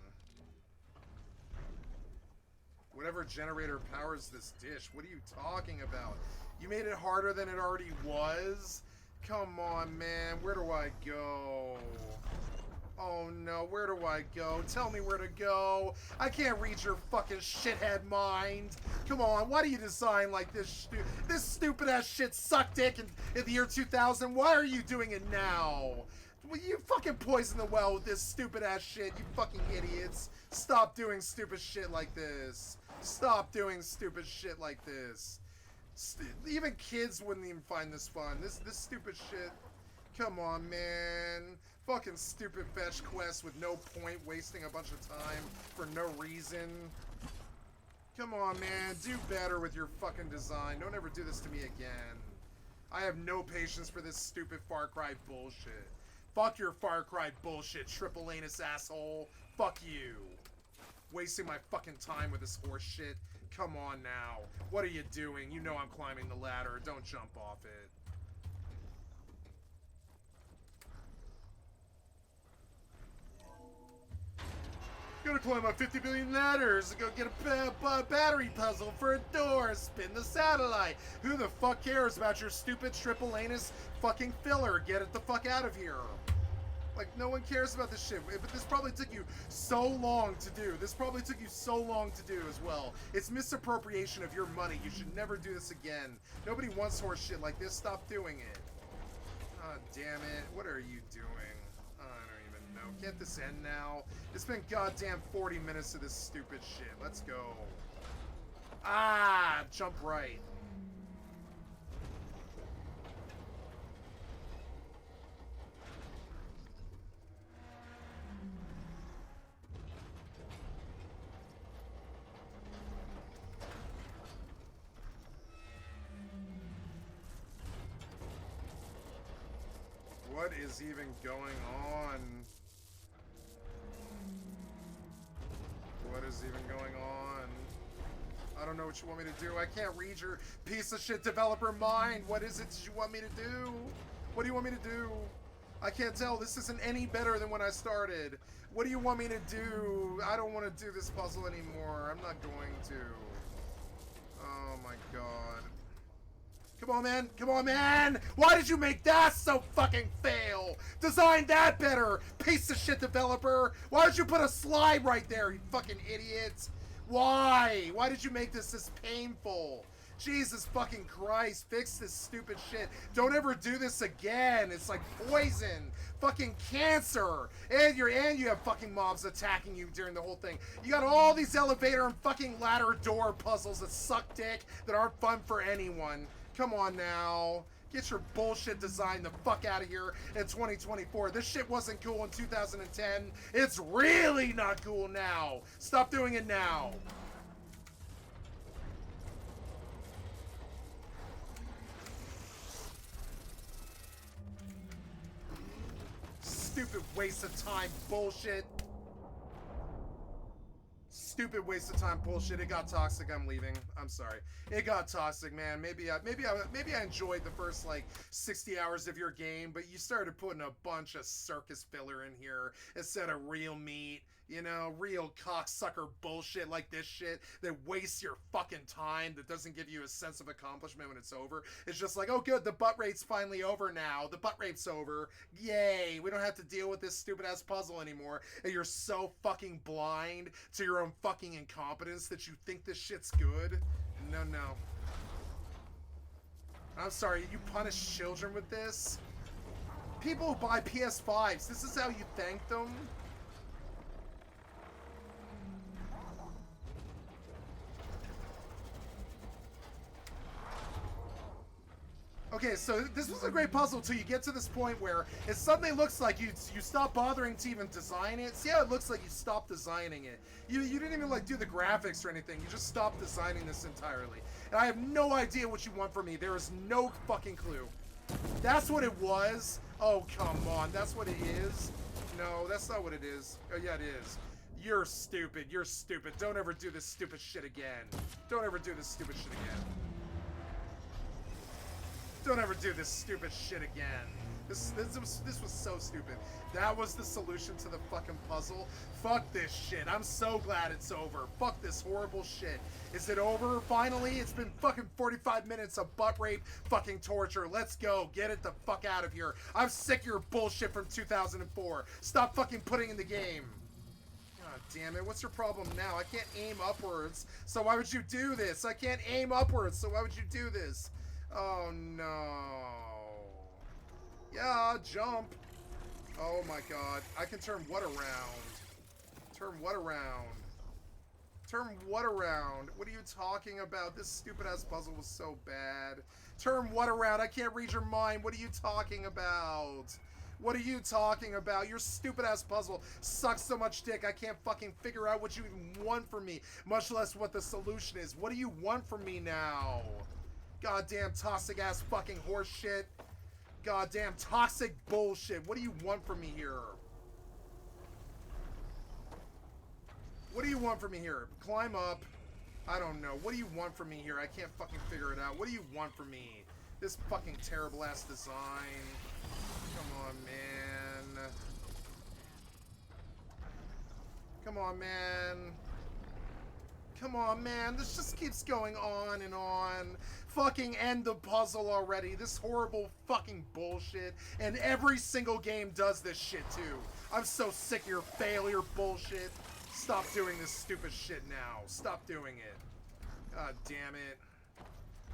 Whatever generator powers this dish, what are you talking about? You made it harder than it already was? Come on, man. Where do I go? Oh no, where do I go? Tell me where to go. I can't read your fucking shithead mind. Come on, why do you design like this? This stupid ass shit sucked dick in the year 2000. Why are you doing it now? Well, you fucking poison the well with this stupid ass shit, you fucking idiots. Stop doing stupid shit like this. Stop doing stupid shit like this. Even kids wouldn't even find this fun. This stupid shit. Come on, man. Fucking stupid fetch quests with no point, wasting a bunch of time for no reason. Come on, man. Do better with your fucking design. Don't ever do this to me again. I have no patience for this stupid Far Cry bullshit. Fuck your Far Cry bullshit, triple anus asshole. Fuck you. Wasting my fucking time with this horse shit. Come on now. What are you doing? You know I'm climbing the ladder. Don't jump off it. Gonna climb up 50 billion ladders and go get a battery puzzle for a door. Spin the satellite. Who the fuck cares about your stupid triple anus fucking filler? Get it the fuck out of here. Like, no one cares about this shit. But this probably took you so long to do. This probably took you so long to do as well. It's misappropriation of your money. You should never do this again. Nobody wants horse shit like this. Stop doing it. Ah, damn it. What are you doing? I don't even know. Can't this end now? It's been goddamn 40 minutes of this stupid shit. Let's go. Ah! Jump right. What is even going on? What is even going on? I don't know what you want me to do. I can't read your piece of shit developer mind. What is it you want me to do? What do you want me to do? I can't tell. This isn't any better than when I started. What do you want me to do? I don't want to do this puzzle anymore. I'm not going to. Oh my god. Come on, man. Come on, man. Why did you make that so fucking fail? Design that better, piece of shit developer. Why did you put a slide right there, you fucking idiots? Why? Why did you make this painful? Jesus fucking Christ, fix this stupid shit. Don't ever do this again. It's like poison. Fucking cancer. And you have fucking mobs attacking you during the whole thing. You got all these elevator and fucking ladder door puzzles that suck dick, that aren't fun for anyone. Come on now. Get your bullshit design the fuck out of here in 2024. This shit wasn't cool in 2010. It's really not cool now. Stop doing it now. Stupid waste of time bullshit. Stupid waste of time bullshit. It got toxic. I'm leaving. I'm sorry. It got toxic, man. Maybe I enjoyed the first like 60 hours of your game, but you started putting a bunch of circus filler in here instead of real meat. You know, real cocksucker bullshit like this shit that wastes your fucking time, that doesn't give you a sense of accomplishment when it's over. It's just like, oh good, the butt rate's finally over now. The butt rate's over. Yay, we don't have to deal with this stupid ass puzzle anymore. And you're so fucking blind to your own fucking incompetence that you think this shit's good. No. I'm sorry, you punish children with this? People who buy PS5s, this is how you thank them? Okay, so this was a great puzzle till you get to this point where it suddenly looks like you stop bothering to even design it. See how it looks like you stopped designing it? You didn't even like do the graphics or anything. You just stopped designing this entirely. And I have no idea what you want from me. There is no fucking clue. That's what it was? Oh, come on. That's what it is? No, that's not what it is. Oh, yeah, it is. You're stupid. You're stupid. Don't ever do this stupid shit again. Don't ever do this stupid shit again. Don't ever do this stupid shit again. This was so stupid. That was the solution to the fucking puzzle. Fuck this shit. I'm so glad it's over. Fuck this horrible shit. Is it over finally? It's been fucking 45 minutes of butt rape fucking torture. Let's go. Get it the fuck out of here. I'm sick of your bullshit from 2004. Stop fucking putting in the game. God damn it. What's your problem now? I can't aim upwards. So why would you do this? I can't aim upwards. So why would you do this? Oh no. Yeah, jump. Oh my god. I can turn what around? Turn what around? Turn what around? What are you talking about? This stupid-ass puzzle was so bad. Turn what around? I can't read your mind. What are you talking about? What are you talking about? Your stupid-ass puzzle sucks so much dick, I can't fucking figure out what you even want from me, much less what the solution is. What do you want from me now? Goddamn toxic-ass fucking horse shit. Goddamn toxic bullshit. What do you want from me here? What do you want from me here? Climb up. I don't know. What do you want from me here? I can't fucking figure it out. What do you want from me? This fucking terrible-ass design. Come on, man. Come on, man. Come on, man. This just keeps going on and on. Fucking end the puzzle already. This horrible fucking bullshit. And every single game does this shit, too. I'm so sick of your failure bullshit. Stop doing this stupid shit now. Stop doing it. God damn it.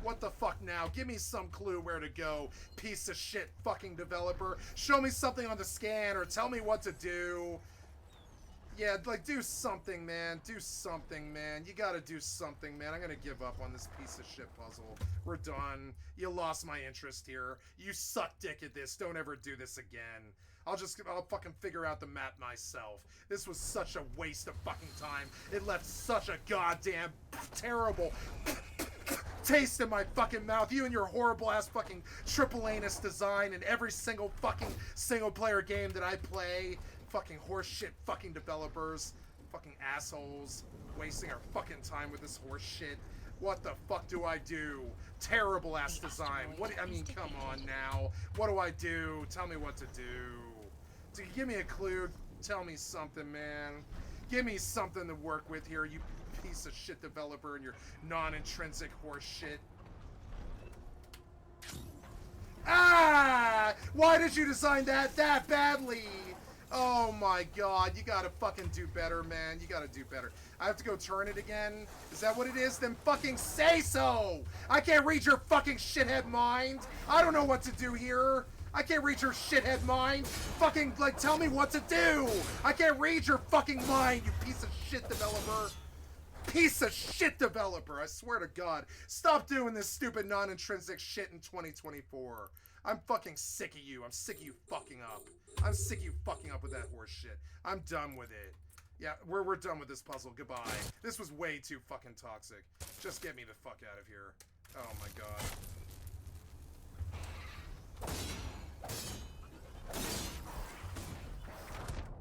What the fuck now? Give me some clue where to go, piece of shit fucking developer. Show me something on the scan or tell me what to do. Yeah, like, do something, man. Do something, man. You gotta do something, man. I'm gonna give up on this piece of shit puzzle. We're done. You lost my interest here. You suck dick at this. Don't ever do this again. I'll fucking figure out the map myself. This was such a waste of fucking time. It left such a goddamn terrible taste in my fucking mouth. You and your horrible ass fucking triple anus design in every single fucking single player game that I play. Fucking horse shit fucking developers. Fucking assholes. Wasting our fucking time with this horse shit. What the fuck do I do? Terrible ass design. I mean, come on now. What do I do? Tell me what to do. Give me a clue. Tell me something, man. Give me something to work with here, you piece of shit developer and your non-intrinsic horse shit. Ah! Why did you design that badly? Oh my god, you gotta fucking do better, man. You gotta do better. I have to go turn it again? Is that what it is? Then fucking say so! I can't read your fucking shithead mind! I don't know what to do here! I can't read your shithead mind! Fucking, like, tell me what to do! I can't read your fucking mind, you piece of shit developer! Piece of shit developer, I swear to God. Stop doing this stupid non-intrinsic shit in 2024. I'm fucking sick of you. I'm sick of you fucking up. I'm sick of you fucking up with that horse shit. I'm done with it. Yeah, we're done with this puzzle. Goodbye. This was way too fucking toxic. Just get me the fuck out of here. Oh my god.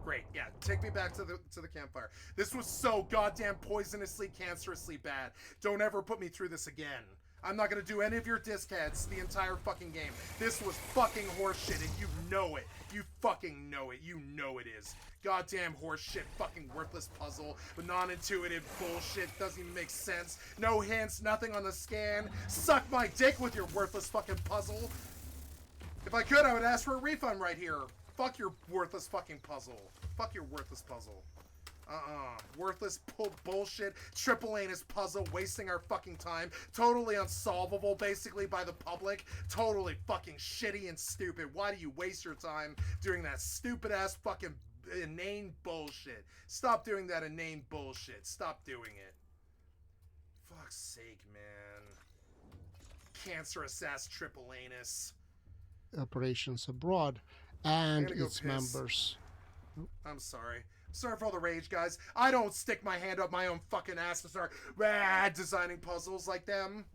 Great, yeah, take me back to the campfire. This was so goddamn poisonously, cancerously bad. Don't ever put me through this again. I'm not gonna do any of your discats the entire fucking game. This was fucking horseshit, and you know it. You fucking know it. You know it is. Goddamn horseshit, fucking worthless puzzle with non-intuitive bullshit. Doesn't even make sense. No hints, nothing on the scan. Suck my dick with your worthless fucking puzzle. If I could, I would ask for a refund right here. Fuck your worthless fucking puzzle. Fuck your worthless puzzle. Worthless bullshit, triple anus puzzle, wasting our fucking time. Totally unsolvable, basically, by the public. Totally fucking shitty and stupid. Why do you waste your time doing that stupid-ass fucking inane bullshit? Stop doing that inane bullshit. Stop doing it. Fuck's sake, man. Cancerous-ass triple anus. Operations abroad and its members. I'm sorry. Sorry for all the rage, guys. I don't stick my hand up my own fucking ass to start designing puzzles like them.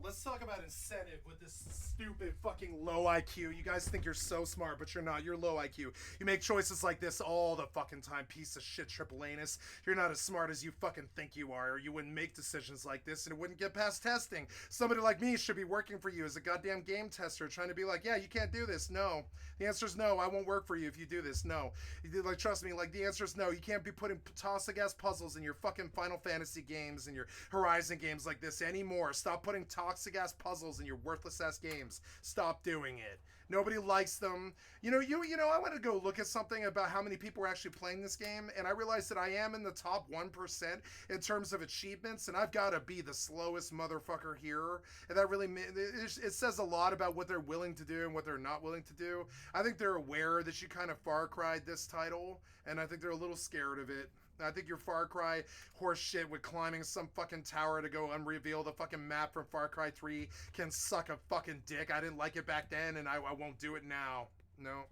let's talk about incentive with this stupid fucking low IQ. You guys think you're so smart, but you're not. You're low IQ. You make choices like this all the fucking time, piece of shit triple anus. You're not as smart as you fucking think you are, or you wouldn't make decisions like this and it wouldn't get past testing. Somebody like me should be working for you as a goddamn game tester, trying to be like, yeah, you can't do this. No. The answer is no. I won't work for you if you do this. No. Like, trust me, like, the answer is no. You can't be putting toxic-ass puzzles in your fucking Final Fantasy games and your Horizon games like this anymore. Stop putting toxic ass puzzles in your worthless ass games. Stop doing it. Nobody likes them. You know, I went to go look at something about how many people were actually playing this game, and I realized that I am in the top 1% in terms of achievements, and I've got to be the slowest motherfucker here. And that really, it says a lot about what they're willing to do and what they're not willing to do. I think they're aware that you kind of Far Cry'd this title, and I think they're a little scared of it. I think your Far Cry horse shit with climbing some fucking tower to go unreveal the fucking map from Far Cry 3 can suck a fucking dick. I didn't like it back then, and I won't do it now. No.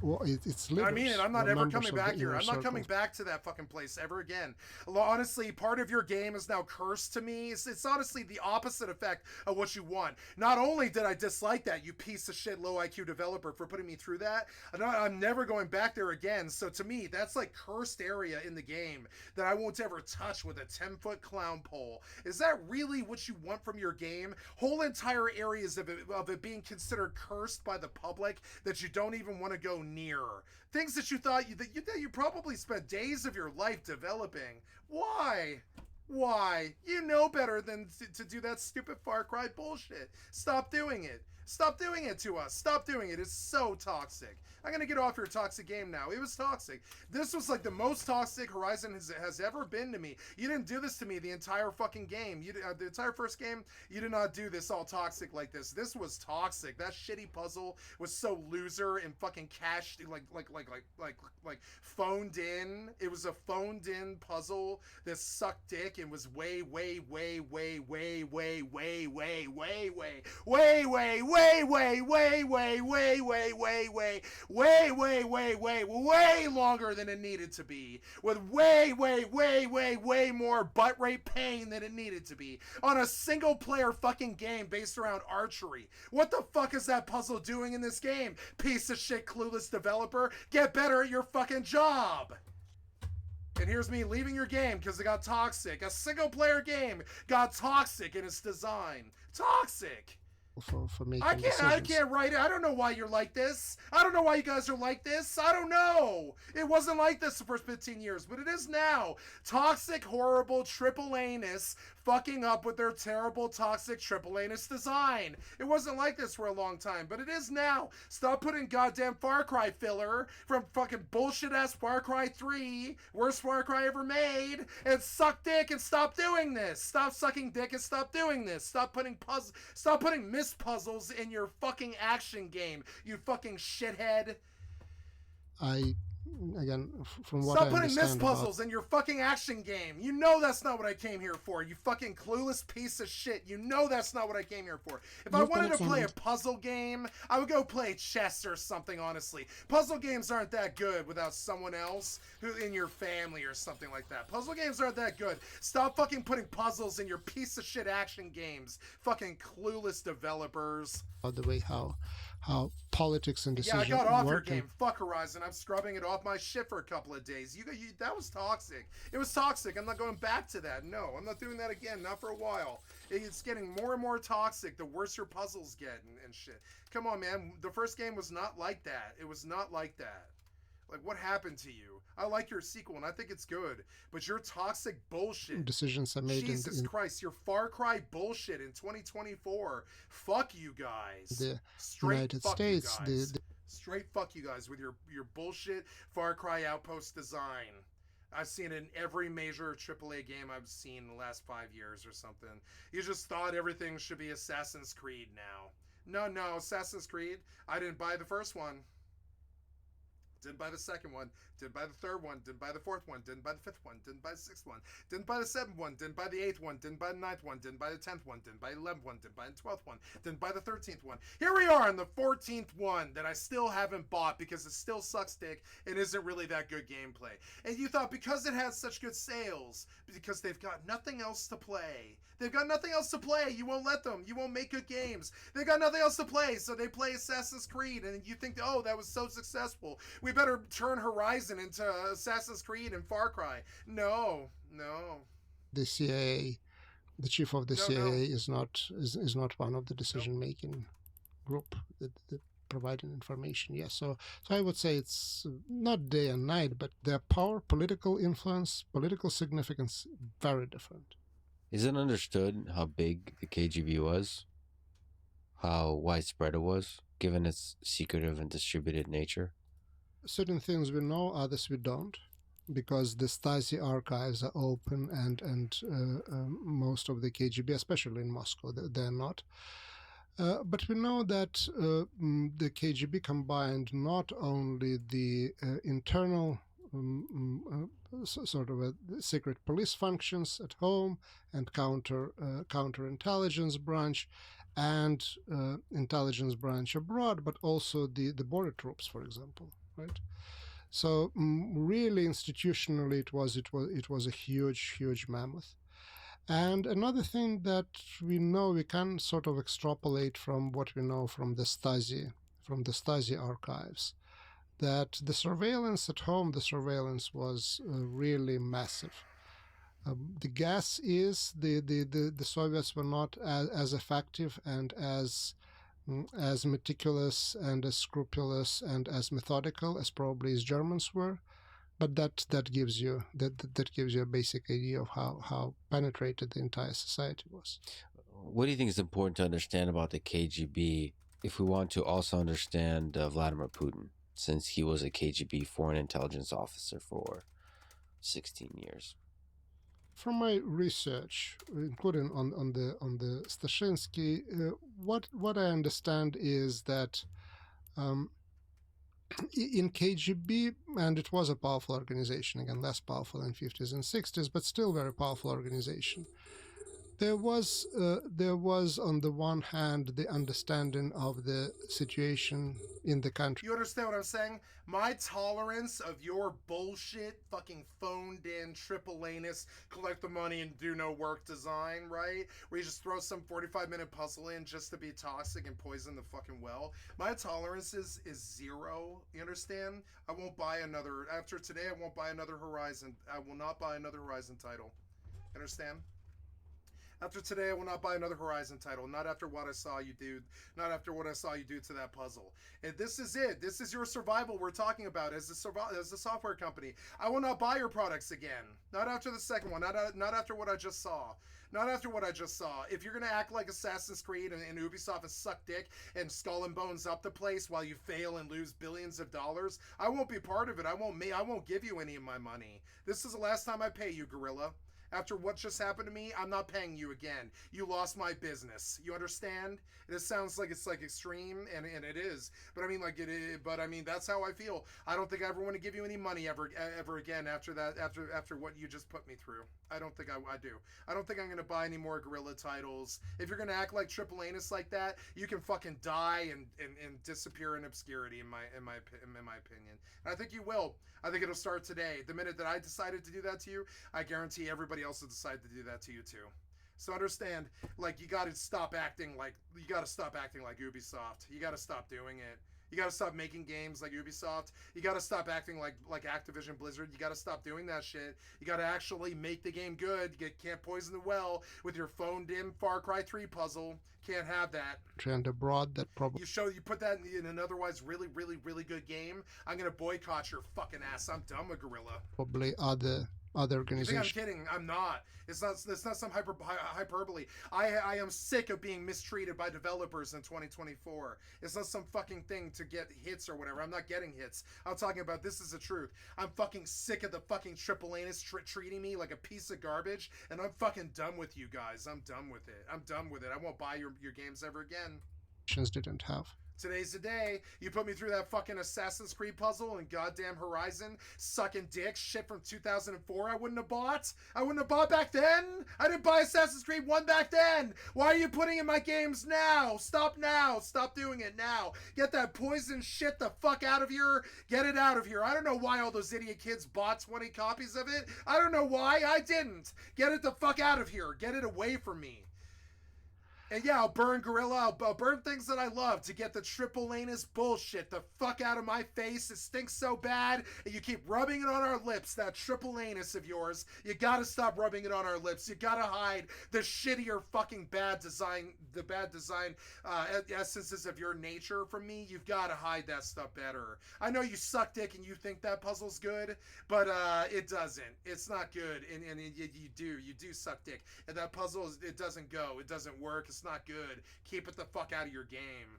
Well, it's I mean it. I'm not ever coming back here. I'm not coming back to that fucking place ever again. Honestly, part of your game is now cursed to me. It's honestly the opposite effect of what you want. Not only did I dislike that, you piece of shit low IQ developer, for putting me through that, I'm never going back there again. So to me, that's like cursed area in the game that I won't ever touch with a 10-foot clown pole. Is that really what you want from your game? Whole entire areas of it being considered cursed by the public that you don't even want to go near. Things that you thought you probably spent days of your life developing. Why? You know better than to do that stupid Far Cry bullshit. Stop doing it. Stop doing it to us. Stop doing it. It's so toxic. I'm gonna get off your toxic game now. It was toxic. This was like the most toxic Horizon has ever been to me. You didn't do this to me the entire fucking game. The entire first game, you did not do this all toxic like this. This was toxic. That shitty puzzle was so loser and fucking cashed, like phoned in. It was a phoned in puzzle that sucked dick and was way longer than it needed to be, with way more butt rape pain than it needed to be, on a single player fucking game based around archery. What the fuck is that puzzle doing in this game? Piece of shit clueless developer, get better at your fucking job. And here's me leaving your game because it got toxic. A single player game got toxic in its design. Toxic. For making I decisions. can't write it. I don't know why you're like this. I don't know why you guys are like this. I don't know. It wasn't like this the first 15 years, but it is now. Toxic, horrible, triple anus fucking up with their terrible, toxic, triple anus design. It wasn't like this for a long time, but it is now. Stop putting goddamn Far Cry filler from fucking bullshit-ass Far Cry 3, worst Far Cry ever made, and suck dick and stop doing this. Stop sucking dick and stop doing this. Stop putting missed puzzles in your fucking action game, you fucking shithead. From what Stop I putting understand missed puzzles in your fucking action game. You know that's not what I came here for, you fucking clueless piece of shit. You know that's not what I came here for. If I wanted to play a puzzle game, I would go play chess or something, honestly. Puzzle games aren't that good without someone else who in your family or something like that. Puzzle games aren't that good. Stop fucking putting puzzles in your piece of shit action games. Fucking clueless developers. The way how politics and decisions Yeah, I got off your work. game. Fuck Horizon. I'm scrubbing it off my shit for a couple of days. That was toxic. It was toxic. I'm not going back to that. No, I'm not doing that again. Not for a while. It's getting more and more toxic the worse your puzzles get and shit. Come on, man. The first game was not like that. It was not like that. Like, what happened to you? I like your sequel, and I think it's good. But your toxic bullshit. Decisions are made Jesus Christ, your Far Cry bullshit in 2024. Fuck you guys. The Straight United fuck States. you guys. Straight fuck you guys with your bullshit Far Cry Outpost design. I've seen it in every major AAA game I've seen in the last 5 years or something. You just thought everything should be Assassin's Creed now. No, Assassin's Creed. I didn't buy the first one. didn't buy the second one, didn't buy the third one, didn't buy the fourth one, didn't buy the fifth one, didn't buy the sixth one, didn't buy the seventh one, didn't buy the eighth one, didn't buy the ninth one, didn't buy the 10th one, didn't buy the 11th one, didn't buy the 12th one, didn't buy the 13th one. Here we are on the 14th one that I still haven't bought because it still sucks dick and isn't really that good gameplay. And you thought because it has such good sales, because they've got nothing else to play, you won't let them. You won't make good games. They've got nothing else to play, so they play Assassin's Creed, and you think, oh, that was so successful. We better turn Horizon into Assassin's Creed and Far Cry. No. The CIA, the chief of the CIA is not one of the decision-making group that providing information. Yes, so I would say it's not day and night, but their power, political influence, political significance, very different. Is it understood how big the KGB was? How widespread it was, given its secretive and distributed nature? Certain things we know, others we don't, because the Stasi archives are open, and most of the KGB, especially in Moscow, they're not. But we know that the KGB combined not only the internal sort of secret police functions at home and counterintelligence branch and intelligence branch abroad, but also the border troops, for example, right? So really institutionally it was a huge mammoth. And another thing that we know, we can sort of extrapolate from what we know from the Stasi archives, that the surveillance at home, the surveillance was really massive. The guess is the Soviets were not as effective and as meticulous and as scrupulous and as methodical as probably as Germans were, but that gives you a basic idea of how penetrated the entire society was. What do you think is important to understand about the KGB if we want to also understand Vladimir Putin, since he was a KGB foreign intelligence officer for 16 years? From my research, including on the Stashinsky, what I understand is that in KGB, and it was a powerful organization, again less powerful in 50s and 60s, but still very powerful organization. There was on the one hand the understanding of the situation in the country. You understand what I'm saying? My tolerance of your bullshit, fucking phoned in, triple anus, collect the money and do no work design, right? Where you just throw some 45-minute puzzle in just to be toxic and poison the fucking well. My tolerance is zero. You understand? I won't buy another. After today, I won't buy another Horizon. I will not buy another Horizon title. Understand? After today, I will not buy another Horizon title. Not after what I saw you do. Not after what I saw you do to that puzzle. And this is it. This is your survival we're talking about as a software company. I will not buy your products again. Not after the second one. Not after what I just saw. Not after what I just saw. If you're going to act like Assassin's Creed and Ubisoft and suck dick and Skull and Bones up the place while you fail and lose billions of dollars, I won't be part of it. I won't give you any of my money. This is the last time I pay you, Gorilla. After what just happened to me, I'm not paying you again. You lost my business. You understand? This sounds like it's like extreme, and it is. But I mean, like it is. But I mean, that's how I feel. I don't think I ever want to give you any money ever again after that. After what you just put me through. I don't think I do. I don't think I'm gonna buy any more Guerrilla titles. If you're gonna act like triple anus like that, you can fucking die and disappear in obscurity. In my opinion, and I think you will. I think it'll start today. The minute that I decided to do that to you, I guarantee everybody else will decide to do that to you too. So understand, like, you gotta stop acting like Ubisoft. You gotta stop doing it. You gotta stop making games like Ubisoft. You gotta stop acting like Activision Blizzard. You gotta stop doing that shit. You gotta actually make the game good. You can't poison the well with your phoned in Far Cry 3 puzzle. Can't have that. And abroad, that probably you put that in an otherwise really good game. I'm gonna boycott your fucking ass. I'm done with Guerrilla. Probably other organizations. You think I'm kidding? I'm not. It's not some hyperbole. I am sick of being mistreated by developers in 2024. It's not some fucking thing to get hits or whatever. I'm not getting hits. I'm talking about this is the truth. I'm fucking sick of the fucking triple anus treating me like a piece of garbage, and I'm fucking done with you guys. I'm done with it. I'm done with it. I won't buy your games ever again. Didn't have. Today's the day. You put me through that fucking Assassin's Creed puzzle and goddamn Horizon sucking dick shit from 2004 I wouldn't have bought. I wouldn't have bought back then. I didn't buy Assassin's Creed 1 back then. Why are you putting in my games now? Stop now. Stop doing it now. Get that poison shit the fuck out of here. Get it out of here. I don't know why all those idiot kids bought 20 copies of it. I don't know why. I didn't. Get it the fuck out of here. Get it away from me. And yeah, I'll burn Gorilla. I'll burn things that I love to get the triple anus bullshit the fuck out of my face. It stinks so bad, and you keep rubbing it on our lips, that triple anus of yours. You gotta stop rubbing it on our lips. You gotta hide the shittier fucking bad design, essences of your nature from me. You've gotta hide that stuff better. I know you suck dick and you think that puzzle's good, but it doesn't. It's not good, and you do suck dick. And that puzzle, it doesn't go. It doesn't work. It's not good. Keep it the fuck out of your game.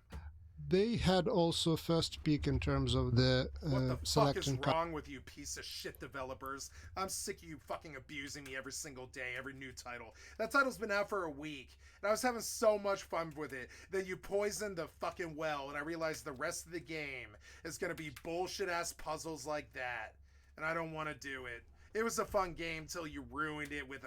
They had also first peek in terms of the What the fuck is selection. wrong with you piece of shit developers? I'm sick of you fucking abusing me every single day, every new title. That title's been out for a week, and I was having so much fun with it that you poisoned the fucking well, and I realized the rest of the game is gonna be bullshit ass puzzles like that, and I don't want to do it. It was a fun game till you ruined it with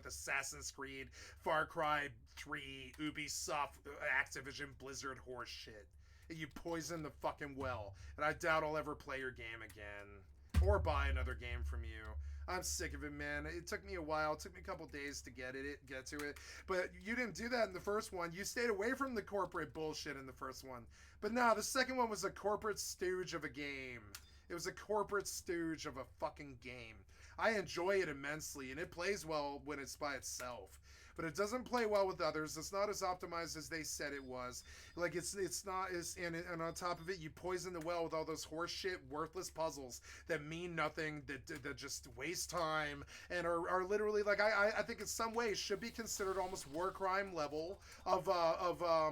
Assassin's Creed, Far Cry 3, Ubisoft, Activision, Blizzard horse shit. You poisoned the fucking well, and I doubt I'll ever play your game again or buy another game from you. I'm sick of it, man. It took me a while. It took me a couple days to get to it. But you didn't do that in the first one. You stayed away from the corporate bullshit in the first one. But no, the second one was a corporate stooge of a game. It was a corporate stooge of a fucking game. I enjoy it immensely, and it plays well when it's by itself. But it doesn't play well with others. It's not as optimized as they said it was. Like, it's not as... And on top of it, you poison the well with all those horseshit, worthless puzzles that mean nothing, that just waste time, and are literally, like, I think in some ways should be considered almost war crime level of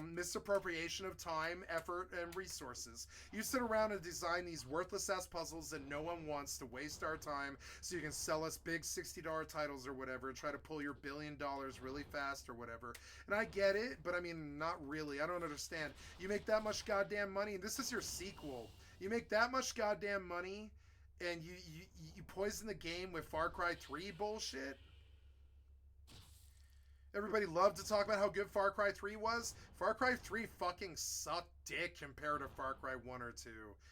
misappropriation of time, effort, and resources. You sit around and design these worthless-ass puzzles that no one wants to waste our time so you can sell us big $60 titles or whatever and try to pull your $1 billion really fast or whatever. And I get it, but I mean, not really. I don't understand. You make that much goddamn money, and this is your sequel. You make that much goddamn money, and you poison the game with Far Cry 3 bullshit? Everybody loved to talk about how good Far Cry 3 was. Far Cry 3 fucking sucked dick compared to Far Cry 1 or 2.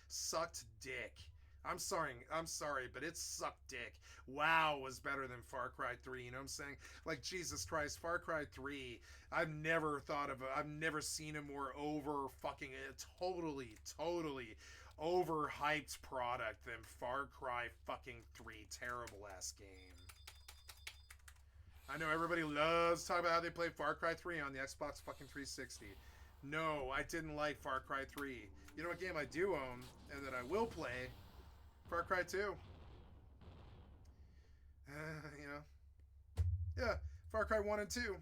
Sucked dick. I'm sorry, but it sucked dick. WoW was better than Far Cry 3, you know what I'm saying? Like, Jesus Christ, Far Cry 3, I've never seen a more totally overhyped product than Far Cry fucking 3. Terrible ass game. I know everybody loves talking about how they played Far Cry 3 on the Xbox fucking 360. No, I didn't like Far Cry 3. You know what game I do own, and that I will play? Far Cry 2. Yeah, Far Cry 1 and 2.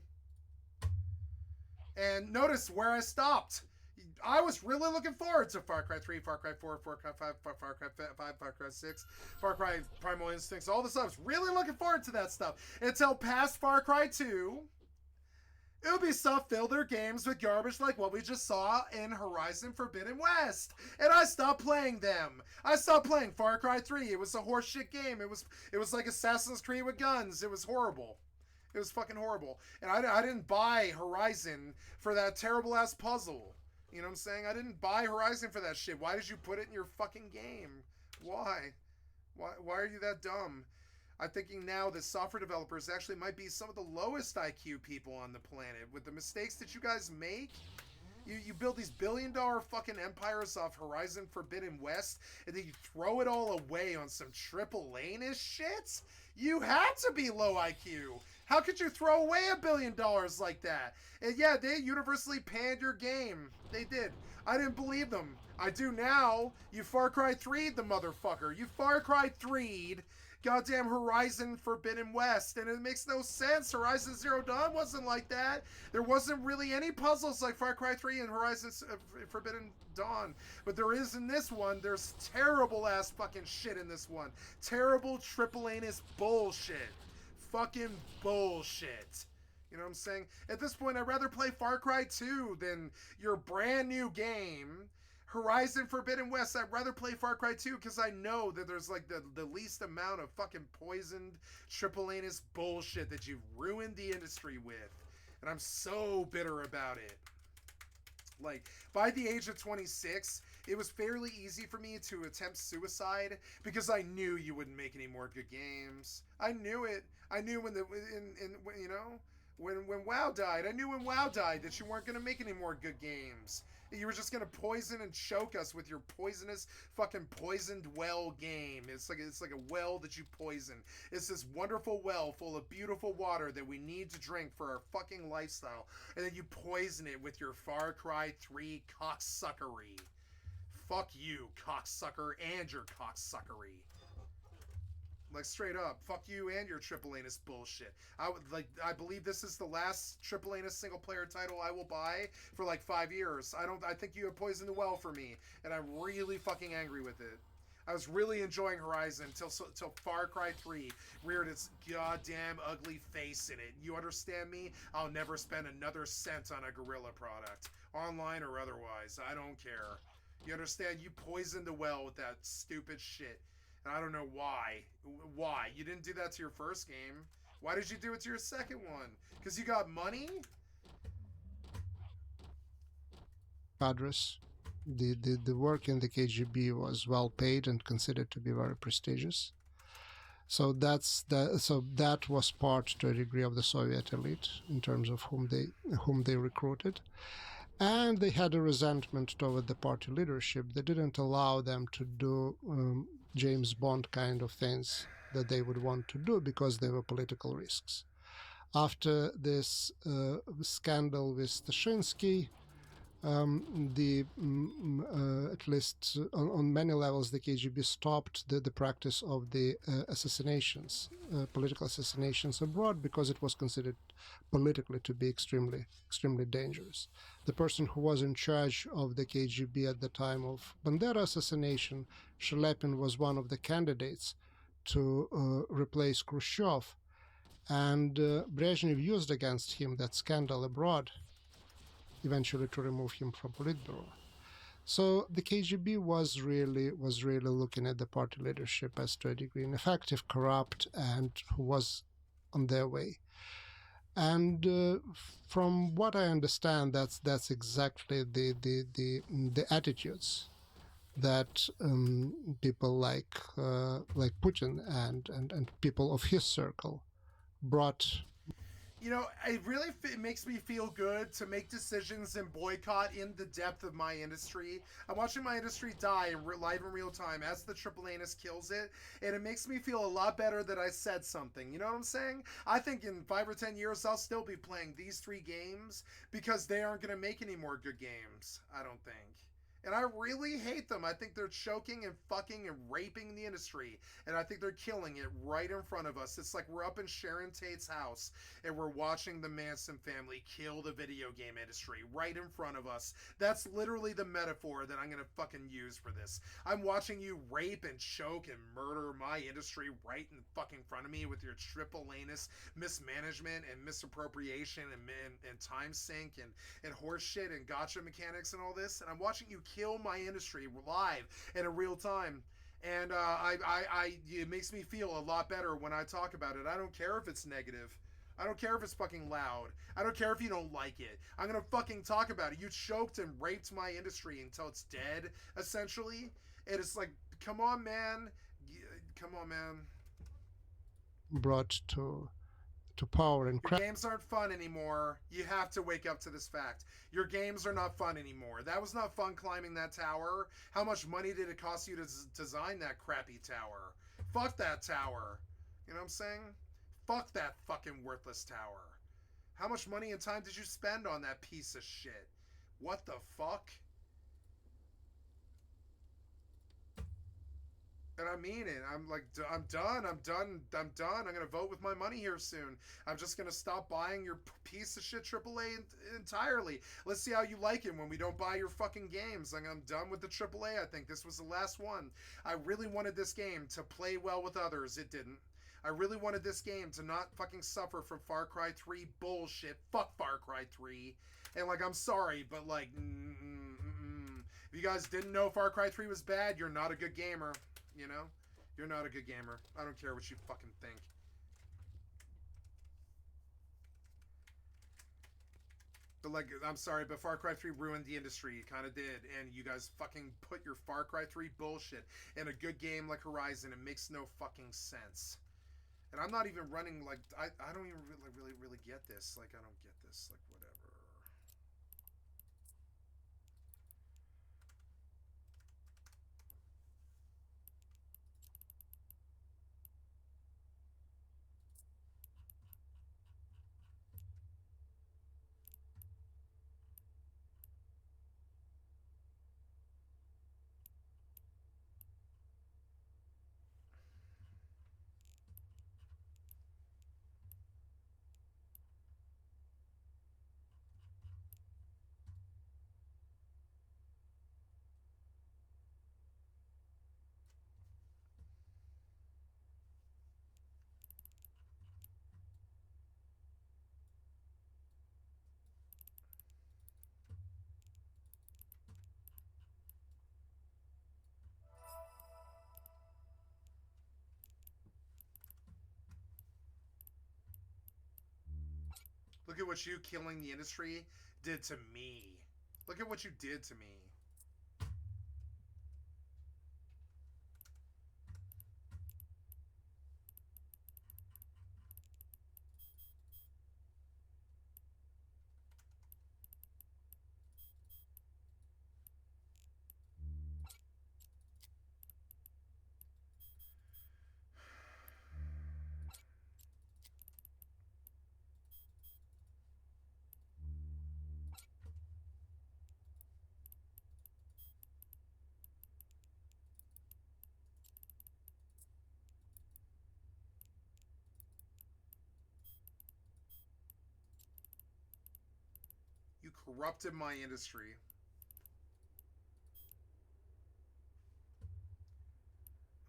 And notice where I stopped. I was really looking forward to Far Cry 3, Far Cry 4, Far Cry 5, Far Cry 5, Far Cry 6, Far Cry Primal Instincts, all this stuff. I was really looking forward to that stuff. Until past Far Cry 2, Ubisoft filled their games with garbage like what we just saw in Horizon Forbidden West. And I stopped playing them. I stopped playing Far Cry 3. It was a horseshit game. It was like Assassin's Creed with guns. It was horrible. It was fucking horrible. And I didn't buy Horizon for that terrible ass puzzle. You know what I'm saying? I didn't buy Horizon for that shit. Why did you put it in your fucking game? Why? Why are you that dumb? I'm thinking now that software developers actually might be some of the lowest IQ people on the planet. With the mistakes that you guys make, you build these billion-dollar fucking empires off Horizon Forbidden West, and then you throw it all away on some triple A-ish shit? You had to be low IQ. How could you throw away $1 billion like that? And yeah, they universally panned your game. They did. I didn't believe them. I do now. You Far Cry 3'd the motherfucker. You Far Cry 3'd goddamn Horizon Forbidden West, and it makes no sense. Horizon Zero Dawn wasn't like that. There wasn't really any puzzles like Far Cry 3 and Horizon Forbidden Dawn, but there is in this one. There's terrible ass fucking shit in this one. Terrible triple anus bullshit. Fucking bullshit. You know what I'm saying? At this point, I'd rather play Far Cry 2 than your brand new game, Horizon Forbidden West. I'd rather play Far Cry 2 because I know that there's like the least amount of fucking poisoned triple anus bullshit that you've ruined the industry with. And I'm so bitter about it. Like, by the age of 26, it was fairly easy for me to attempt suicide because I knew you wouldn't make any more good games. I knew it. I knew when you know, when WoW died. I knew when WoW died that you weren't going to make any more good games. You were just going to poison and choke us with your poisonous fucking poisoned well game. It's like a well that you poison. It's this wonderful well full of beautiful water that we need to drink for our fucking lifestyle. And then you poison it with your Far Cry 3 cocksuckery. Fuck you, cocksucker, and your cocksuckery. Like, straight up, fuck you and your triple anus bullshit. I believe this is the last triple anus single player title I will buy for like 5 years. I think you have poisoned the well for me, and I'm really fucking angry with it. I was really enjoying Horizon till Far Cry 3 reared its goddamn ugly face in it. You understand me? I'll never spend another cent on a Guerrilla product, online or otherwise. I don't care. You understand? You poisoned the well with that stupid shit. And I don't know why. Why? You didn't do that to your first game. Why did you do it to your second one? Because you got money? Cadres. The work in the KGB was well paid and considered to be very prestigious. So that was part to a degree of the Soviet elite in terms of whom they recruited. And they had a resentment toward the party leadership. They didn't allow them to do James Bond kind of things that they would want to do because they were political risks. After this scandal with Stashinsky, at least on many levels, the KGB stopped the practice of the assassinations, political assassinations abroad, because it was considered politically to be extremely dangerous. The person who was in charge of the KGB at the time of Bandera assassination, Shelepin, was one of the candidates to replace Khrushchev, and Brezhnev used against him that scandal abroad, eventually to remove him from Politburo. So the KGB was really looking at the party leadership as to a degree ineffective, corrupt, and who was on their way. And from what I understand, that's exactly the attitudes that people like Putin and people of his circle brought. You know, it makes me feel good to make decisions and boycott in the depth of my industry. I'm watching my industry die live in real time as the triple anus kills it, and it makes me feel a lot better that I said something. You know what I'm saying? I think in 5 or 10 years, I'll still be playing these 3 games because they aren't going to make any more good games, I don't think. And I really hate them. I think they're choking and fucking and raping the industry. And I think they're killing it right in front of us. It's like we're up in Sharon Tate's house and we're watching the Manson family kill the video game industry right in front of us. That's literally the metaphor that I'm going to fucking use for this. I'm watching you rape and choke and murder my industry right in fucking front of me with your triple anus mismanagement and misappropriation and time sink and horse shit and gotcha mechanics and all this. And I'm watching you kill my industry live in a real time, and it makes me feel a lot better when I talk about it. I don't care if it's negative. I don't care if it's fucking loud. I don't care if you don't like it. I'm gonna fucking talk about it. You choked and raped my industry until it's dead, essentially. And it's like, come on, man. Come on, man. Brought to power and your games aren't fun anymore. You have to wake up to this fact. Your games are not fun anymore. That was not fun climbing that tower. How much money did it cost you to design that crappy tower? Fuck that tower. You know what I'm saying? Fuck that fucking worthless tower. How much money and time did you spend on that piece of shit? What the fuck? And I mean it. I'm done. I'm done. I'm gonna vote with my money here soon. I'm just gonna stop buying your piece of shit AAA entirely. Let's see how you like it when we don't buy your fucking games. I'm done with the AAA. I think this was the last one. I really wanted this game to play well with others. It didn't. I really wanted this game to not fucking suffer from Far Cry 3 bullshit. Fuck Far Cry 3. And, like, I'm sorry, but, like, if you guys didn't know Far Cry 3 was bad, you're not a good gamer, you know? You're not a good gamer. I don't care what you fucking think. But, like, I'm sorry, but Far Cry 3 ruined the industry. It kind of did. And you guys fucking put your Far Cry 3 bullshit in a good game like Horizon. It makes no fucking sense. And I'm not even running, like, I don't even really get this. Like, I don't get this. Like, whatever. Look at what you killing the industry did to me. Look at what you did to me. You corrupted my industry.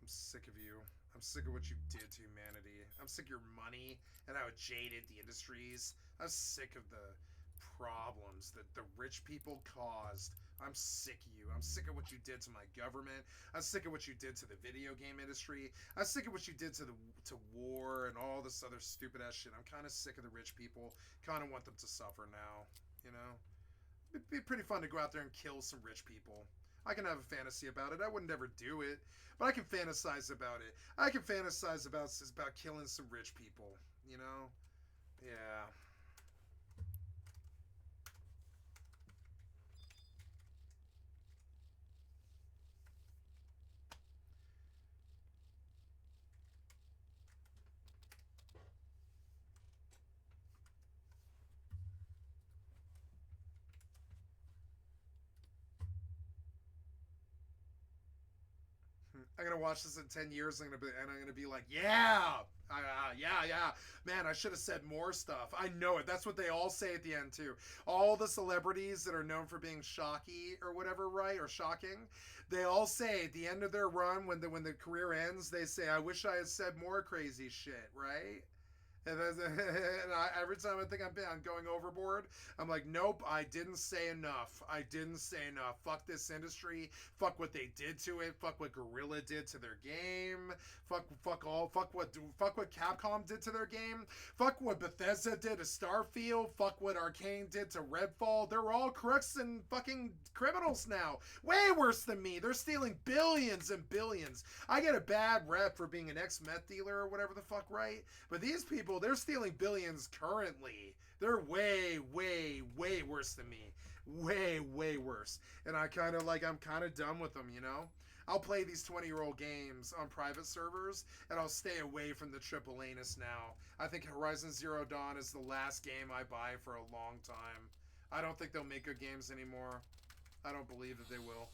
I'm sick of you. I'm sick of what you did to humanity. I'm sick of your money and how it jaded the industries. I'm sick of the problems that the rich people caused. I'm sick of you. I'm sick of what you did to my government. I'm sick of what you did to the video game industry. I'm sick of what you did to war and all this other stupid ass shit. I'm kind of sick of the rich people. Kind of want them to suffer now. You know, it'd be pretty fun to go out there and kill some rich people. I can have a fantasy about it. I wouldn't ever do it, but I can fantasize about it. I can fantasize about killing some rich people. You know, yeah. I'm gonna watch this in 10 years. I'm gonna be like, yeah, yeah. Man, I should have said more stuff. I know it. That's what they all say at the end too. All the celebrities that are known for being shocky or whatever, right, or shocking, they all say at the end of their run, when the career ends, they say, "I wish I had said more crazy shit," right? And every time I think I'm going overboard, I'm like, nope, I didn't say enough. I didn't say enough. Fuck this industry. Fuck what they did to it. Fuck what Guerrilla did to their game. Fuck what Capcom did to their game. Fuck what Bethesda did to Starfield. Fuck what Arcane did to Redfall. They're all crooks and fucking criminals now. Way worse than me. They're stealing billions and billions. I get a bad rep for being an ex-meth dealer or whatever the fuck, right? But these people, they're stealing billions currently. They're way worse than me. Way worse. And I'm kind of done with them, you know? I'll play these 20-year-old games on private servers, and I'll stay away from the triple anus now. I think Horizon Zero Dawn is the last game I buy for a long time. I don't think they'll make good games anymore. I don't believe that they will.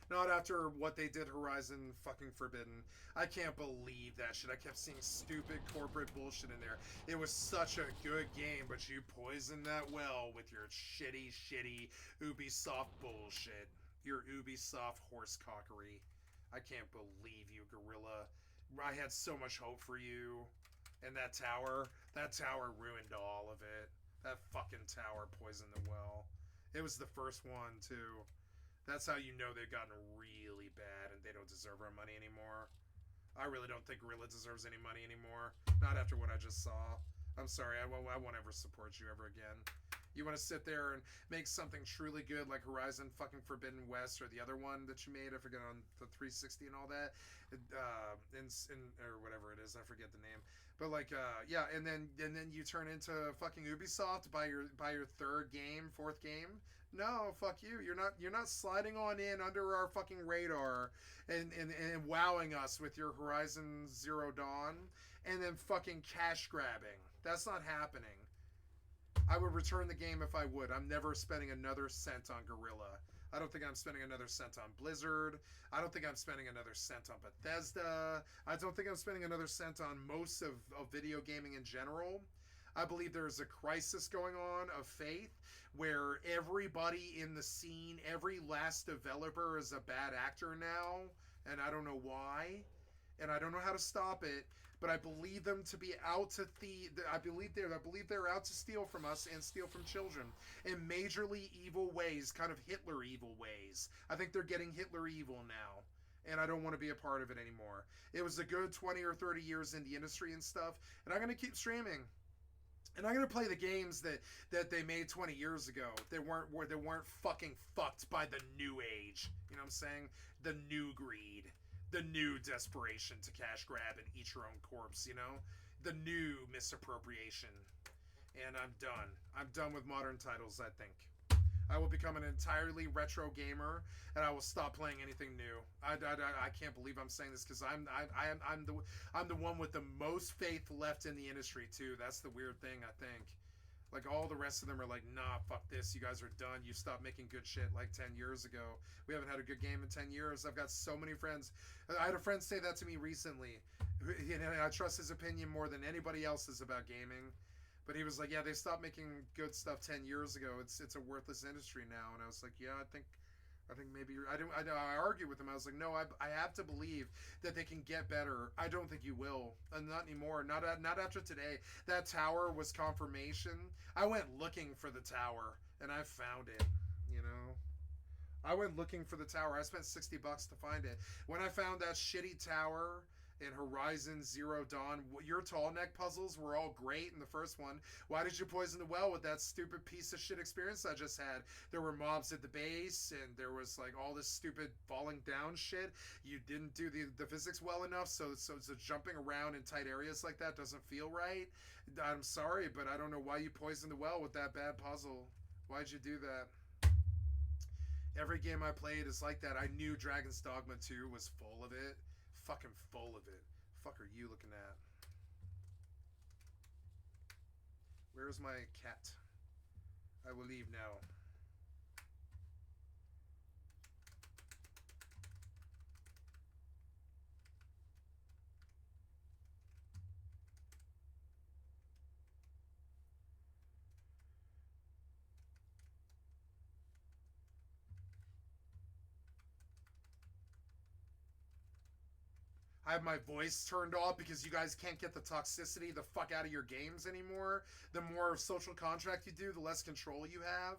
Not after what they did Horizon fucking Forbidden. I can't believe that shit. I kept seeing stupid corporate bullshit in there. It was such a good game, but you poisoned that well with your shitty Ubisoft bullshit. Your Ubisoft horsecockery. I can't believe you, Guerrilla. I had so much hope for you. And that tower ruined all of it. That fucking tower poisoned the well. It was the first one, too. That's how you know they've gotten really bad and they don't deserve our money anymore. I really don't think Gorilla deserves any money anymore. Not after what I just saw. I'm sorry, I won't ever support you ever again. You want to sit there and make something truly good like Horizon fucking Forbidden West or the other one that you made, I forget, on the 360 and all that, or whatever it is, I forget the name. But like, yeah, and then you turn into fucking Ubisoft by your third game, fourth game. No, fuck you. You're not sliding on in under our fucking radar and wowing us with your Horizon Zero Dawn and then fucking cash grabbing. That's not happening. I would return the game if I would. I'm never spending another cent on Gorilla. I don't think I'm spending another cent on Blizzard. I don't think I'm spending another cent on Bethesda. I don't think I'm spending another cent on most of video gaming in general. I believe there's a crisis going on of faith where everybody in the scene, every last developer is a bad actor now, and I don't know why, and I don't know how to stop it. But I believe them to be out to I believe they're out to steal from us and steal from children in majorly evil ways, kind of Hitler evil ways. I think they're getting Hitler evil now, and I don't want to be a part of it anymore. It was a good 20 or 30 years in the industry and stuff, and I'm gonna keep streaming. And I'm gonna play the games that they made 20 years ago. They weren't fucking fucked by the new age. You know what I'm saying? The new greed. The new desperation to cash grab and eat your own corpse, you know? The new misappropriation. And I'm done. I'm done with modern titles, I think. I will become an entirely retro gamer, and I will stop playing anything new. I can't believe I'm saying this because I'm the one with the most faith left in the industry too. That's the weird thing, I think. Like, all the rest of them are like, nah, fuck this. You guys are done. You stopped making good shit like 10 years ago. We haven't had a good game in 10 years. I've got so many friends. I had a friend say that to me recently. You know, I trust his opinion more than anybody else's about gaming. But he was like, yeah, they stopped making good stuff 10 years ago. It's a worthless industry now. And I was like, yeah, I think maybe you're... I argued with him. I was like, no, I have to believe that they can get better. I don't think you will. Not anymore. Not after today. That tower was confirmation. I went looking for the tower, and I found it, you know? I went looking for the tower. I spent $60 to find it. When I found that shitty tower in Horizon Zero Dawn, your tall neck puzzles were all great in the first one. Why did you poison the well with that stupid piece of shit experience I just had? There were mobs at the base, and there was like all this stupid falling down shit. You didn't do the physics well enough, so jumping around in tight areas like that doesn't feel right. I'm sorry, but I don't know why you poisoned the well with that bad puzzle. Why'd you do that? Every game I played is like that. I knew Dragon's Dogma 2 was full of it. Fucking full of it. Fuck are you looking at? Where's my cat? I will leave now. I have my voice turned off because you guys can't get the toxicity the fuck out of your games anymore. The more social contract you do, the less control you have.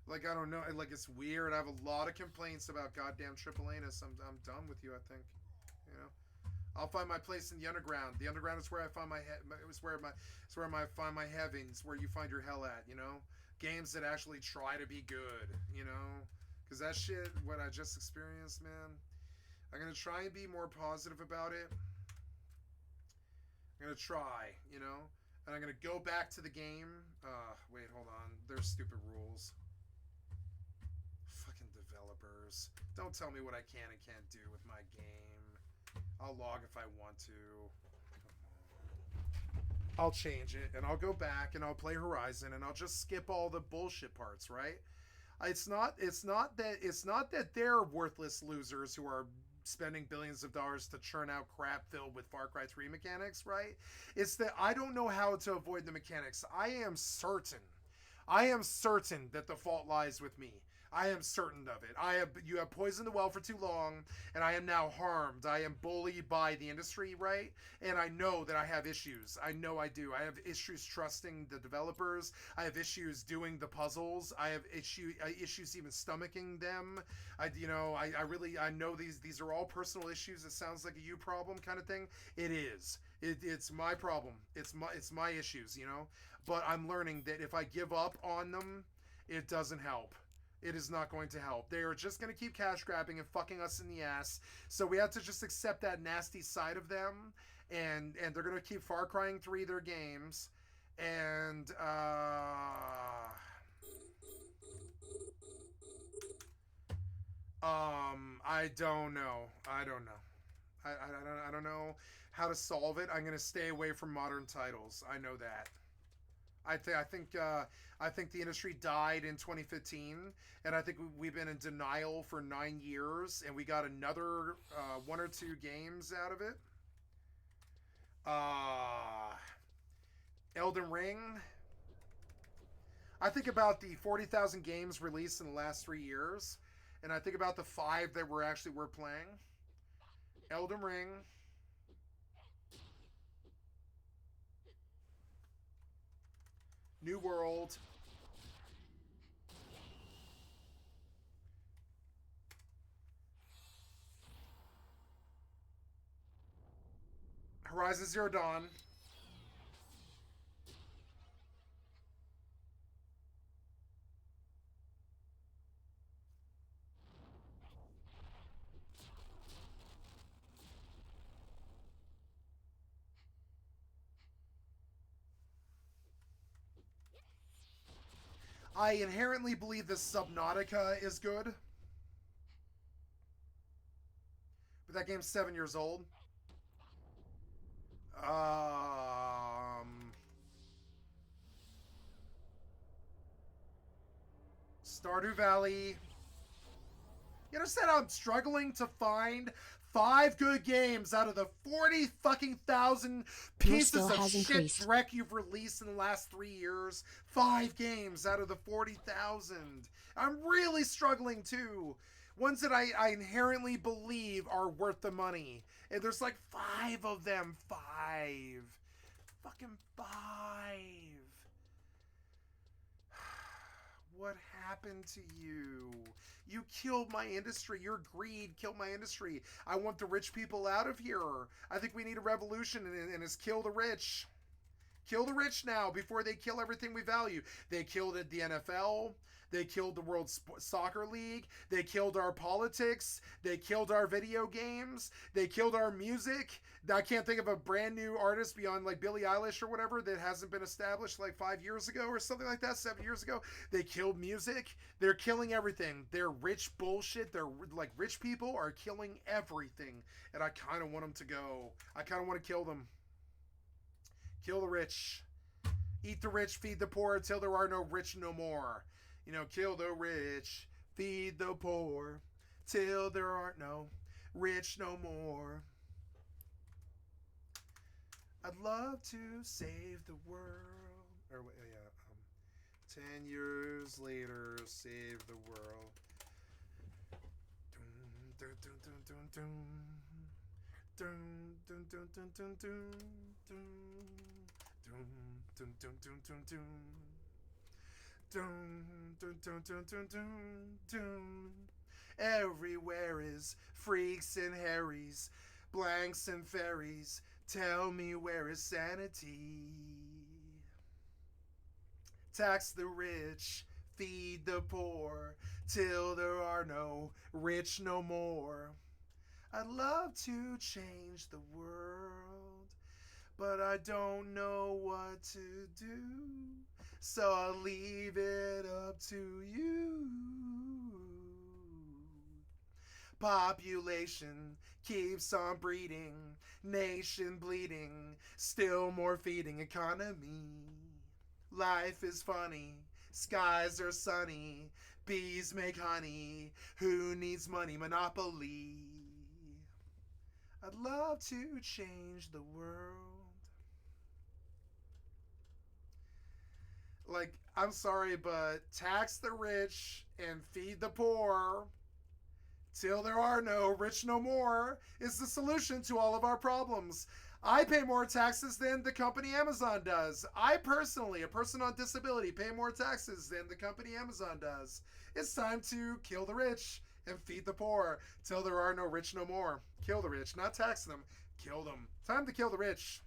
Like, I don't know. Like, it's weird. I have a lot of complaints about goddamn Triple Anus. I'm done with you, I think. You know? I'll find my place in the underground. The underground is where I find it's where I find my heaven. It's where you find your hell at, you know? Games that actually try to be good, you know? Because that shit, what I just experienced, man... I'm going to try and be more positive about it. I'm going to try, you know? And I'm going to go back to the game. Wait, hold on. There's stupid rules. Fucking developers. Don't tell me what I can and can't do with my game. I'll log if I want to. I'll change it, and I'll go back, and I'll play Horizon, and I'll just skip all the bullshit parts, right? It's not that they're worthless losers who are spending billions of dollars to churn out crap filled with Far Cry 3 mechanics, right? It's that I don't know how to avoid the mechanics. I am certain I am certain that the fault lies with me. I am certain of it. You have poisoned the well for too long, and I am now harmed. I am bullied by the industry, right? And I know that I have issues. I know I do. I have issues trusting the developers. I have issues doing the puzzles. I have issues even stomaching them. I know these are all personal issues. It sounds like a you problem kind of thing. It is. It's my problem. It's my issues, But I'm learning that if I give up on them, it doesn't help. It is not going to help. They are just going to keep cash grabbing and fucking us in the ass. So we have to just accept that nasty side of them. And they're going to keep Far Crying 3 their games. And I don't know. I don't know how to solve it. I'm going to stay away from modern titles. I know that. I think the industry died in 2015, and I think we've been in denial for 9 years, and we got another 1 or 2 games out of it. Elden Ring. I think about the 40,000 games released in the last 3 years, and I think about the 5 that we're playing. Elden Ring. New World. Horizon Zero Dawn. I inherently believe that Subnautica is good. But that game's 7 years old. Stardew Valley. You understand I'm struggling to find 5 good games out of the 40 fucking thousand pieces of shit dreck you've released in the last 3 years. 5 games out of the 40,000. I'm really struggling too. Ones that I inherently believe are worth the money. And there's like 5 of them. 5. Fucking 5. What happened to you? You killed my industry. Your greed killed my industry. I want the rich people out of here. I think we need a revolution, and it's kill the rich. Kill the rich now before they kill everything we value. They killed the NFL. They killed the World Soccer League. They killed our politics. They killed our video games. They killed our music. I can't think of a brand new artist beyond like Billie Eilish or whatever that hasn't been established like 5 years ago or something like that, 7 years ago. They killed music. They're killing everything. They're rich bullshit. They're like rich people are killing everything. And I kind of want them to go. I kind of want to kill them. Kill the rich. Eat the rich, feed the poor until there are no rich no more. Kill the rich, feed the poor, till there aren't no rich no more. I'd love to save the world. Or wait, yeah. 10 years later, save the world. Dun, dun, dun, dun, dun, dun. Dun, dun, dun, dun, dun, dun. Dun, dun, dun, dun, dun, dun. Dun, dun, dun, dun, dun, dun, dun. Everywhere is freaks and Harrys, blanks and fairies. Tell me where is sanity? Tax the rich, feed the poor, till there are no rich no more. I'd love to change the world, but I don't know what to do. So I'll leave it up to you. Population keeps on breeding, nation bleeding, still more feeding economy. Life is funny, skies are sunny, bees make honey, who needs money? Monopoly. I'd love to change the world. Like, I'm sorry, but tax the rich and feed the poor till there are no rich no more is the solution to all of our problems. I pay more taxes than the company Amazon does. I personally, a person on disability, pay more taxes than the company Amazon does. It's time to kill the rich and feed the poor till there are no rich no more. Kill the rich, not tax them. Kill them. Time to kill the rich.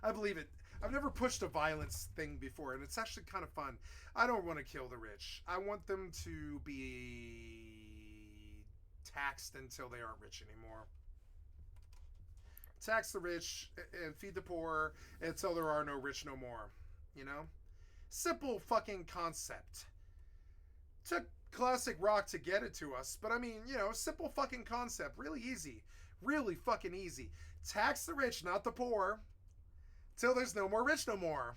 I believe it. I've never pushed a violence thing before, and it's actually kind of fun. I don't want to kill the rich. I want them to be taxed until they aren't rich anymore. Tax the rich and feed the poor until there are no rich no more. You know? Simple fucking concept. Took classic rock to get it to us, but I mean, you know, simple fucking concept. Really easy. Really fucking easy. Tax the rich, not the poor, till there's no more rich no more.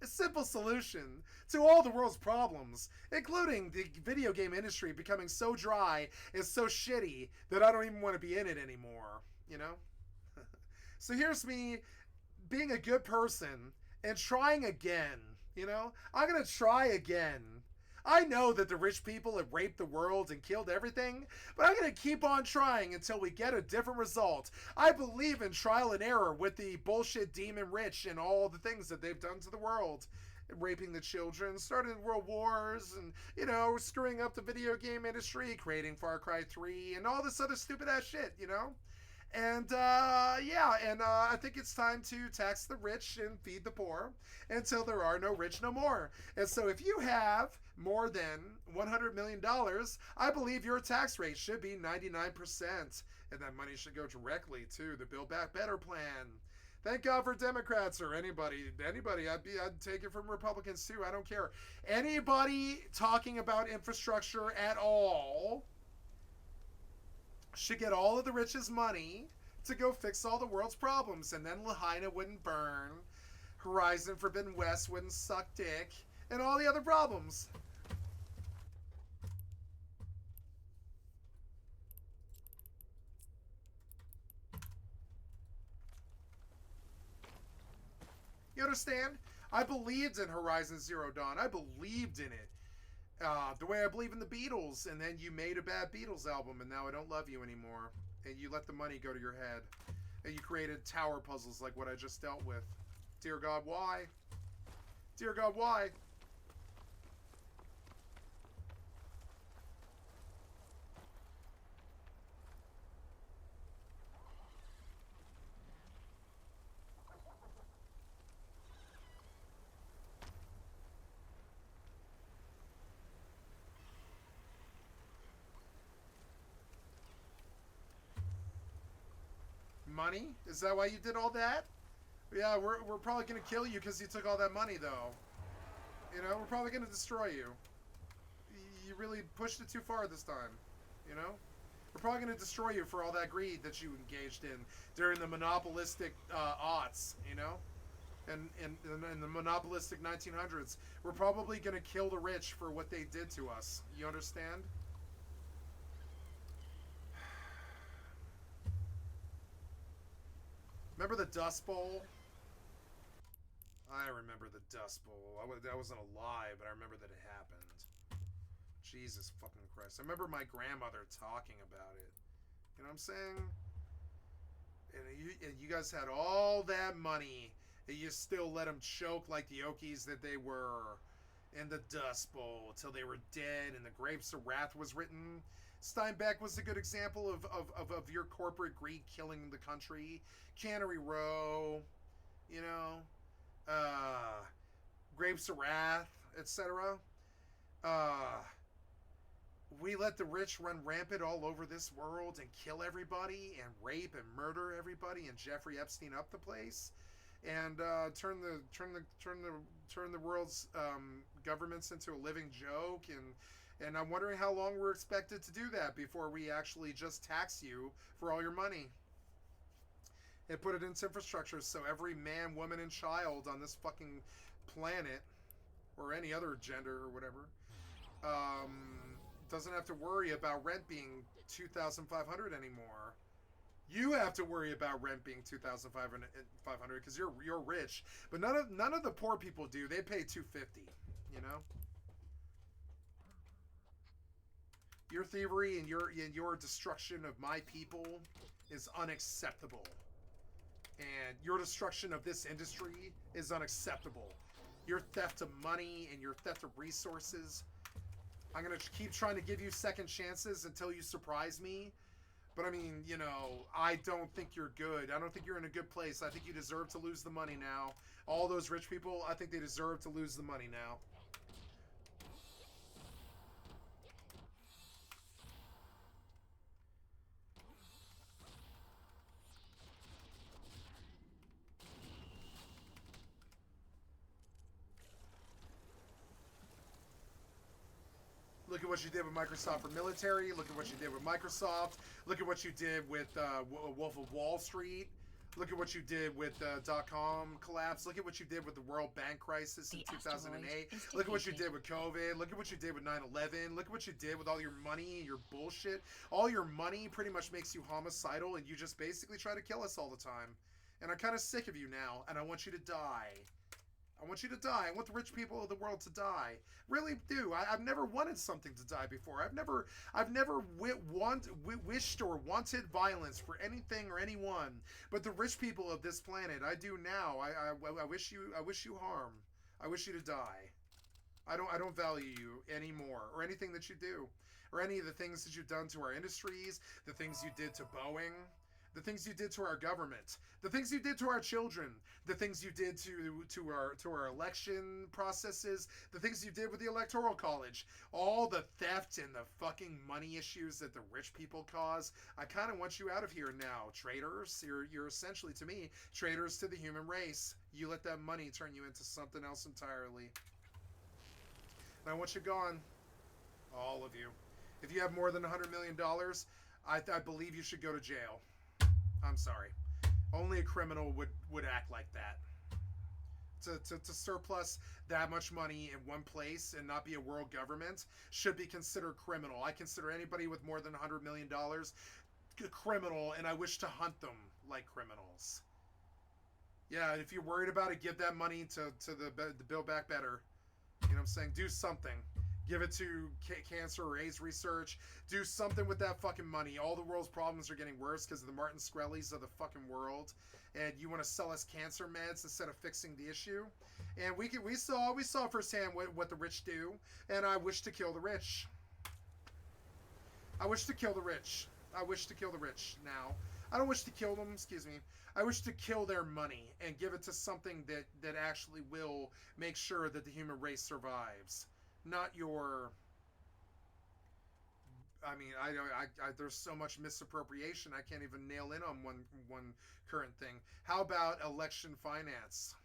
A simple solution to all the world's problems, including the video game industry becoming so dry and so shitty that I don't even want to be in it anymore, you know? So here's me being a good person and trying again, you know? I'm gonna try again. I know that the rich people have raped the world and killed everything, but I'm going to keep on trying until we get a different result. I believe in trial and error with the bullshit demon rich and all the things that they've done to the world. Raping the children, starting world wars, and, you know, screwing up the video game industry, creating Far Cry 3, and all this other stupid ass shit, you know? And, I think it's time to tax the rich and feed the poor until there are no rich no more. And so if you have more than $100 million, I believe your tax rate should be 99%. And that money should go directly to the Build Back Better plan. Thank God for Democrats or anybody. I'd take it from Republicans too. I don't care. Anybody talking about infrastructure at all should get all of the rich's money to go fix all the world's problems, and then Lahaina wouldn't burn, Horizon Forbidden West wouldn't suck dick, and all the other problems. You understand? I believed in Horizon Zero Dawn. I believed in it. The way I believe in the Beatles, and then you made a bad Beatles album, and now I don't love you anymore. And you let the money go to your head. And you created tower puzzles like what I just dealt with. Dear God, why? Dear God, why? Money? Is that why you did all that? Yeah, we're probably going to kill you because you took all that money, though. You know, we're probably going to destroy you. You really pushed it too far this time, you know? We're probably going to destroy you for all that greed that you engaged in during the monopolistic aughts, you know? And in the monopolistic 1900s. We're probably going to kill the rich for what they did to us. You understand? Remember the Dust Bowl? I remember the Dust Bowl. That wasn't alive, but I remember that it happened. Jesus fucking Christ. I remember my grandmother talking about it. You know what I'm saying? And you guys had all that money, and you still let them choke like the Okies that they were in the Dust Bowl till they were dead and the Grapes of Wrath was written. Steinbeck was a good example of your corporate greed killing the country. Cannery Row, you know, Grapes of Wrath, etc. We let the rich run rampant all over this world and kill everybody and rape and murder everybody and Jeffrey Epstein up the place and turn the world's governments into a living joke. And I'm wondering how long we're expected to do that before we actually just tax you for all your money and put it into infrastructure so every man, woman, and child on this fucking planet, or any other gender or whatever, doesn't have to worry about rent being $2,500 anymore. You have to worry about rent being $2,500 because you're rich, but none of the poor people do. They pay $250. You know. Your thievery and your destruction of my people is unacceptable. And your destruction of this industry is unacceptable. Your theft of money and your theft of resources. I'm going to keep trying to give you second chances until you surprise me. But I mean, you know, I don't think you're good. I don't think you're in a good place. I think you deserve to lose the money now. All those rich people, I think they deserve to lose the money now. Look at what you did with Microsoft for military. Look at what you did with Microsoft. Look at what you did with Wolf of Wall Street. Look at what you did with .com collapse. Look at what you did with the World Bank crisis in 2008. Look at what you did with COVID. Look at what you did with 9/11. Look at what you did with all your money and your bullshit. All your money pretty much makes you homicidal, and you just basically try to kill us all the time. And I'm kind of sick of you now, and I want you to die. I want you to die. I want the rich people of the world to die. Really do. I've never wanted something to die before. I've never wished or wanted violence for anything or anyone. But the rich people of this planet, I do now. I wish you harm. I wish you to die. I don't value you anymore, or anything that you do, or any of the things that you've done to our industries, the things you did to Boeing, the things you did to our government, the things you did to our children, the things you did to our election processes, the things you did with the Electoral College, all the theft and the fucking money issues that the rich people cause. I kind of want you out of here now, traitors. You're essentially, to me, traitors to the human race. You let that money turn you into something else entirely. And I want you gone. All of you. If you have more than $100 million, I believe you should go to jail. I'm sorry. Only a criminal would act like that. To surplus that much money in one place and not be a world government should be considered criminal. I consider anybody with more than $100 million a criminal, and I wish to hunt them like criminals. Yeah, if you're worried about it, give that money to the Build Back Better. You know what I'm saying? Do something. Give it to cancer or AIDS research. Do something with that fucking money. All the world's problems are getting worse because of the Martin Shkreli's of the fucking world. And you want to sell us cancer meds instead of fixing the issue. And we saw firsthand what the rich do. And I wish to kill the rich. I wish to kill the rich. I wish to kill the rich now. I don't wish to kill them, excuse me. I wish to kill their money and give it to something that actually will make sure that the human race survives. Not your. I mean, I there's so much misappropriation. I can't even nail in on one current thing. How about election finance?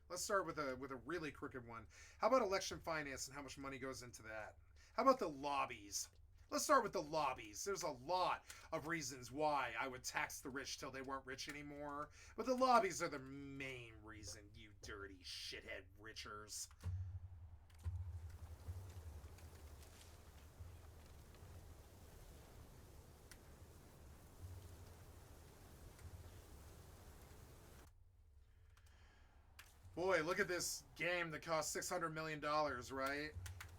Let's start with a really crooked one. How about election finance and how much money goes into that? How about the lobbies? Let's start with the lobbies. There's a lot of reasons why I would tax the rich till they weren't rich anymore, but the lobbies are the main reason. You dirty shithead richers. Boy, look at this game that costs $600 million, right?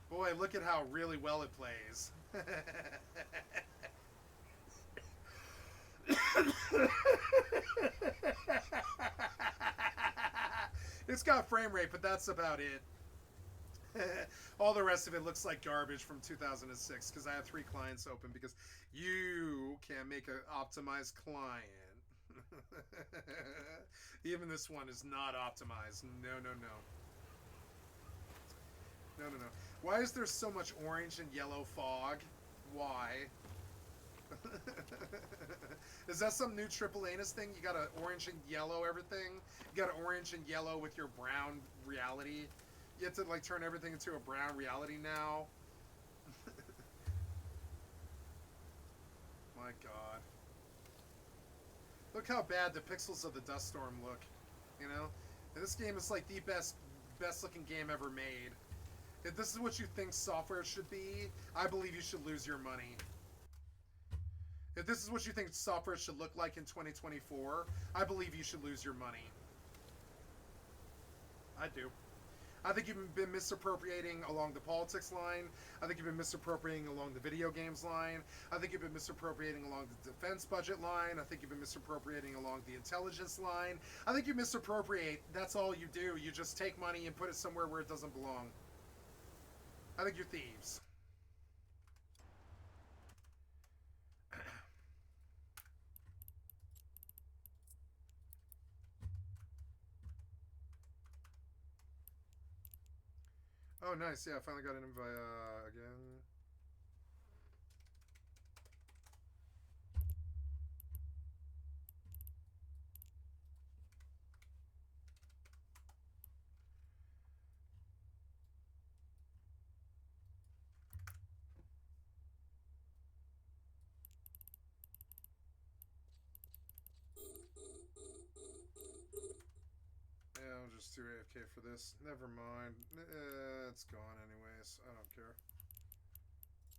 Boy, look at how really well it plays. It's got frame rate, but that's about it. All the rest of it looks like garbage from 2006 because I have 3 clients open because you can't make an optimized client. Even this one is not optimized. No. Why is there so much orange and yellow fog? Why? Is that some new triple anus thing? You got an orange and yellow everything? You got an orange and yellow with your brown reality? You have to like turn everything into a brown reality now? My god. Look how bad the pixels of the Dust Storm look, you know? And this game is like the best looking game ever made. If this is what you think software should be, I believe you should lose your money. If this is what you think software should look like in 2024, I believe you should lose your money. I do. I think you've been misappropriating along the politics line. I think you've been misappropriating along the video games line. I think you've been misappropriating along the defense budget line. I think you've been misappropriating along the intelligence line. I think you misappropriate. That's all you do. You just take money and put it somewhere where it doesn't belong. I think you're thieves. Oh, nice. Yeah, I finally got an invite again. Yeah, I'm just too AFK for this. Never mind. It's gone anyways. I don't care.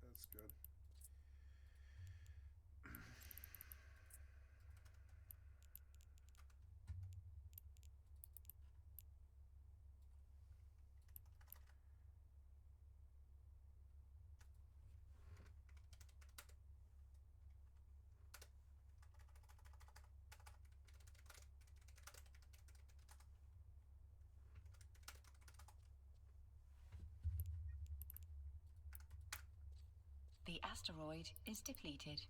That's good. The asteroid is depleted.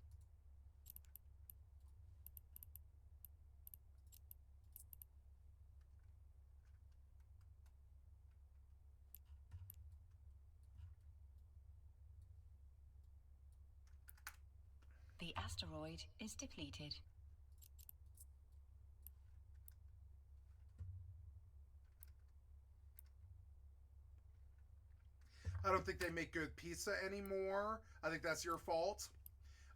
The asteroid is depleted. I don't think they make good pizza anymore. I think that's your fault.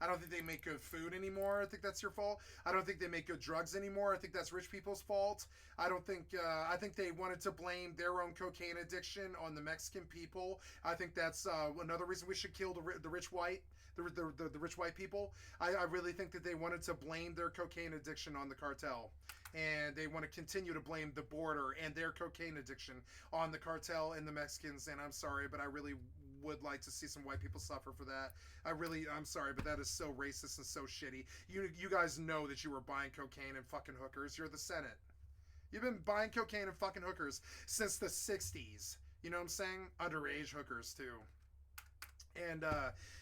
I don't think they make good food anymore. I think that's your fault. I don't think they make good drugs anymore. I think that's rich people's fault. I don't think. I think they wanted to blame their own cocaine addiction on the Mexican people. I think that's another reason we should kill the rich white. The rich white people. I really think that they wanted to blame their cocaine addiction on the cartel. And they want to continue to blame the border and their cocaine addiction on the cartel and the Mexicans. And I'm sorry, but I really would like to see some white people suffer for that. I'm sorry, but that is so racist and so shitty. You guys know that you were buying cocaine and fucking hookers. You're the Senate. You've been buying cocaine and fucking hookers since the 60s. You know what I'm saying? Underage hookers, too. And,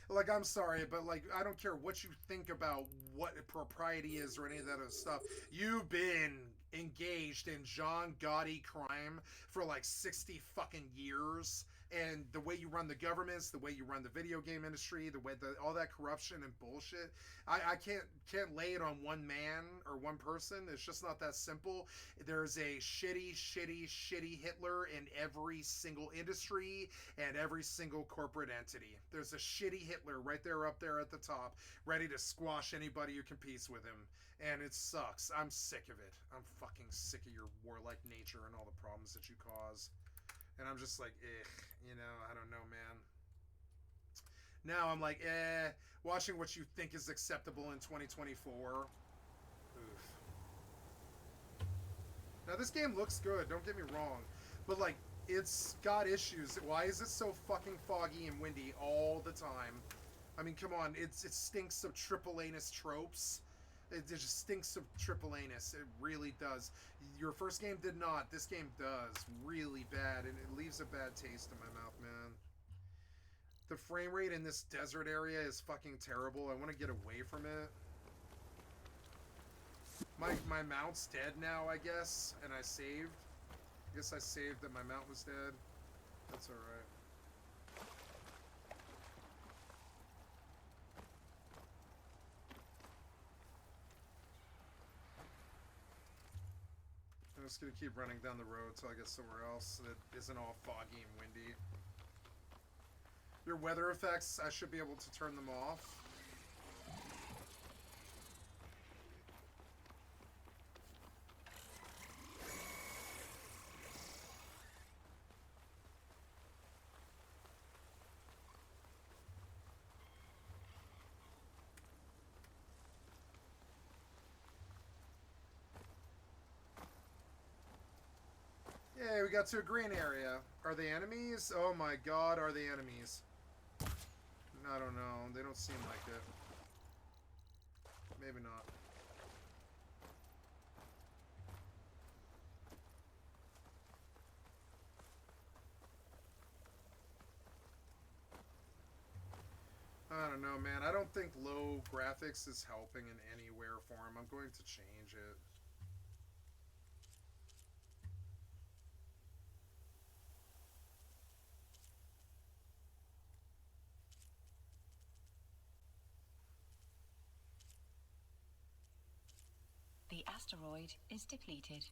like, I'm sorry, but, like, I don't care what you think about what propriety is or any of that other stuff. You've been engaged in John Gotti crime for, like, 60 fucking years. And the way you run the governments, the way you run the video game industry, the way all that corruption and bullshit, I can't lay it on one man or one person. It's just not that simple. There's a shitty Hitler in every single industry and every single corporate entity. There's a shitty Hitler right there up there at the top, ready to squash anybody who competes with him. And it sucks. I'm sick of it. I'm fucking sick of your warlike nature and all the problems that you cause. And I'm just like, you know, I don't know, man. Now I'm like, watching what you think is acceptable in 2024. Oof. Now this game looks good, don't get me wrong. But like, it's got issues. Why is it so fucking foggy and windy all the time? I mean, come on, it stinks of triple anus tropes. It just stinks of triple anus. It really does. Your first game did not. This game does. Really bad. And it leaves a bad taste in my mouth, man. The frame rate in this desert area is fucking terrible. I want to get away from it. My mount's dead now, I guess. And I saved. I guess I saved that my mount was dead. That's alright. I'm just gonna keep running down the road till I get somewhere else that isn't all foggy and windy. Your weather effects, I should be able to turn them off. Hey, we got to a green area. Are they enemies? Oh my god, are they enemies? I don't know. They don't seem like it. Maybe not. I don't know, man. I don't think low graphics is helping in any way or form. I'm going to change it. The asteroid is depleted.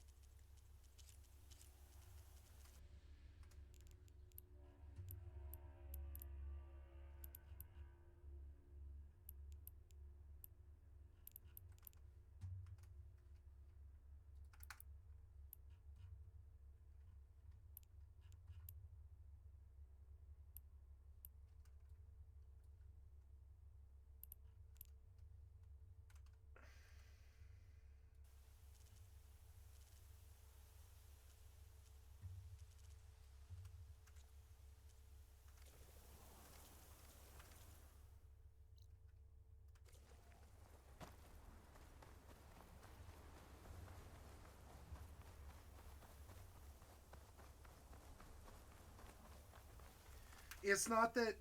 It's not that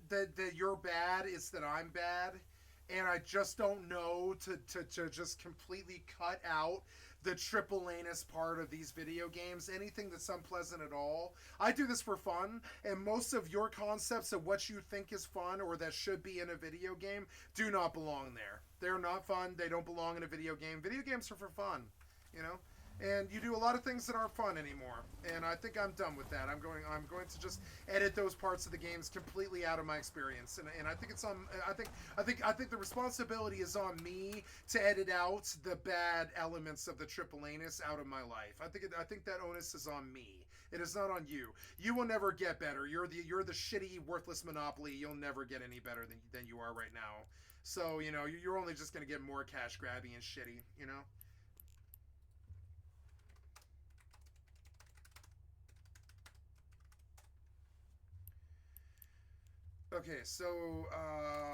you're bad, it's that I'm bad. And I just don't know to just completely cut out the triple anus part of these video games. Anything that's unpleasant at all. I do this for fun, and most of your concepts of what you think is fun or that should be in a video game do not belong there. They're not fun. They don't belong in a video game. Video games are for fun, you know? And you do a lot of things that aren't fun anymore, and I think I'm done with that. I'm going to just edit those parts of the games completely out of my experience, and I think it's on. I think the responsibility is on me to edit out the bad elements of the triple anus out of my life. I think that onus is on me. It is not on you. You will never get better. You're the shitty, worthless monopoly. You'll never get any better than you are right now. So you know you're only just going to get more cash grabby and shitty. You know. Okay, so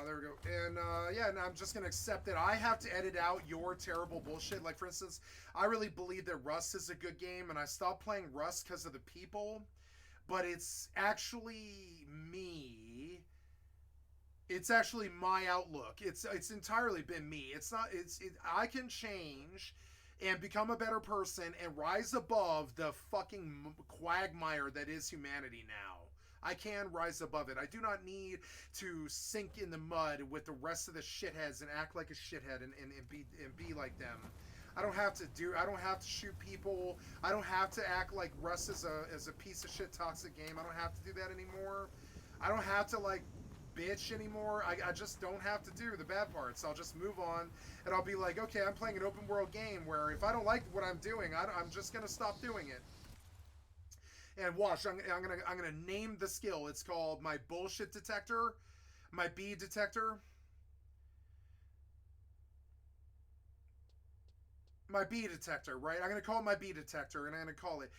there we go, and yeah, and I'm just gonna accept that I have to edit out your terrible bullshit. Like for instance, I really believe that Rust is a good game, and I stopped playing Rust because of the people, but it's actually me. It's actually my outlook. It's entirely been me. It's not. I can change and become a better person and rise above the fucking quagmire that is humanity now. I can rise above it. I do not need to sink in the mud with the rest of the shitheads and act like a shithead and be like them. I don't have to shoot people. I don't have to act like Rust is a piece of shit toxic game. I don't have to do that anymore. I don't have to like bitch anymore. I just don't have to do the bad parts. I'll just move on and I'll be like, okay, I'm playing an open world game where if I don't like what I'm doing, I'm just gonna stop doing it. And watch, I'm gonna name the skill. It's called my bullshit detector, my B detector, my B detector. Right? I'm gonna call it my B detector, and I'm gonna call it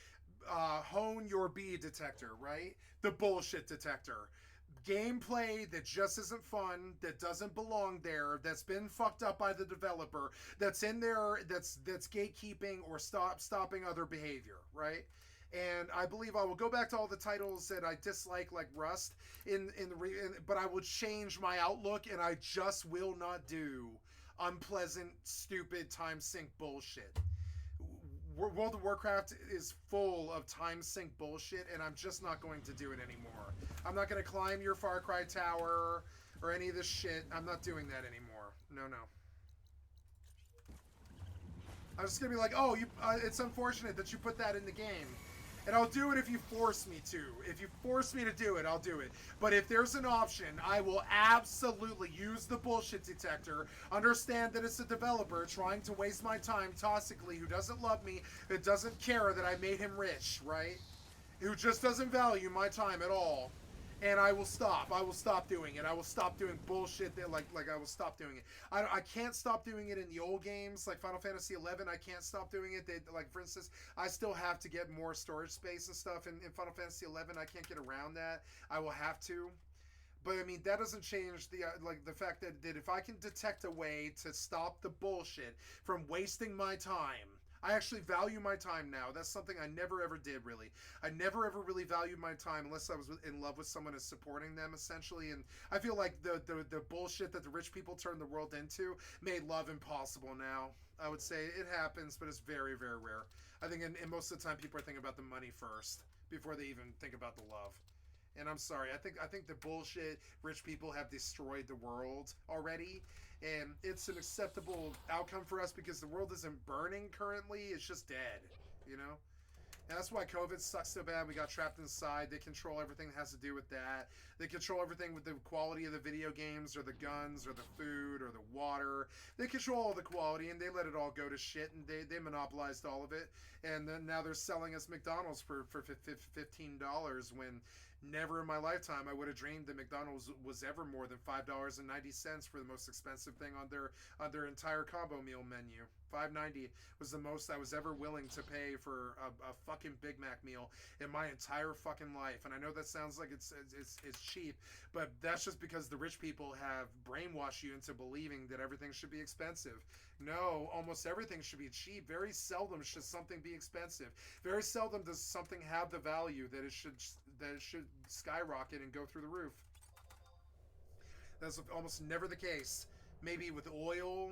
hone your B detector. Right? The bullshit detector. Gameplay that just isn't fun, that doesn't belong there, that's been fucked up by the developer, that's in there, that's gatekeeping or stopping other behavior. Right? And I believe I will go back to all the titles that I dislike, like Rust, but I will change my outlook, and I just will not do unpleasant, stupid time sink bullshit. World of Warcraft is full of time sink bullshit, and I'm just not going to do it anymore. I'm not going to climb your Far Cry tower or any of this shit. I'm not doing that anymore. No. I'm just going to be like, oh, it's unfortunate that you put that in the game. And I'll do it if you force me to. If you force me to do it, I'll do it. But if there's an option, I will absolutely use the bullshit detector. Understand that it's a developer trying to waste my time toxically, who doesn't love me, that doesn't care that I made him rich, right? Who just doesn't value my time at all. And I will stop. I will stop doing it. I will stop doing bullshit that like I will stop doing it. I can't stop doing it in the old games like Final Fantasy 11. I can't stop doing it. They, like for instance, I still have to get more storage space and stuff in Final Fantasy 11. I can't get around that. I will have to. But I mean that doesn't change the like the fact that if I can detect a way to stop the bullshit from wasting my time. I actually value my time now. That's something I never ever did really. I never ever really valued my time unless I was in love with someone and supporting them essentially. And I feel like the bullshit that the rich people turned the world into made love impossible now. I would say it happens, but it's very very rare. I think in most of the time people are thinking about the money first before they even think about the love. And I'm sorry. I think the bullshit rich people have destroyed the world already, and it's an acceptable outcome for us because the world isn't burning currently. It's just dead, you know. And that's why COVID sucks so bad. We got trapped inside. They control everything that has to do with that. They control everything with the quality of the video games or the guns or the food or the water. They control all the quality and they let it all go to shit and they monopolized all of it. And then now they're selling us McDonald's for $15 when never in my lifetime I would have dreamed that McDonald's was ever more than $5.90 for the most expensive thing on their entire combo meal menu. $5.90 was the most I was ever willing to pay for a fucking Big Mac meal in my entire fucking life. And I know that sounds like it's cheap, but that's just because the rich people have brainwashed you into believing that everything should be expensive. No, almost everything should be cheap. Very seldom should something be expensive. Very seldom does something have the value that it should skyrocket and go through the roof. That's almost never the case. Maybe with oil,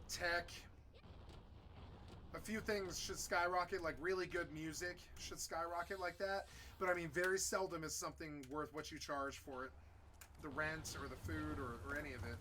tech, a few things should skyrocket, like really good music should skyrocket like that. But I mean, very seldom is something worth what you charge for it. The rent or the food or any of it.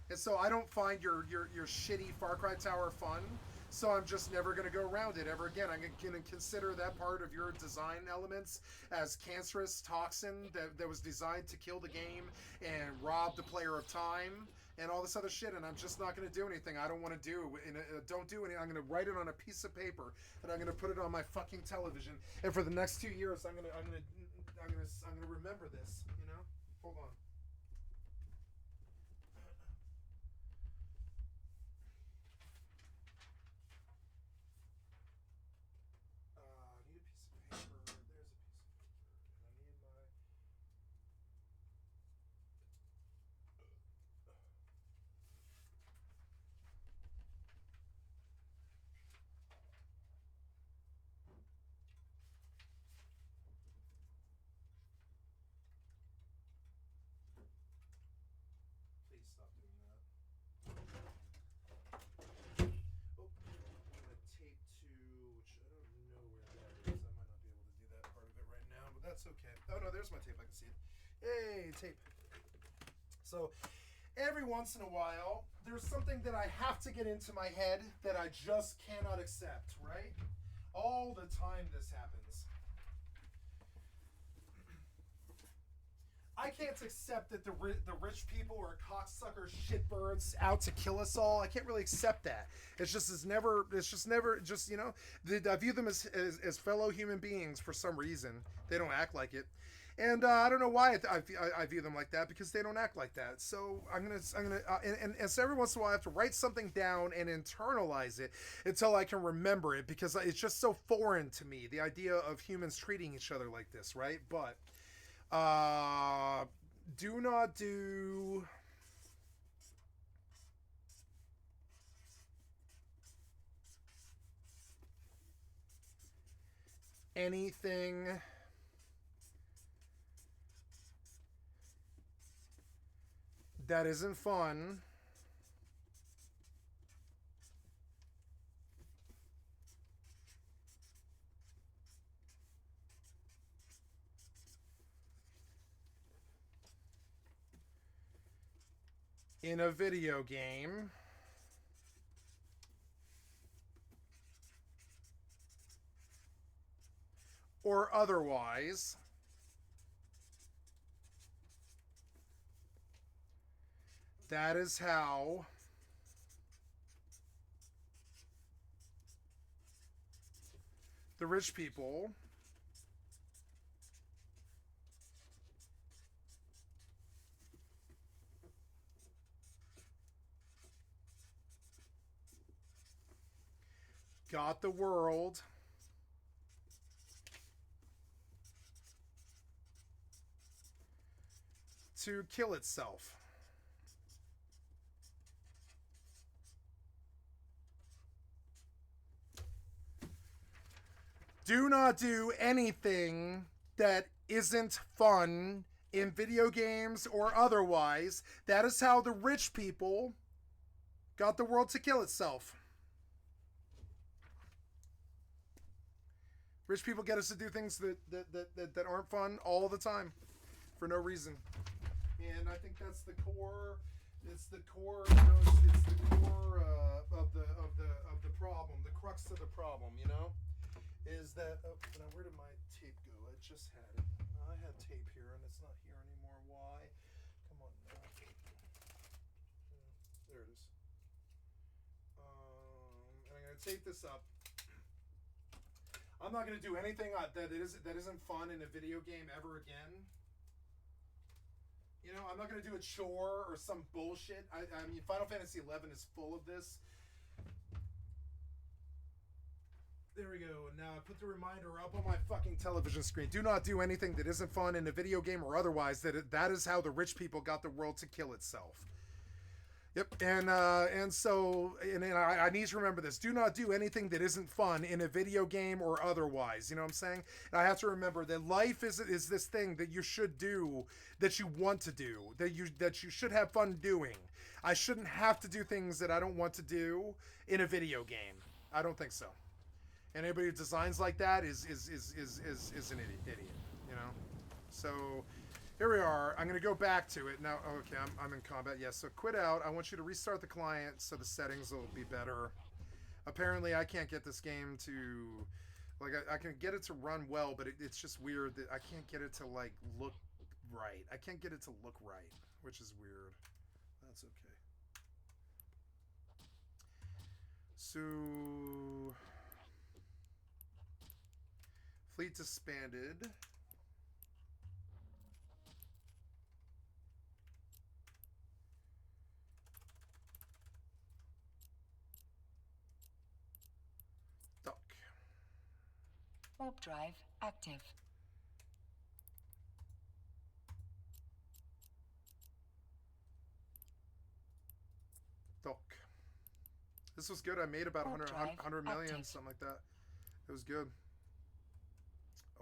And so I don't find your shitty Far Cry Tower fun. So I'm just never going to go around it ever again. I'm going to consider that part of your design elements as cancerous toxin that was designed to kill the game and rob the player of time and all this other shit. And I'm just not going to do anything I don't want to do. Don't do anything. I'm going to write it on a piece of paper and I'm going to put it on my fucking television. And for the next 2 years, I'm going to remember this. You know? Hold on. That's okay. Oh no, there's my tape. I can see it. Hey, tape. So, every once in a while, there's something that I have to get into my head that I just cannot accept, right? All the time this happens. I can't accept that the rich people are cocksucker shitbirds out to kill us all. I can't really accept that. It's just never, you know, I view them as fellow human beings for some reason. They don't act like it. And I don't know why I view them like that, because they don't act like that. So and so every once in a while I have to write something down and internalize it until I can remember it, because it's just so foreign to me, the idea of humans treating each other like this, right? But do not do anything that isn't fun in a video game or otherwise. That is how the rich people got the world to kill itself. Do not do anything that isn't fun in video games or otherwise. That is how the rich people got the world to kill itself. Rich people get us to do things that aren't fun all the time for no reason. And I think that's the core. It's the core. You know, it's the core of the problem. The crux of the problem. You know, is that now where did my tape go? I just had it. I had tape here and it's not here anymore. Why? Come on now. There it is. And I'm gonna tape this up. I'm not gonna do anything that isn't fun in a video game ever again. You know, I'm not going to do a chore or some bullshit. I mean, Final Fantasy XI is full of this. There we go. And now I put the reminder up on my fucking television screen. Do not do anything that isn't fun in a video game or otherwise. That is how the rich people got the world to kill itself. Yep, and I need to remember this. Do not do anything that isn't fun in a video game or otherwise. You know what I'm saying? And I have to remember that life is this thing that you should do, that you want to do, that you should have fun doing. I shouldn't have to do things that I don't want to do in a video game. I don't think so. And anybody who designs like that is an idiot. You know? So here we are. I'm going to go back to it. Now, okay, I'm in combat. Yes, so quit out. I want you to restart the client so the settings will be better. Apparently, I can't get this game to... Like, I can get it to run well, but it's just weird that I can't get it to, like, look right. I can't get it to look right, which is weird. That's okay. So... Fleet disbanded. Dock. Warp drive active. Dock. This was good. I made about 100 million, active. something like that. It was good.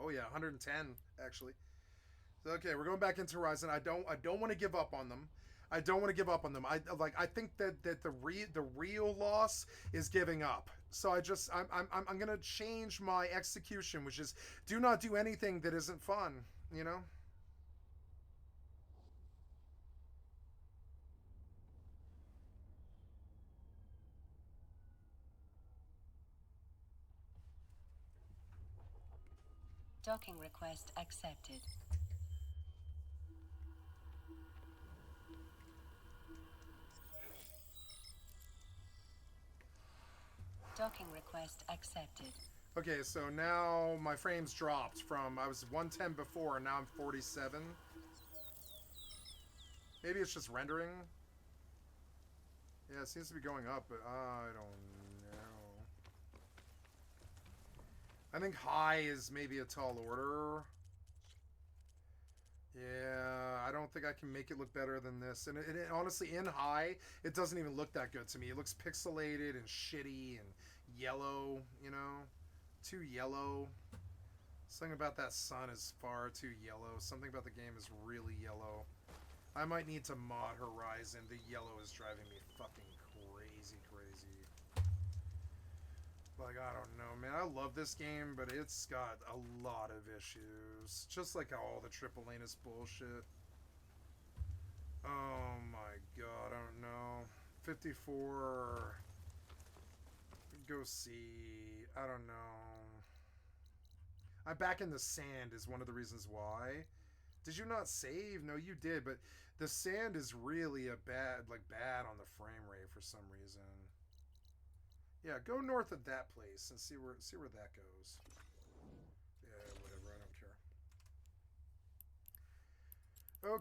Oh yeah, 110 actually. So, okay, we're going back into Horizon. I don't want to give up on them. I I think that the real loss is giving up. So I'm gonna change my execution, which is do not do anything that isn't fun. You know. Docking request accepted. Docking request accepted. Okay, so now my frames dropped from I was 110 before, and now I'm 47. Maybe it's just rendering. Yeah, it seems to be going up, but I don't know. I think high is maybe a tall order. Yeah, I don't think I can make it look better than this. And it honestly, in high, it doesn't even look that good to me. It looks pixelated and shitty and yellow, you know? Too yellow. Something about that sun is far too yellow. Something about the game is really yellow. I might need to mod Horizon. The yellow is driving me fucking crazy. Like, I don't know, man. I love this game, but it's got a lot of issues. Just like all the triple lane is bullshit. Oh my god, I don't know. 54. Go see. I don't know. I'm back in the sand is one of the reasons why. Did you not save? No, you did, but the sand is really bad on the frame rate for some reason. Yeah, go north of that place and see where that goes. Yeah, whatever, I don't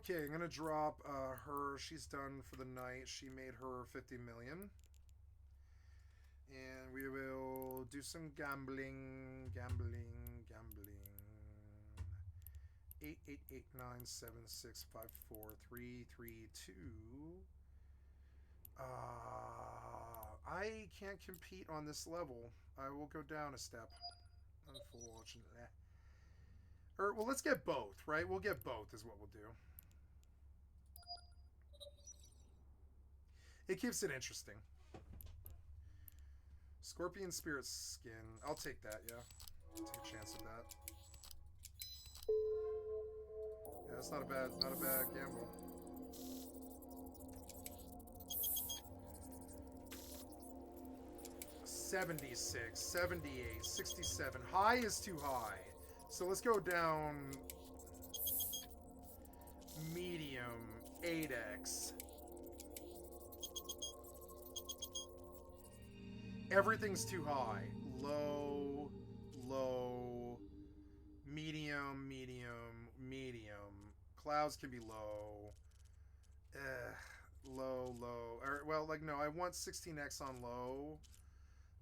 care. Okay, I'm gonna drop her. She's done for the night. She made her 50 million. And we will do do some gambling. 88897654332. I can't compete on this level. I will go down a step, unfortunately. Or, well, let's get both, right? We'll get both is what we'll do. It keeps it interesting. Scorpion Spirit Skin. I'll take that, yeah. Take a chance at that. Yeah, that's not a bad gamble. $76, $78, $67. High is too high. So let's go down medium, 8x. Everything's too high. Low, low, medium, medium, medium. Clouds can be low. Low, low. Or, well, like, no, I want 16x on low.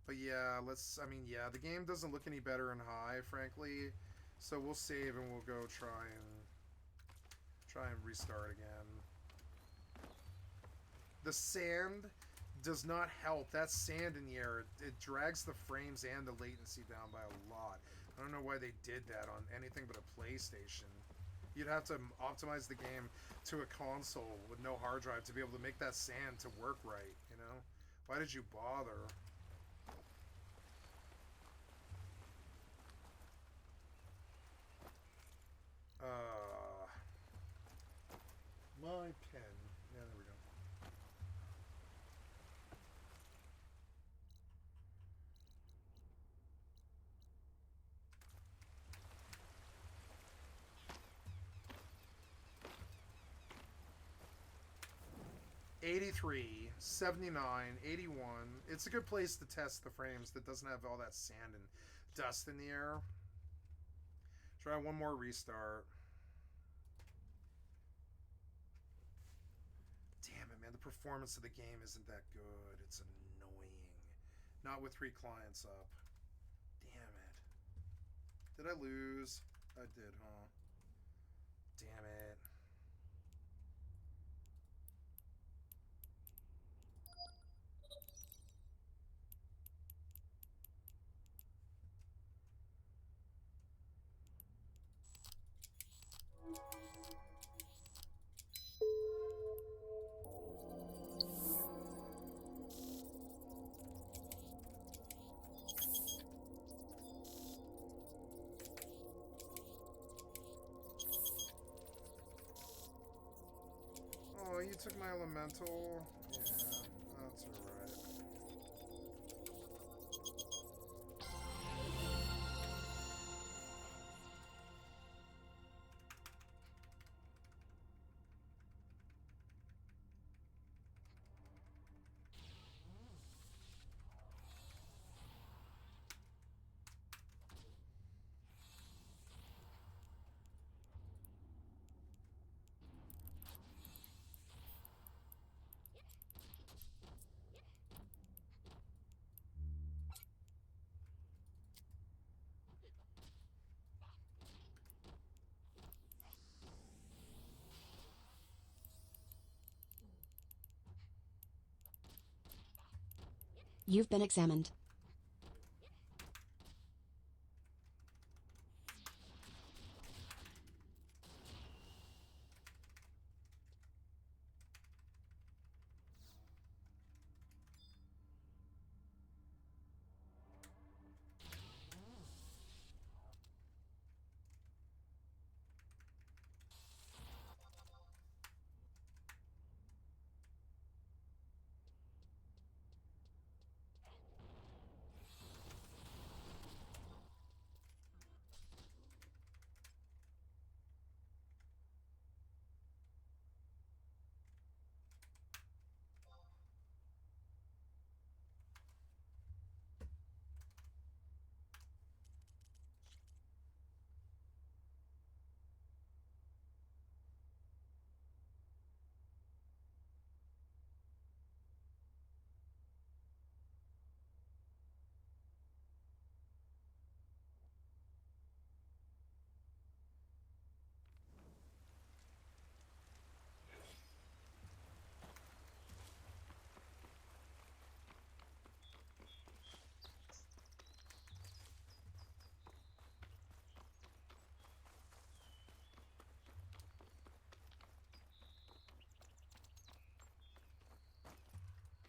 But yeah, let's, I mean, yeah, the game doesn't look any better in high, frankly. So we'll save and we'll go try and restart again. The sand does not help. That sand in the air, it drags the frames and the latency down by a lot. I don't know why they did that on anything but a PlayStation. You'd have to optimize the game to a console with no hard drive to be able to make that sand to work right, you know? Why did you bother? My pen. Yeah, there we go. $83, $79, $81. It's a good place to test the frames that doesn't have all that sand and dust in the air. Try one more restart. Damn it, man. The performance of the game isn't that good. It's annoying. Not with 3 clients up. Damn it. Did I lose? I did, huh? Damn it. Oh, you took my elemental? Yeah, that's alright. You've been examined.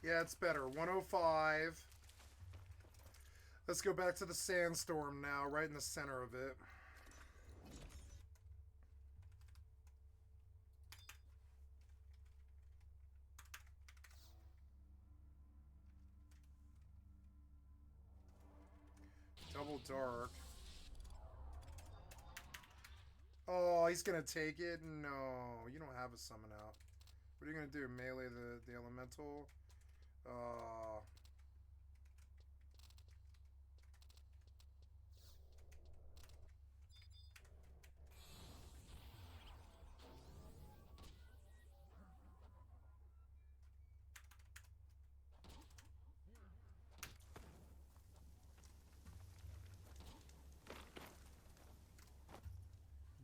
Yeah, it's better. 105. Let's go back to the sandstorm now, right in the center of it. Double dark. Oh, he's gonna take it? No, you don't have a summon out. What are you gonna do? Melee the elemental?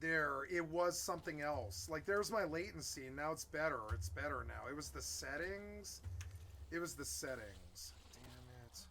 There, it was something else. Like, there's my latency, and now it's better. It's better now. It was the settings. It was the settings. Damn it.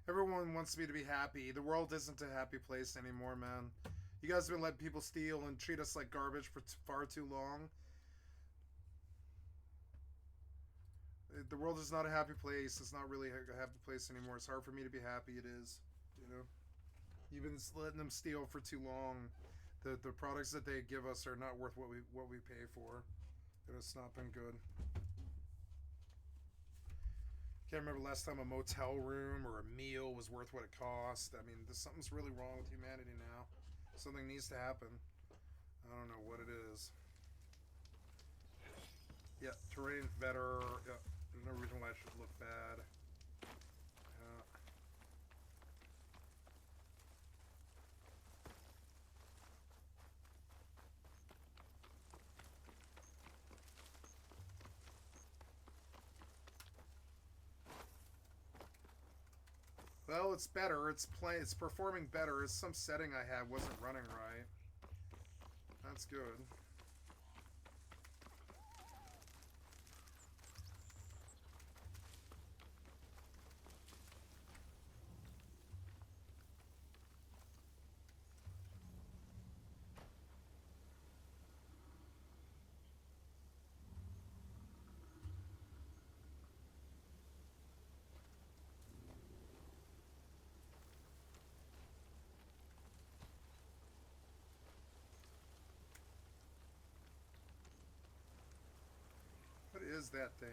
Everyone wants me to be happy. The world isn't a happy place anymore, man. You guys have been letting people steal and treat us like garbage for far too long. The world is not a happy place. It's not really a happy place anymore. It's hard for me to be happy. It is, you know. You've been letting them steal for too long. The products that they give us are not worth what we pay for. And it's not been good. Can't remember last time a motel room or a meal was worth what it cost. I mean, something's really wrong with humanity now. Something needs to happen. I don't know what it is. Yeah, terrain's better. Yeah, there's no reason why it should look bad. Well, it's better. It's performing better. It's some setting I had wasn't running right. That's good. What is that thing?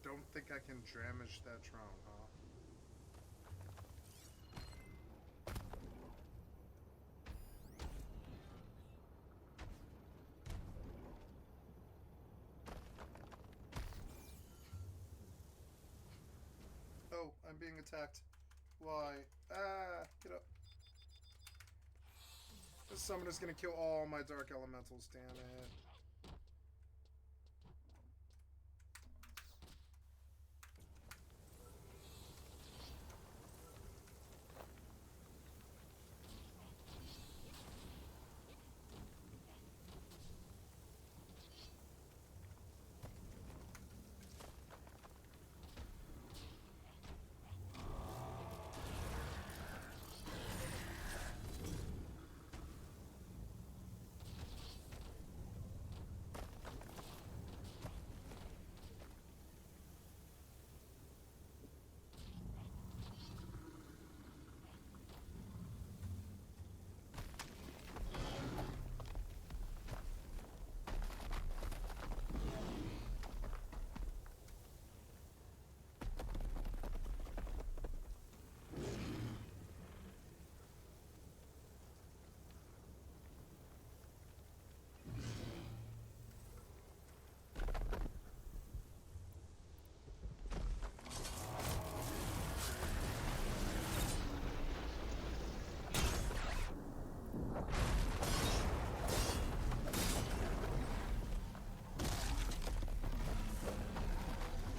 don't think I can damage that drone, huh? Oh, I'm being attacked. Why? Ah, get up. This summoner's gonna kill all my dark elementals, damn it.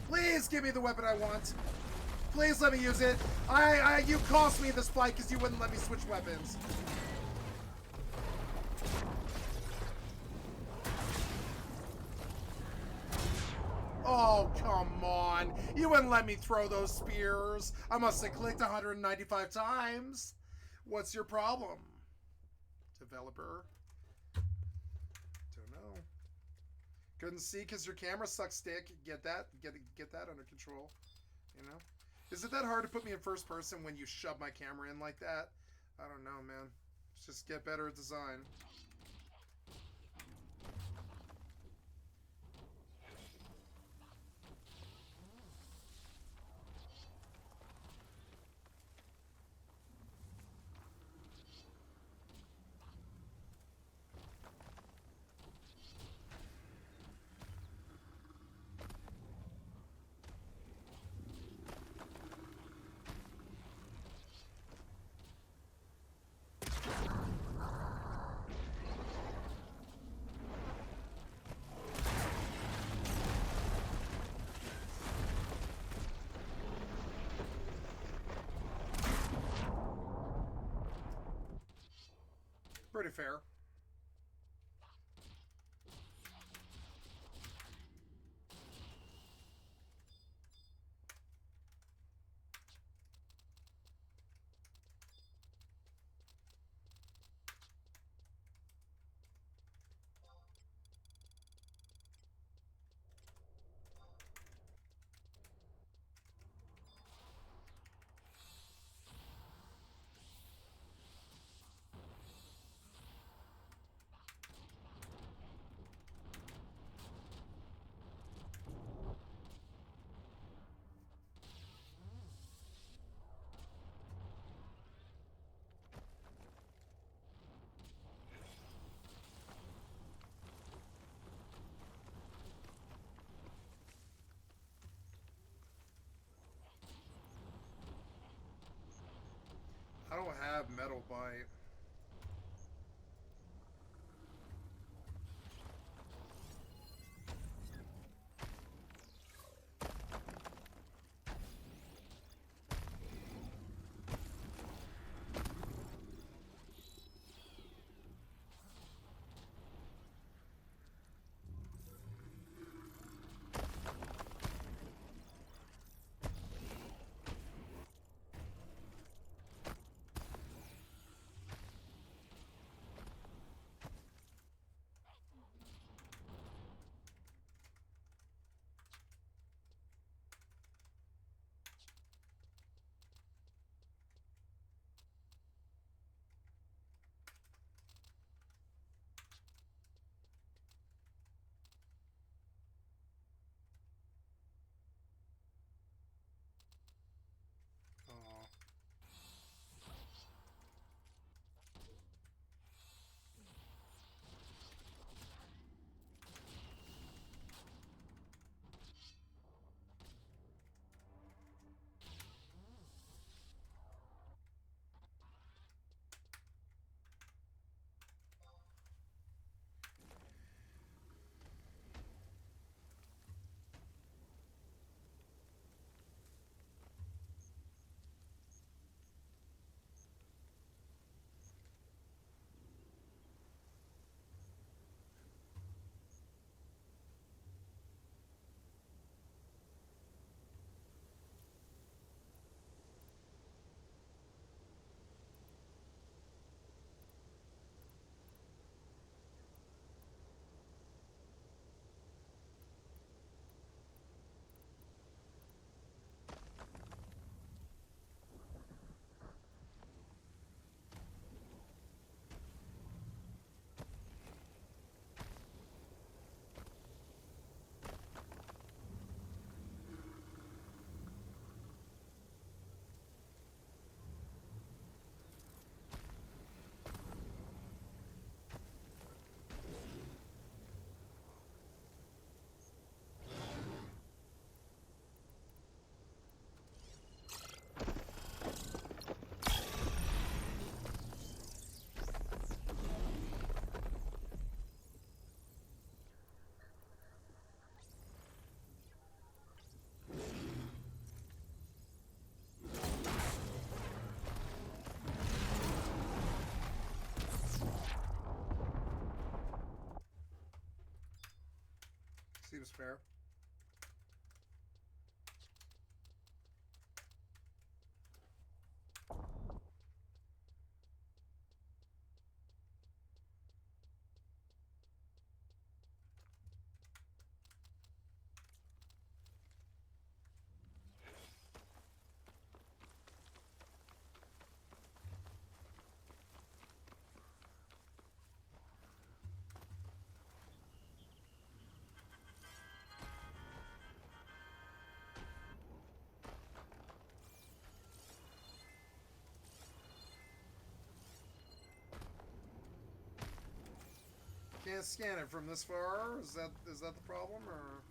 Please give me the weapon I want. Please let me use it. You cost me this fight because you wouldn't let me switch weapons. Oh, come on. You wouldn't let me throw those spears. I must have clicked 195 times. What's your problem, developer? Don't know. Couldn't see because your camera sucks stick. Get that? Get that under control. You know? Is it that hard to put me in first person when you shove my camera in like that? I don't know, man. Just get better at design. Pretty fair. I don't have metal bite. seems fair. Can't scan it from this far. Is that the problem, or?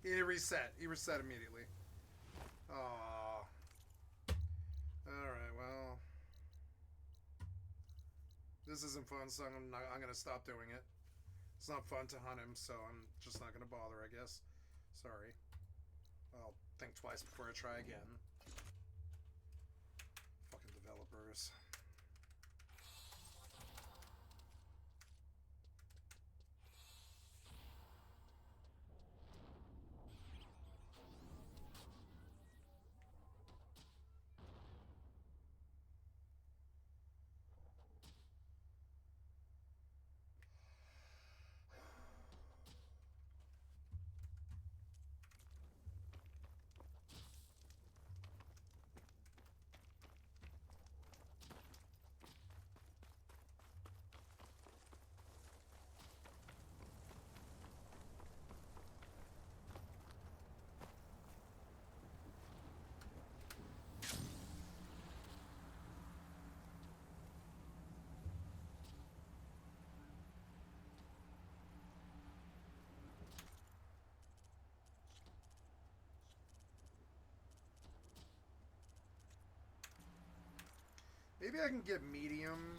He reset. He reset immediately. Aww. Alright, well. This isn't fun, so I'm gonna stop doing it. It's not fun to hunt him, so I'm just not gonna bother, I guess. Sorry. I'll think twice before I try again. Fucking developers. Maybe I can get medium.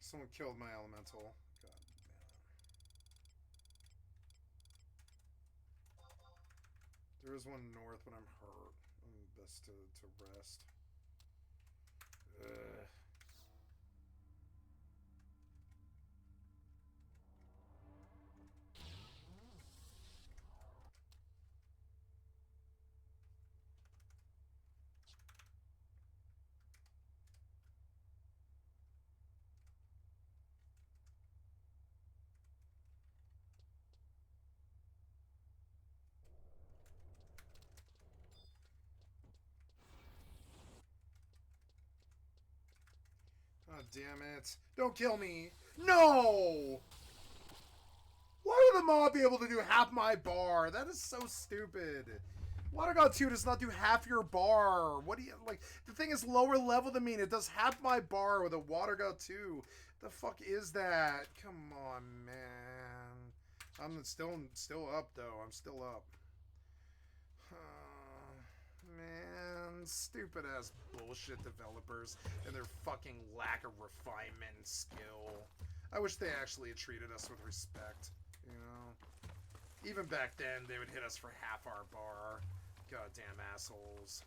Someone killed my elemental. God damn. There is one north, but I'm hurt. I'm best to rest. Ugh. Oh, damn it. Don't kill me. No! Why would the mob be able to do half my bar? That is so stupid. Water God 2 does not do half your bar. What do you, like, the thing is lower level than me, and it does half my bar with a Water God 2. The fuck is that? Come on, man. I'm still up, though. I'm still up. Man. Stupid ass bullshit developers and their fucking lack of refinement and skill. I wish they actually had treated us with respect, you know? Even back then, they would hit us for half our bar. Goddamn assholes.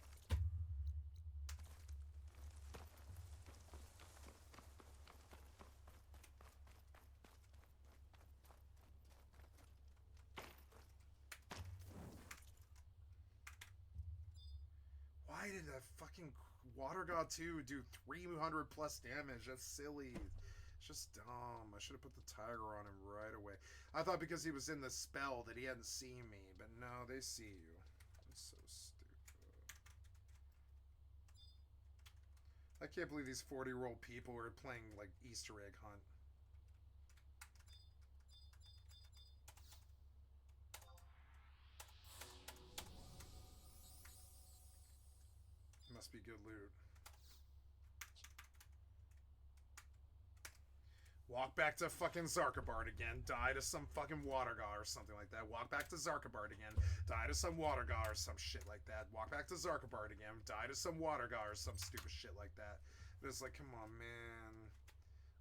Why did that fucking Water God 2 do 300 plus damage? That's silly. It's just dumb. I should have put the tiger on him right away. I thought because he was in the spell that he hadn't seen me, but no, they see you. That's so stupid. I can't believe these 40-year-old people are playing like Easter egg hunt. Must be good loot. Walk back to fucking Zarkabard again. Die to some fucking water god or something like that. Walk back to Zarkabard again. Die to some water god or some shit like that. Walk back to Zarkabard again. Die to some water god or some stupid shit like that. But it's like, come on, man.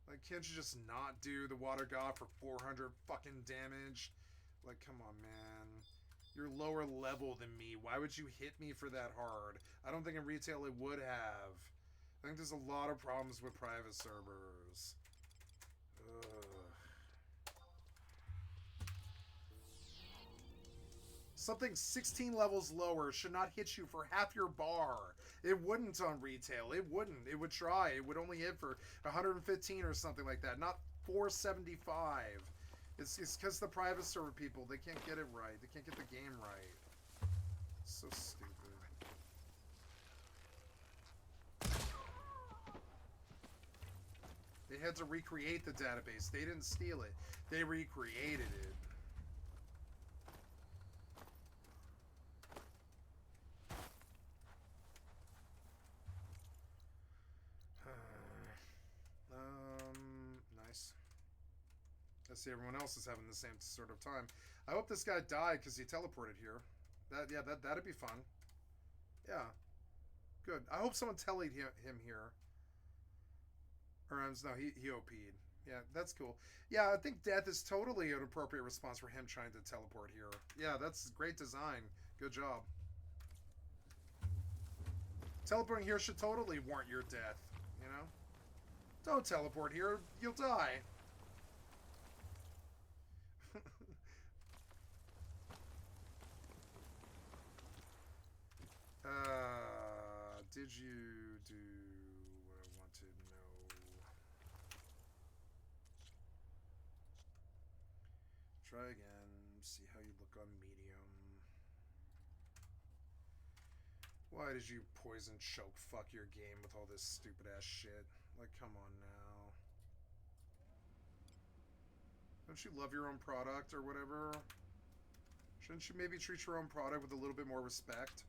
Like, can't you just not do the water god for 400 fucking damage? Like, come on, man. You're lower level than me. Why would you hit me for that hard? I don't think in retail it would have. I think there's a lot of problems with private servers. Ugh. Something 16 levels lower should not hit you for half your bar. It wouldn't on retail. It wouldn't. It would try. It would only hit for 115 or something like that. Not 475. It's because the private server people, they can't get it right. They can't get the game right. It's so stupid. They had to recreate the database. They didn't steal it. They recreated it. Nice. I see everyone else is having the same sort of time. I hope this guy died because he teleported here. That'd be fun. Yeah. Good. I hope someone tellied him here. Or no, he OP'd. Yeah, that's cool. Yeah, I think death is totally an appropriate response for him trying to teleport here. Yeah, that's great design. Good job. Teleporting here should totally warrant your death, you know? Don't teleport here, you'll die. Did you do what I want to know? Try again, see how you look on medium. Why did you poison choke fuck your game with all this stupid ass shit? Like, come on now. Don't you love your own product or whatever? Shouldn't you maybe treat your own product with a little bit more respect?